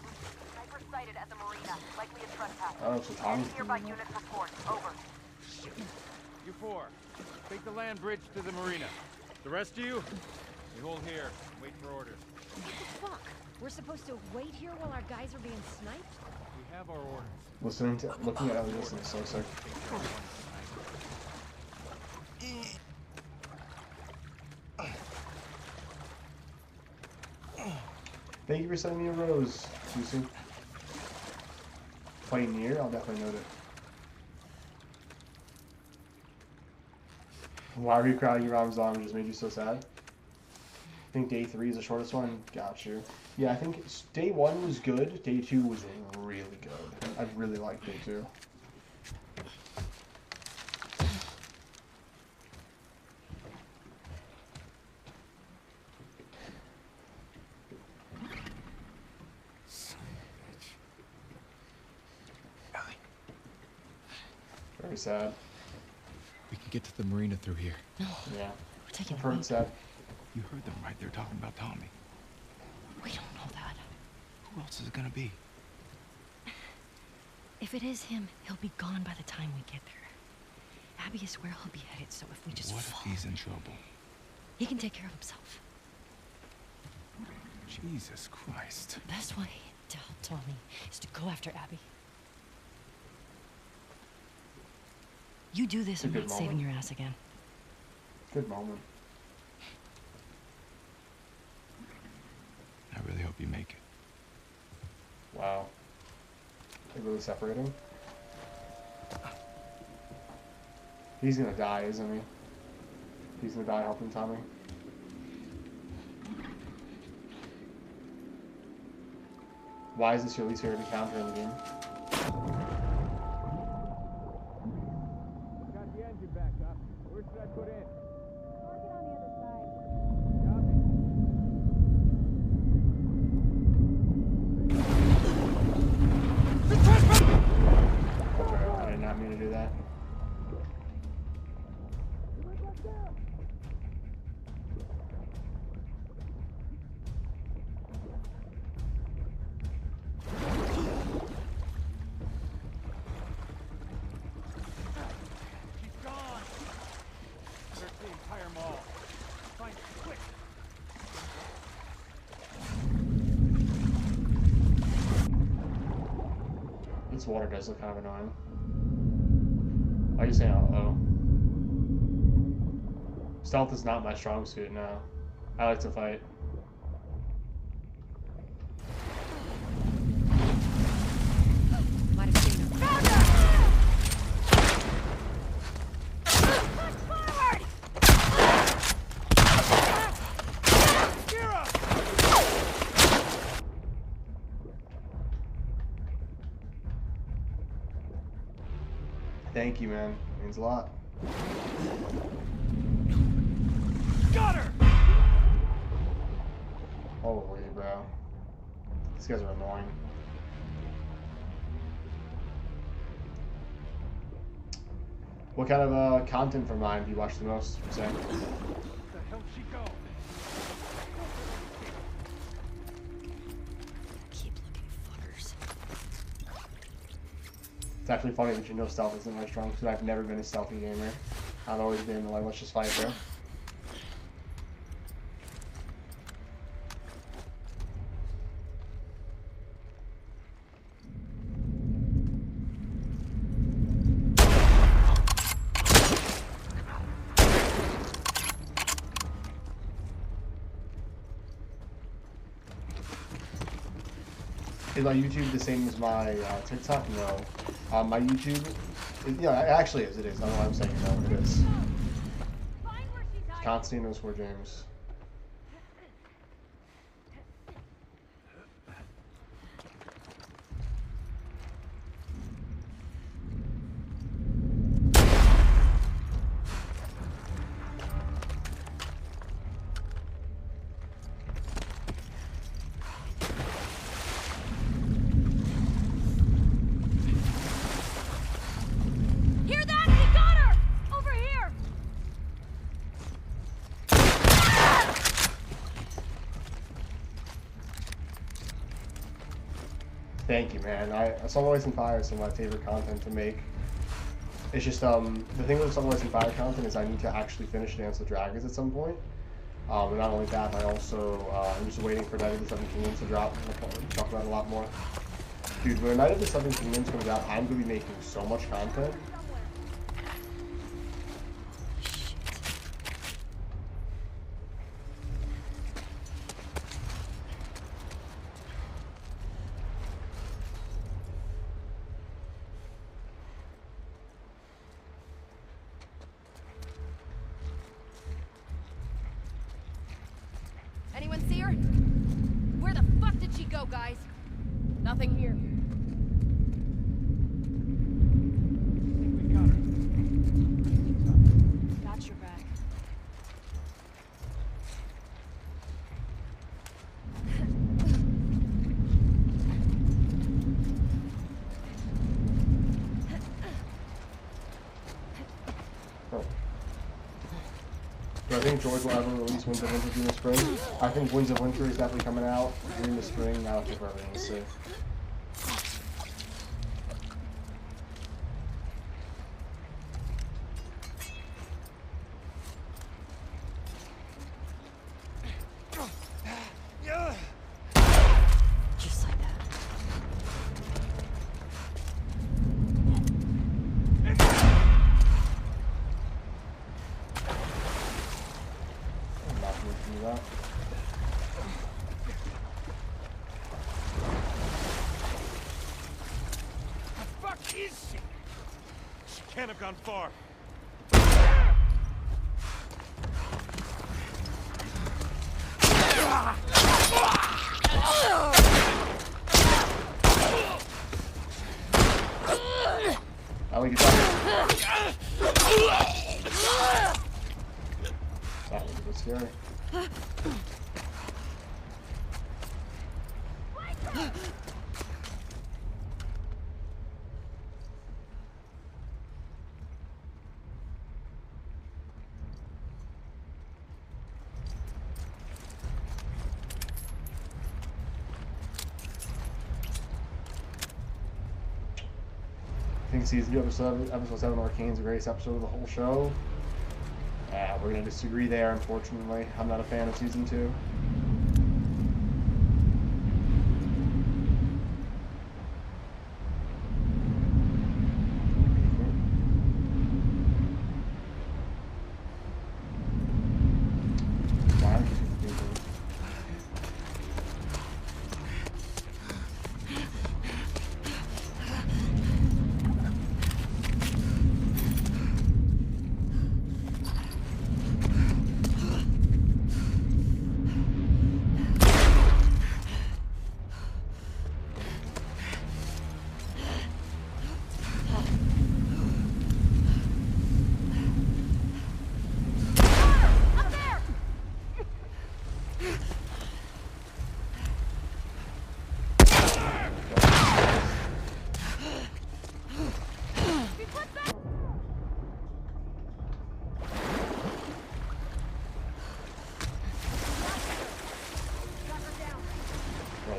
Sniper sighted at the marina, likely a trespass. Oh, so Tommy's Nearby units report. Over. You four, take the land bridge to the marina. The rest of you, we hold here, wait for orders. Fuck. We're supposed to wait here while our guys are being sniped? We have our orders. Looking at Ellie listen is so sick. Thank you for sending me a rose, Lucy. Pioneer, I'll definitely note it. Why were you crying around Zom? Just made you so sad? I think day 3 is the shortest one. Got you. Yeah, I think day 1 was good. Day 2 was really good. I really liked day 2. Very sad. We can get to the marina through here. No. Yeah. We're taking I've heard sad. You heard them, right? They're talking about Tommy. We don't know that. Who else is it gonna be? If it is him, he'll be gone by the time we get there. Abby is where he'll be headed, so if we just What if he's in trouble? he can take care of himself. Jesus Christ. The best way to help Tommy is to go after Abby. You do this, I'm Good not saving moment. your ass again. Good moment. I really hope you make it. Wow. They really separate him? He's gonna die, isn't he? He's gonna die helping Tommy. Why is this your least favorite encounter in the game? Got the engine back up. Where should I put in? Park it on the other side. I did not mean to do that. She's gone. Search the entire mall. Find it quick. This water does look kind of annoying. Why are you saying uh-oh? Stealth is not my strong suit, no. I like to fight. Might have seen him. Push forward! Thank you, man. It means a lot. Got her! Holy bro. These guys are annoying. What kind of content from mine do you watch the most, per se? Where the hell she go? Keep looking, fuckers. It's actually funny that you know stealth isn't my strong suit. I've never been a stealthy gamer. I've always been like, let's just fight, bro. Is my YouTube the same as my TikTok? No. My YouTube, it actually is. It is. I don't know why I'm saying no. It is. Find where she's hiding. Constantine _James. Hear that? He got her! Over here! Thank you, man. Summer Ice and Fire is some of my favorite content to make. It's just the thing with Summer Ice and Fire content is I need to actually finish Dance with Dragons at some point. And not only that, I also I'm just waiting for Night of the Seven Kingdoms to drop. We'll talk about it a lot more. Dude, when Night of the Seven Kingdoms comes out, I'm going to be making so much content. Anyone see her? Where the fuck did she go, guys? Nothing here. We got her. Got your back. Do I think George will ever release Winds of Winter during the spring? I think Winds of Winter is definitely coming out during the spring. Now I think we're going to see. Just like that. I'm not going to do that. The fuck is she? She can't have gone far. I like it that was a bit scary. I think season 2, episode 7 Arcane's the greatest episode of the whole show. We're gonna disagree there, unfortunately. I'm not a fan of season 2.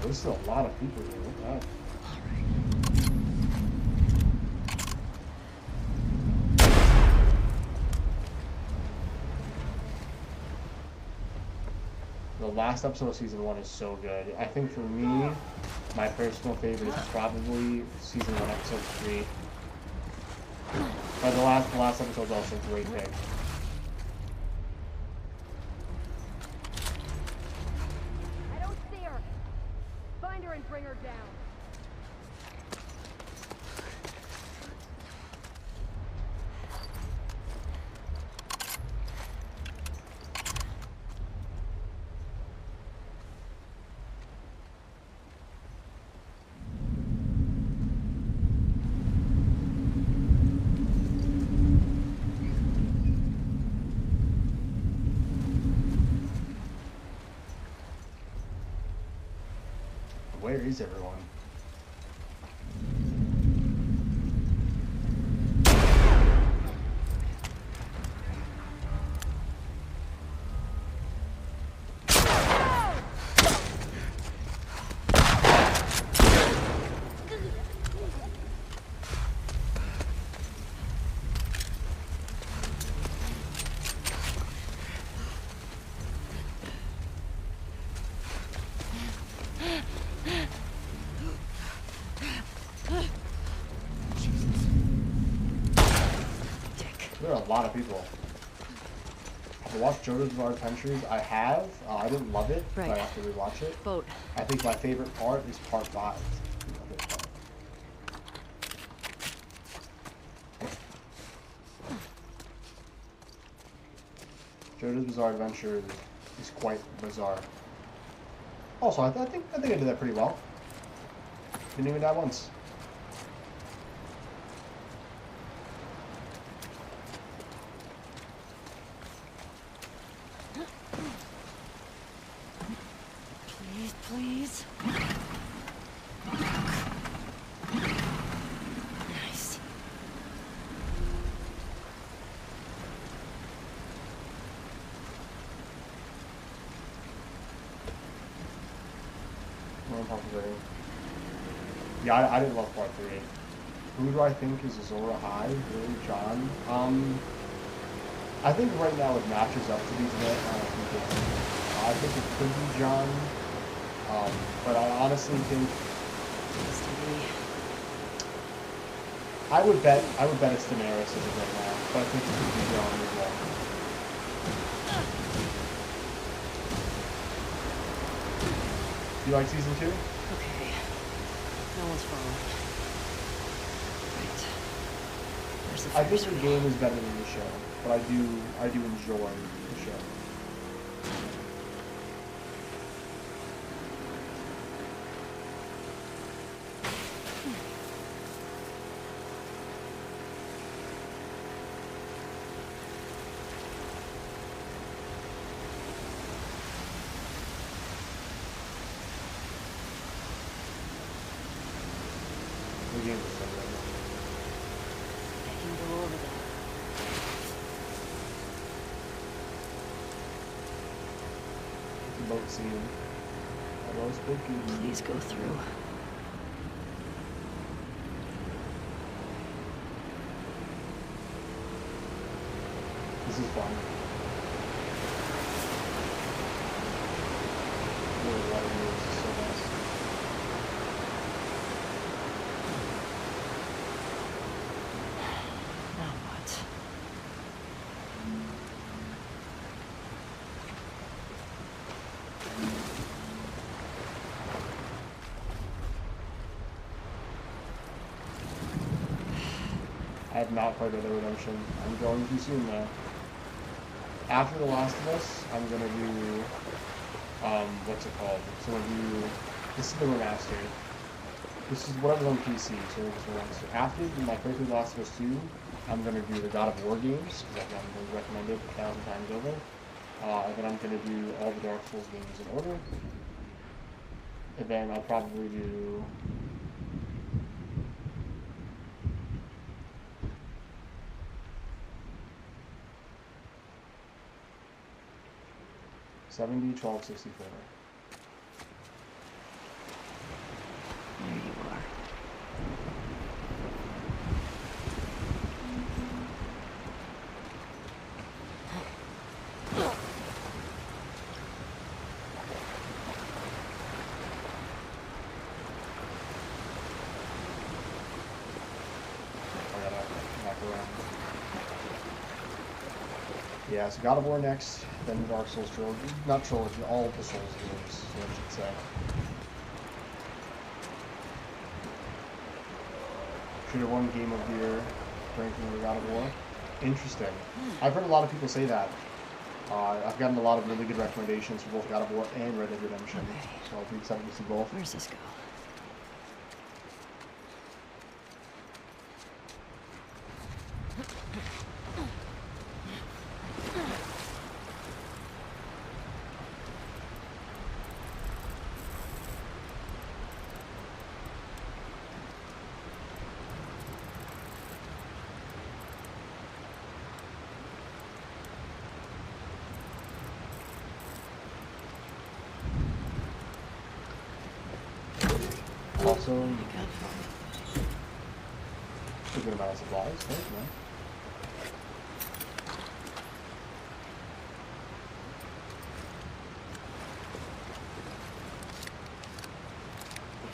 This is a lot of people here. Look at that. The last episode of season 1 is so good. I think for me, my personal favorite is probably season 1, episode 3. But the last episode is also a great pick. And bring her down. Where is everyone? There are a lot of people. Have I watched JoJo's Bizarre Adventures? I have. I didn't love it, but I have to rewatch it. Boat. I think my favorite part is part 5. JoJo's Bizarre Adventure is quite bizarre. Also, I think I did that pretty well. Didn't even die once. Please, please. Nice. Yeah, I didn't love part 3. Who do I think is Azora High? Really, John? I think right now it matches up to these men. I think it could be John. But I honestly think I would bet it's Daenerys as of right now, but I think it could be John as well. You like season 2? Okay. No one's following. Right. Where's the I think the first game is better than the show, but I do enjoy the show. The game is so good. I can go over there. The boat scene. Hello, spooky. Please go through. This is fun. Really, a lot of moves is so nice. Now what? I have not played Red Dead Redemption. I'm going to soon though. After The Last of Us, I'm gonna do what's it called? So I'm gonna do this is the remastered. This is whatever's on PC, so it's remastered. After my playthrough of The Last of Us 2, I'm gonna do the God of War games, because I've gotten those recommended 1,000 times over. And then I'm gonna do all the Dark Souls games in order. And then I'll probably do '70, 12, 64. There you are. I gotta back around. Yeah, so God of War next, then the Dark Souls trilogy. Not trilogy, all of the Souls games, so I should say. Should have won Game of the Year ranking of God of War. Interesting. I've heard a lot of people say that. I've gotten a lot of really good recommendations for both God of War and Red Dead Redemption, so I'll be excited to see both. Where's this go? Also, You got for me. a good amount of supplies, right? No?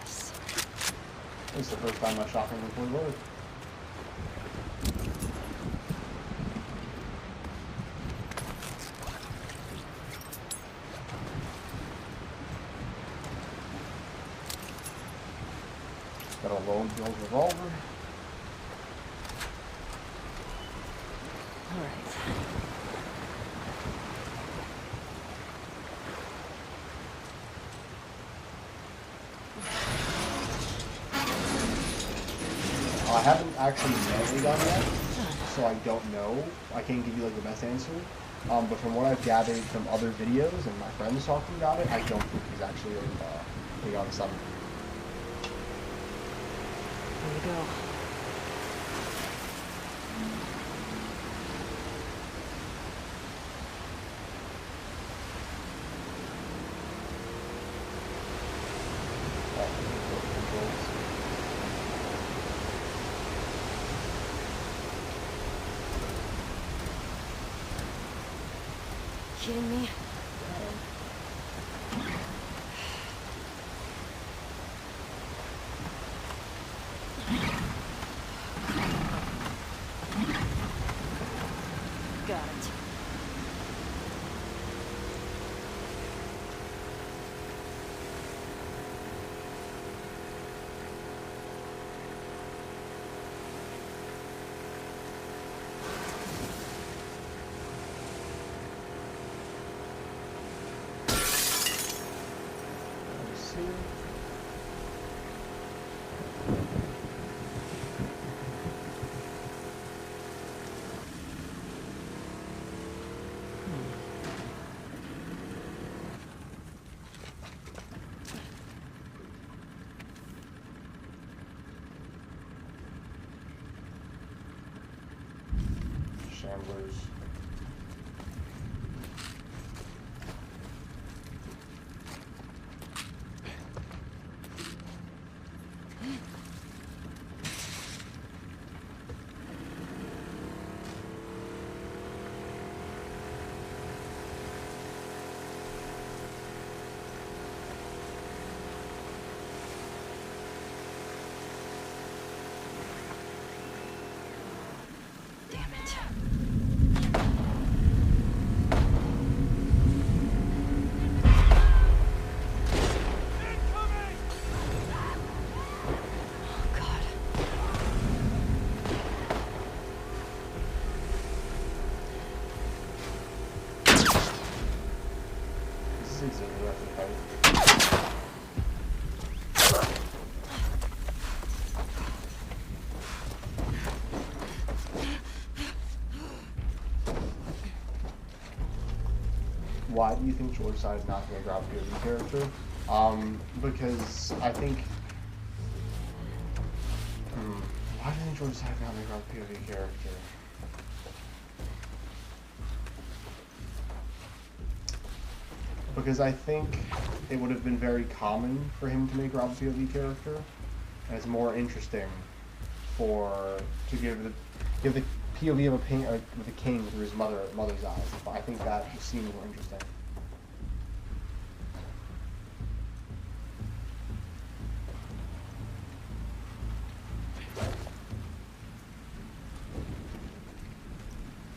Yes. This this the first time my shopping was fully loaded. Got a lone field revolver. All right. I haven't actually met a gun yet, so I don't know. I can't give you like the best answer. But from what I've gathered from other videos and my friends talking about it, I don't think he's actually a gun son. Here we go. Kidding me? Got it. Shamblers. Damn it. Oh, God. This is exactly right. Why do you think George decided not to grab a POV character? Because I think... why do you think George decided not to grab a POV character? Because I think it would have been very common for him to make Rob a POV character, and it's more interesting to give the POV of a king through his mother's eyes. I think that seems more interesting.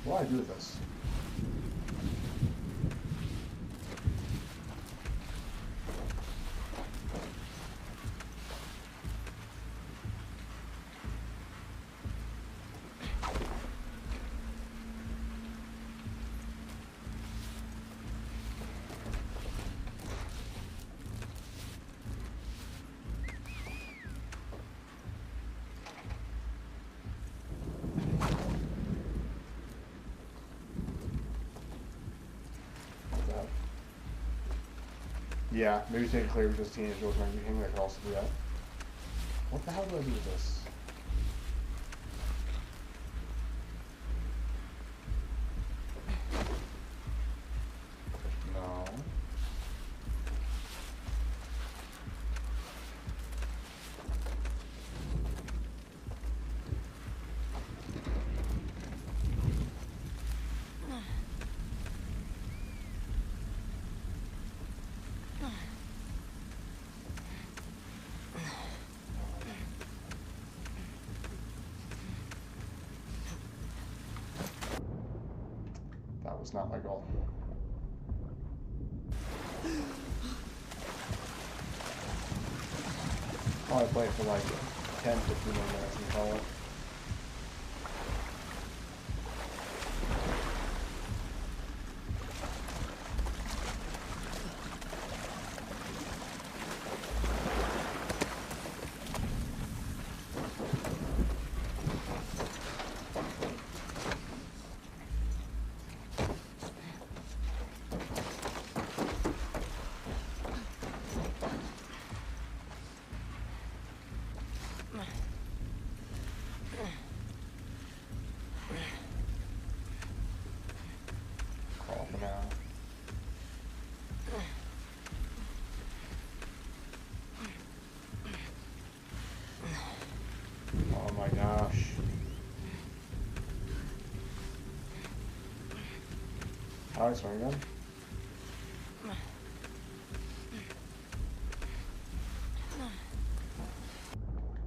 What do I do with this? Yeah, maybe take a clear just teenage George might be king. I could also do that. What the hell do I do with this? No. was not my goal. Probably play it for like 10, 15 more minutes and call it. Crawl for now. Oh my gosh. Alright, swing again.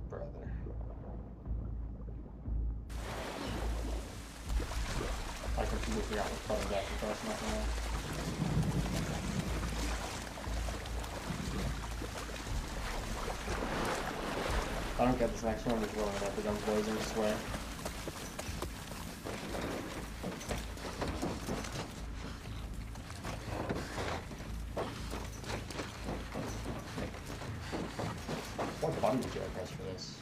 Brother. I completely forgot what part of that was not gonna. If I don't get this next one, I'm just rolling it up the guns blazing, I swear. What button did you press for this?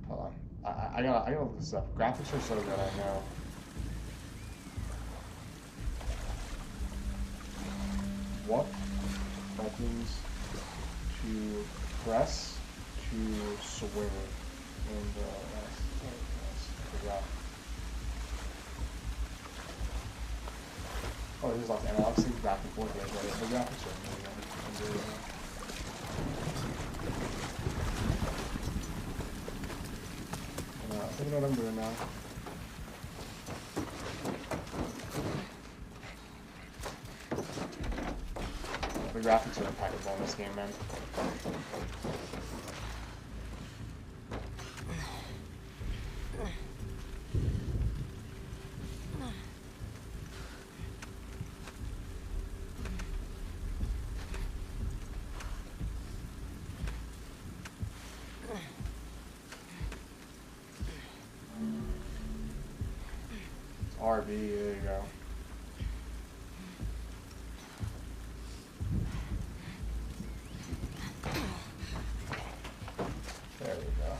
Hold on. I gotta look this up. Graphics are so good, I know. What buttons to press to swing in the I forgot. Oh, this is like analog sync back and forth, right? The graphics are amazing. I think I know what I'm doing now. The graphics are impeccable in this game, man. RB, there you go. There we go.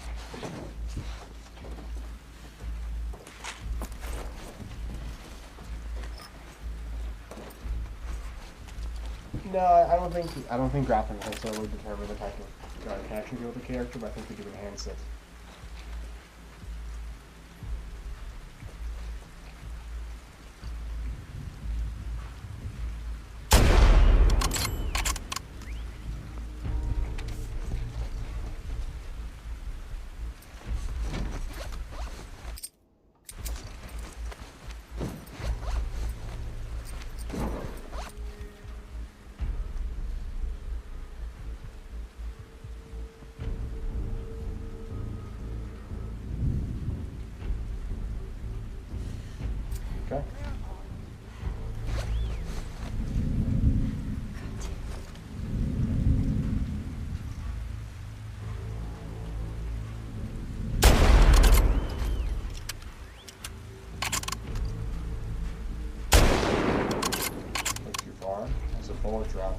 No, I don't think graphics necessarily determine the type of connection you feel with the character, but I think they do enhance it. Okay. Not too far. That's a bullet drop.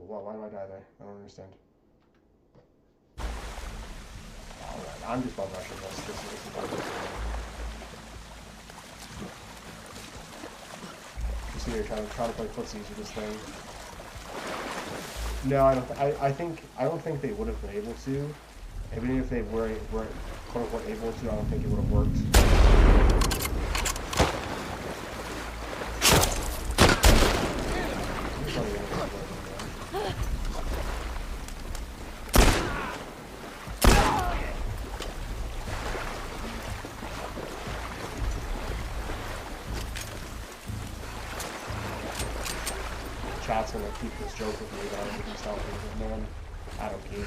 Why do I die there? I don't understand. Alright, I'm just bum rushing this. This is about this. You see, you're trying to play footsies with this thing. No, I don't think they would have been able to. Even if they were quote unquote able to, I don't think it would have worked. chat's gonna keep this joke with me that I think he's helping with man. I don't care.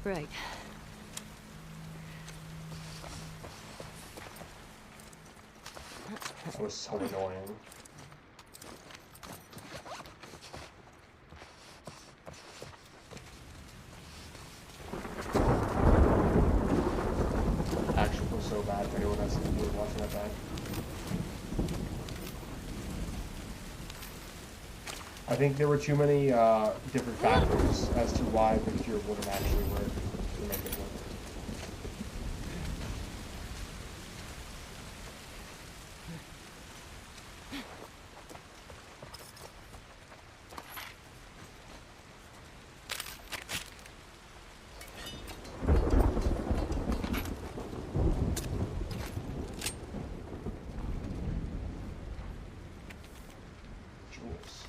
Right. That was so annoying. Action was so bad for anyone else who was watching that back. I think there were too many different factors as to why the cure wouldn't actually work to make it work. Jules.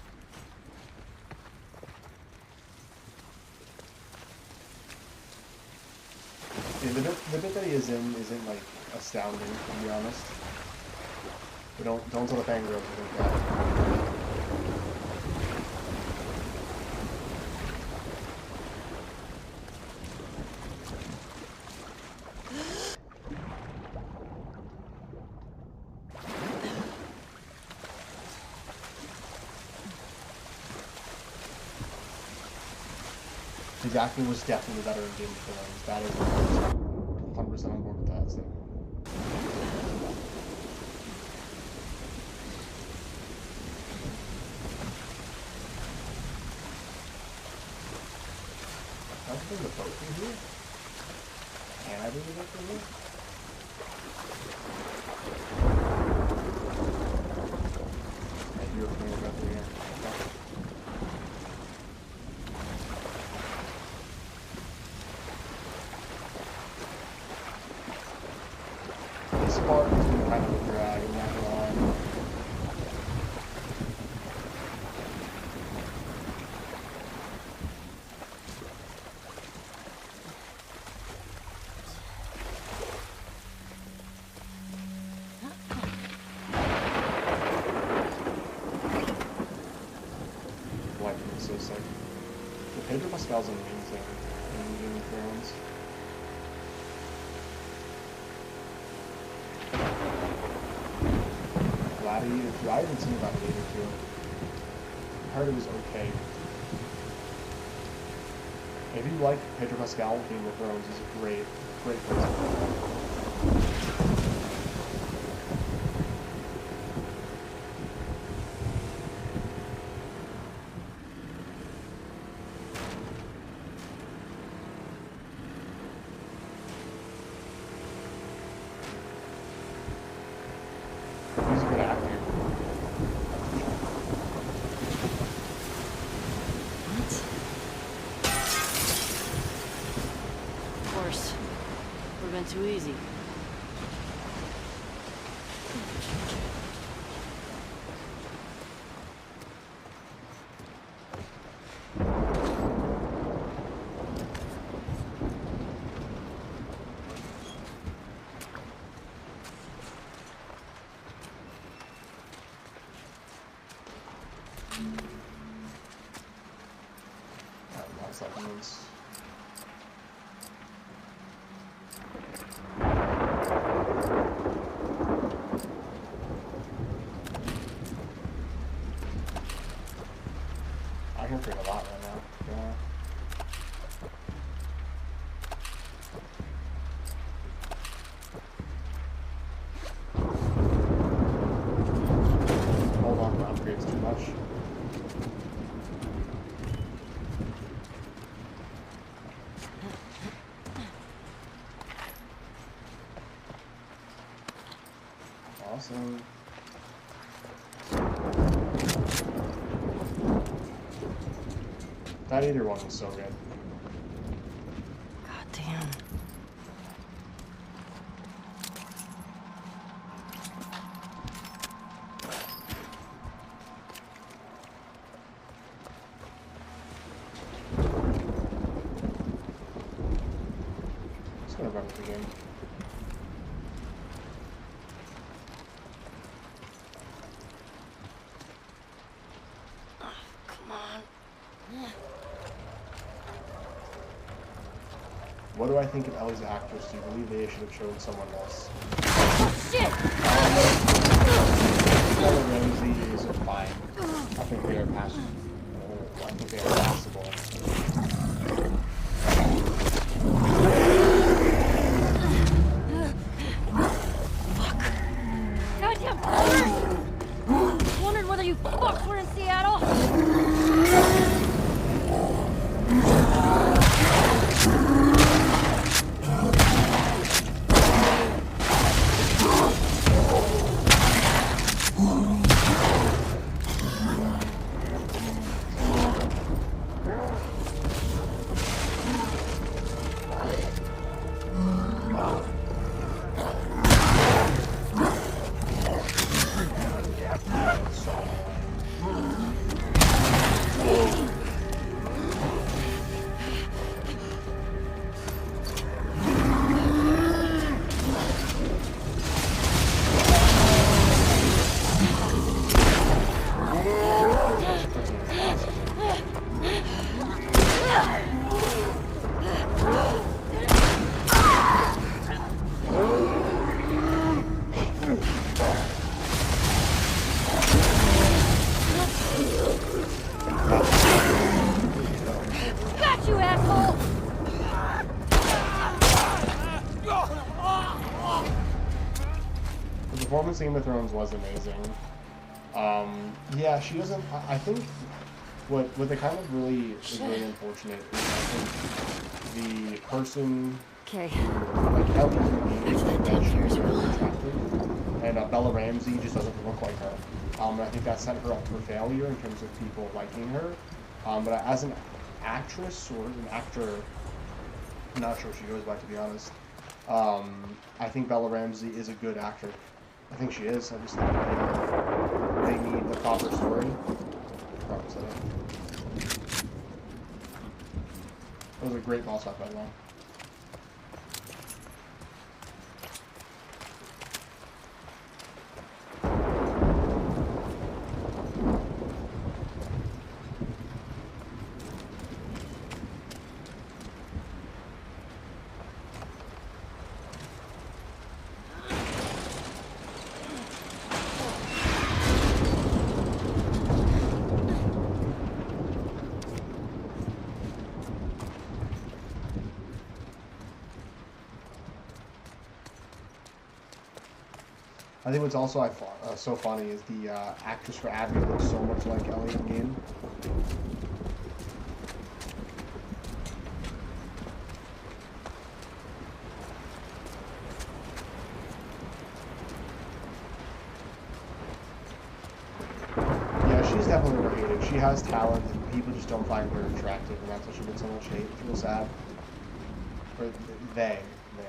Yeah, the bit that he is in isn't like astounding, to be honest. But don't tell the fangirls to think that. His acting was definitely better in Game of Thrones. That is 100% on board with that statement. Can I bring the boat through here? Can I bring the boat through here? You're bringing the boat through here. Okay. This part has been kind of a drag, I'm not gonna lie. Life is so sick. The Pedro Pascal's amazing in Game of Thrones. I haven't seen Gladiator 2. I heard it was okay. If you like Pedro Pascal, Game of Thrones is a great place to go. He's a good actor. Of course. Would've been too easy. That's like means. I can create a lot right now. Yeah. Hold on, the upgrades too much. Awesome. That either one was so good. God damn. fun with the game. Come on. What do I think of Ellie's actress? Do you believe they should have shown someone else? Shit! Bella Ramsey is fine. I think they are passable. I think they are passable. Goddamn fuckers! Wondering whether you fucks were in Seattle? Got you, asshole! The performance in Game of Thrones was amazing. Yeah, she doesn't. I think what they kind of really is really unfortunate is I think the person Okay. like Ellie is very attractive, and Bella Ramsey just doesn't look like her. And I think that set her up for failure in terms of people liking her. But as an actress or an actor, I'm not sure what she goes by, to be honest. I think Bella Ramsey is a good actor. I think she is. I just think they need the proper story. Proper setup. That was a great boss fight, by the way. I think what's also so funny is the actress for Abby looks so much like Ellie in game. Yeah, she's definitely overhated. She has talent, and people just don't find her attractive, and that's why she gets so much hate. It's real sad. Or they.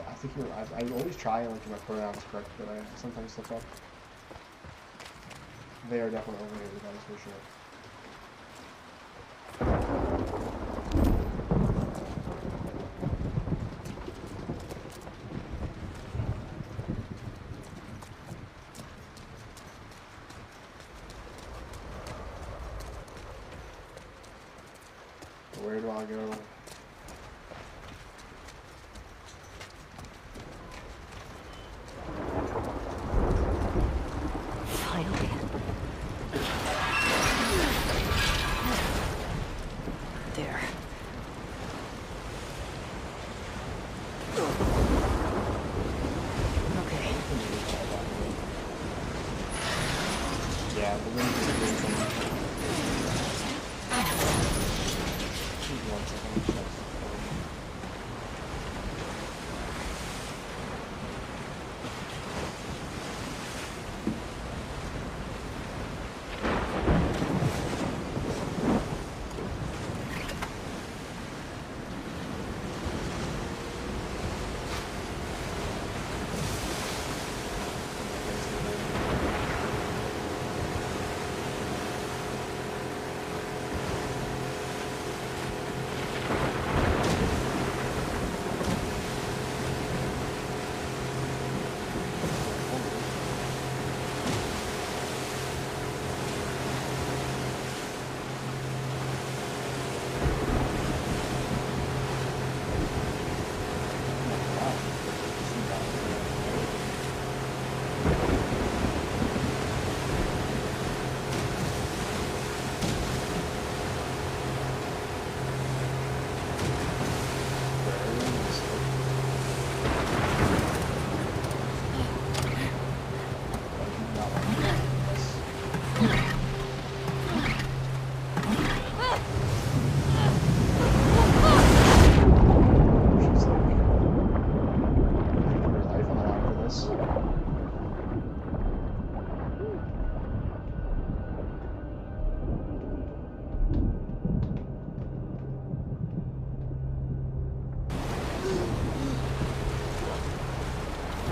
I think you're. I always try and get my pronouns correct, but I sometimes slip up. They are definitely overrated, that is for sure. Where do I go? Finally. There. Okay. Yeah, the wind is really cool.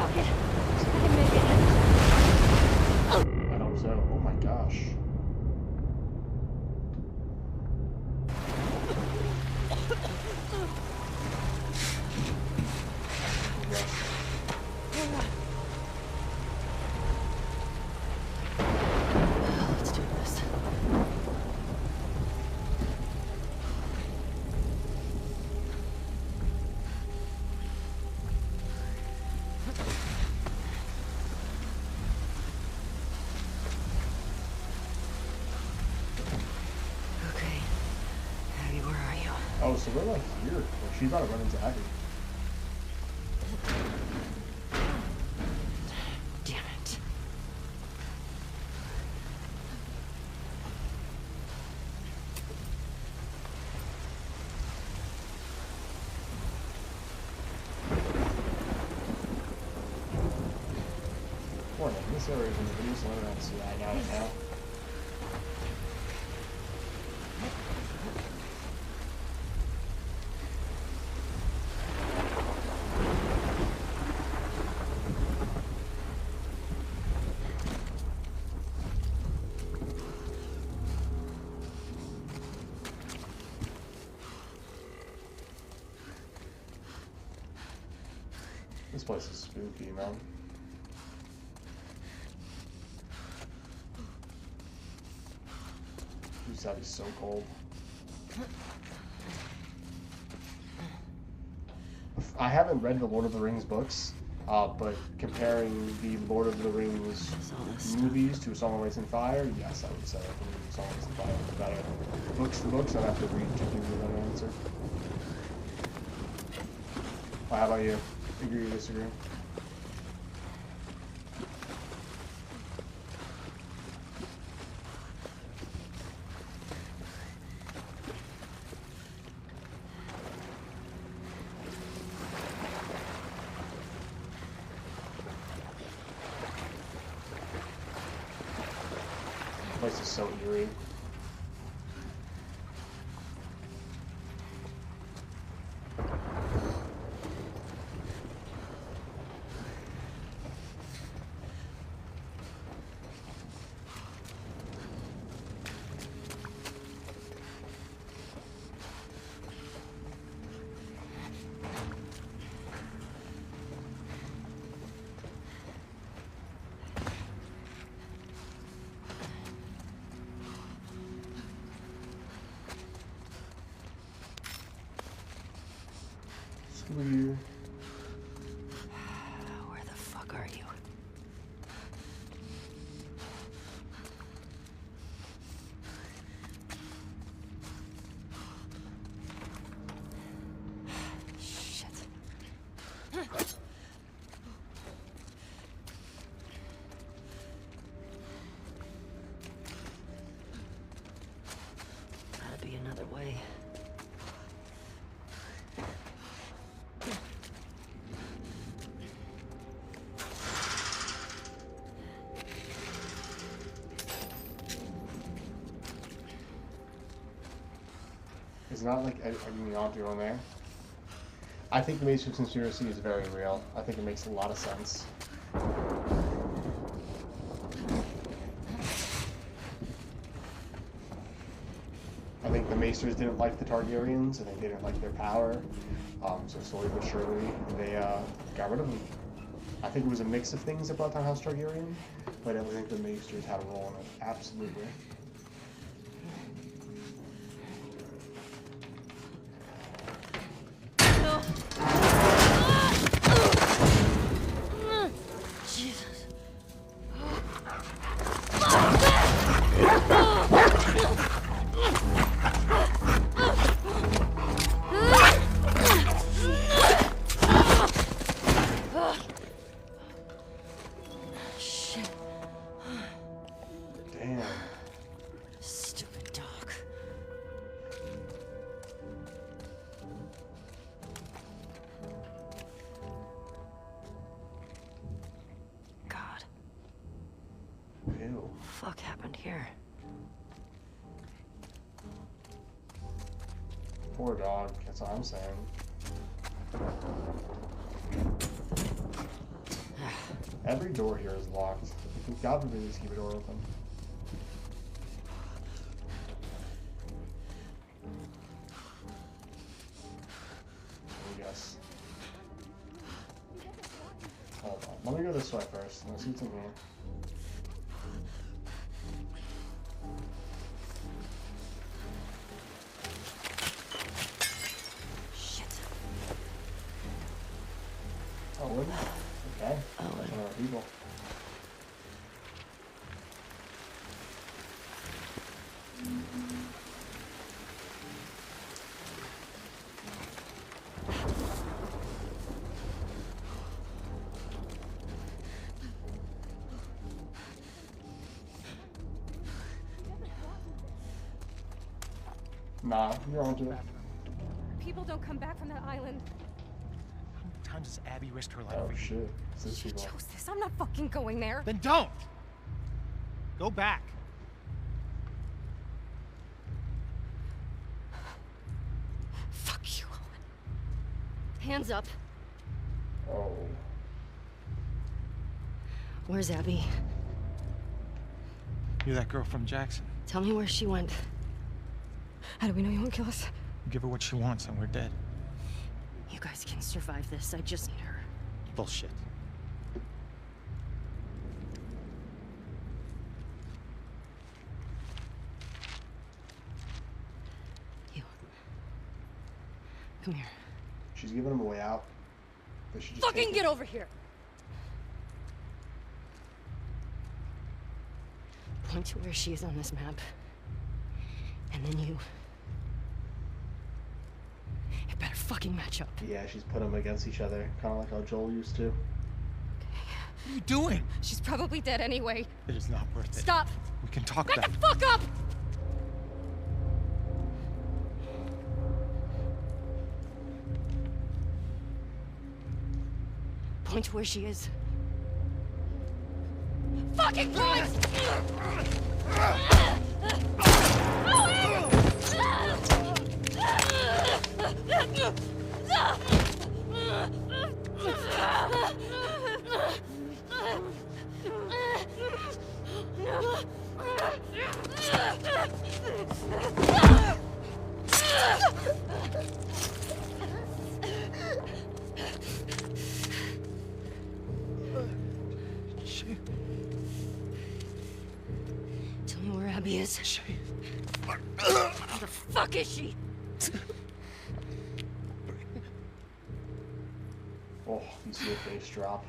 pocket. I can make it. I hope so. Oh my gosh. Let's do this. Okay. Abby, where are you? Oh, so we're like here. Like, she's about to run into Abby. Damn it. Warning, this area is in the video, so I don't see I got it now. This place is spooky, man. This is so cold. I haven't read the Lord of the Rings books, but comparing the Lord of the Rings movies to A Song of Ice and Fire, yes, I would say A Song of Ice and Fire is better. Books to books, I'd have to read to give you a better answer. Well, how about you? Agree or disagree? This place is so eerie. Weird. Where the fuck are you? Shit. Gotta be another way. It's not like you off your own there. I think the Matrix conspiracy is very real. I think it makes a lot of sense. I think the Maesters didn't like the Targaryens, and they didn't like their power. So slowly but surely, they got rid of them. I think it was a mix of things that brought down House Targaryen, but I think the Maesters had a role in it. Absolutely. Jesus. Shit. Damn. Stupid dog. God. Ew. Fuck happened here? Poor dog. That's all I'm saying. Every door here is locked. God forbid just keep a door open. Yes. Hold on. Let me go this way first. Let's see what's in here. Shit. Owen? Okay. Owen. That's one of our people. Nah, you're on to it. People don't come back from that island. How many times has Abby risked her life Oh for you? shit. It's this You people. chose this. I'm not fucking going there. Then don't! Go back. Fuck you, Owen. Hands up. Oh. Where's Abby? You're that girl from Jackson. Tell me where she went. How do we know you won't kill us? Give her what she wants and we're dead. You guys can survive this. I just need her. Bullshit. You. Come here. She's giving him a way out. They should just Fucking take get it. over here! Point to where she is on this map. And then you. It better fucking match up. Yeah, she's put them against each other, kind of like how Joel used to. What are you doing? She's probably dead anyway. It is not worth it. Stop! We can talk Back about the fuck up! Point to where she is. Fucking point! Shit. Tell me where Abby is. Shit. Where the fuck is she? Oh, you see her face drop.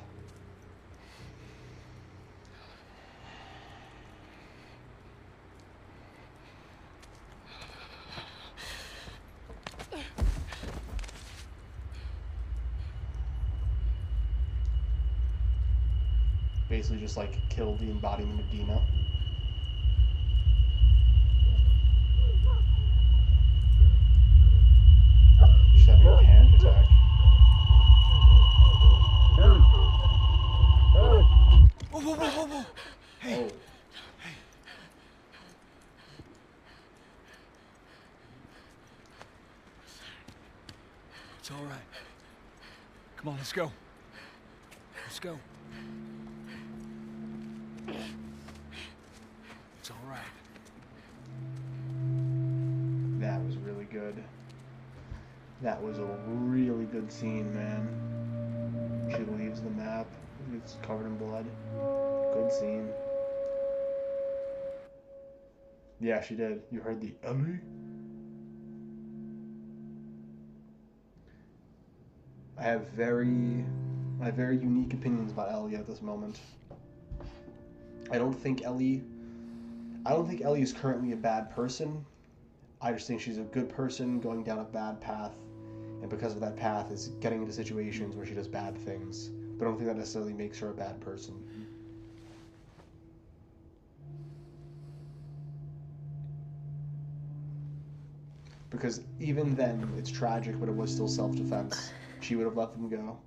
Basically just like killed the embodiment of Dina. She's having a panic attack. Whoa, whoa, whoa, whoa, whoa. Hey. Oh. It's all right. Come on, let's go. Let's go. It's all right. That was really good. That was a really good scene, man. She leaves the map. It's covered in blood. Good scene. Yeah, she did. You heard the Ellie? I have very unique opinions about Ellie at this moment. I don't think Ellie is currently a bad person. I just think she's a good person going down a bad path, and because of that path is getting into situations where she does bad things. But I don't think that necessarily makes her a bad person. Because even then, it's tragic, but it was still self-defense. She would have let them go.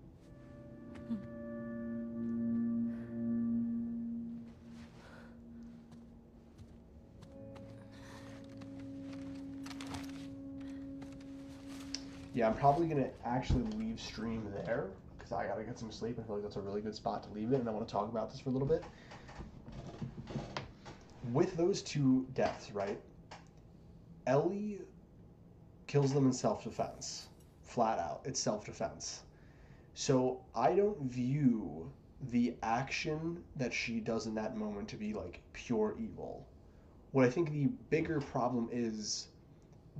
Yeah, I'm probably going to actually leave stream there, because because I gotta get some sleep. I feel like that's a really good spot to leave it, and I want to talk about this for a little bit. With those two deaths, right? Ellie kills them in self-defense. Flat out. It's self-defense. So I don't view the action that she does in that moment to be like pure evil. What I think the bigger problem is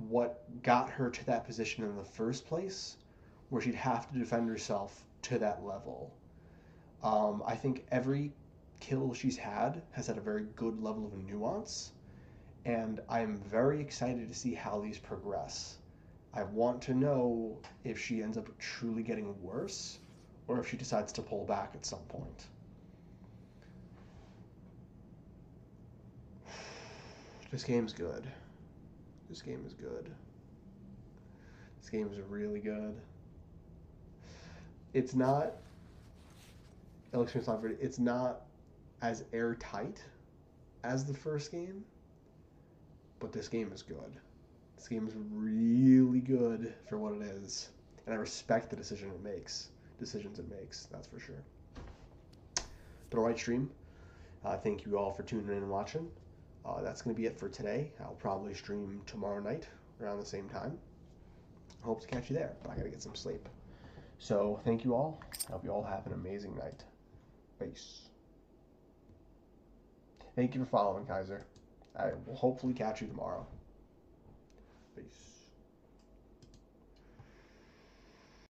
what got her to that position in the first place, where she'd have to defend herself to that level. I think every kill she's had has had a very good level of nuance, and I'm very excited to see how these progress. I want to know if she ends up truly getting worse, or if she decides to pull back at some point. This game's good. This game is good. This game is really good. It's not... It's not as airtight as the first game, but this game is good. This game is really good for what it is, and I respect the decisions it makes, that's for sure. But alright, stream. Thank you all for tuning in and watching. That's going to be it for today. I'll probably stream tomorrow night around the same time. Hope to catch you there, but I gotta get some sleep. So, thank you all. I hope you all have an amazing night. Peace. Thank you for following, Kaiser. I will hopefully catch you tomorrow. Peace.